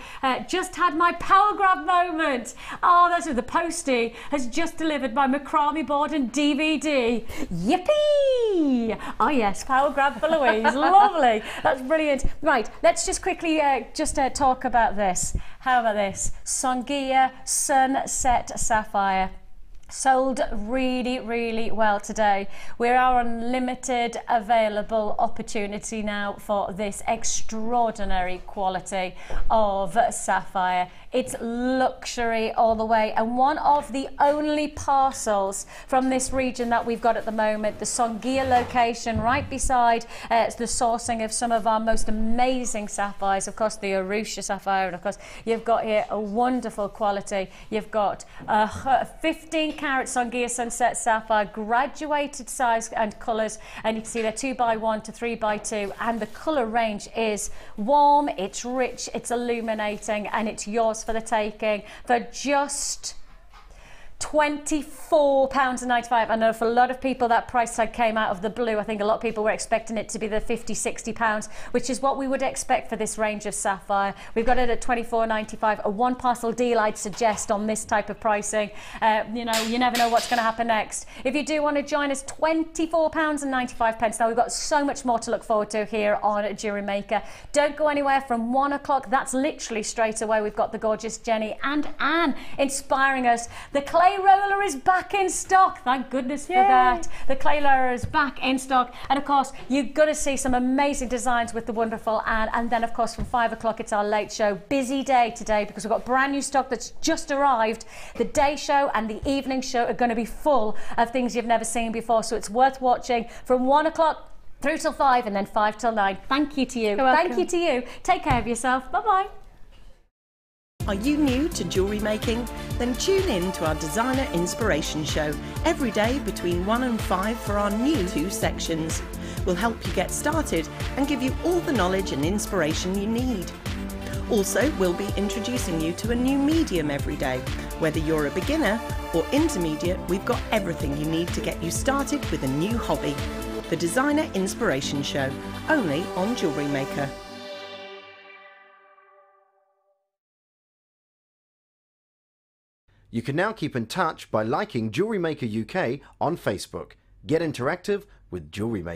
just had my power grab moment. Oh, that's what the postie has just delivered my macrame board and DVD. Yippee! Oh yes, power grab for Louise. Lovely. That's brilliant. Right, let's just quickly talk about this. How about this? Songia Sunset Sapphire. Sold really, really well today. We are on limited available opportunity now for this extraordinary quality of sapphire. It's luxury all the way, and one of the only parcels from this region that we've got at the moment, the Songea location right beside the sourcing of some of our most amazing sapphires, of course the Arusha sapphire, and of course you've got here a wonderful quality. You've got 15 carat Songea Sunset Sapphire, graduated size and colours, and you can see they're 2x1 to 3x2, and the colour range is warm, it's rich, it's illuminating, and it's yours for the taking for just £24.95. I know for a lot of people that price tag came out of the blue. I think a lot of people were expecting it to be the £50–60, which is what we would expect for this range of sapphire. We've got it at £24.95, a one parcel deal I'd suggest on this type of pricing. You know, you never know what's going to happen next. If you do want to join us, £24.95. Now we've got so much more to look forward to here on Jewellery Maker. Don't go anywhere from 1 o'clock. That's literally straight away. We've got the gorgeous Jenny and Anne inspiring us. The clay roller is back in stock. Thank goodness for that. The clay roller is back in stock, and of course you're going to see some amazing designs with the wonderful Anne. And then of course from 5 o'clock it's our late show. Busy day today because we've got brand new stock that's just arrived. The day show and the evening show are going to be full of things you've never seen before, so it's worth watching from 1 o'clock through till 5 and then 5 till 9. Thank you to you. Thank you to you. Take care of yourself. Bye bye. Are you new to jewellery making? Then tune in to our Designer Inspiration Show every day between 1 and 5 for our new 2 sections. We'll help you get started and give you all the knowledge and inspiration you need. Also, we'll be introducing you to a new medium every day. Whether you're a beginner or intermediate, we've got everything you need to get you started with a new hobby. The Designer Inspiration Show, only on Jewellery Maker. You can now keep in touch by liking Jewellery Maker UK on Facebook. Get interactive with Jewellery Maker.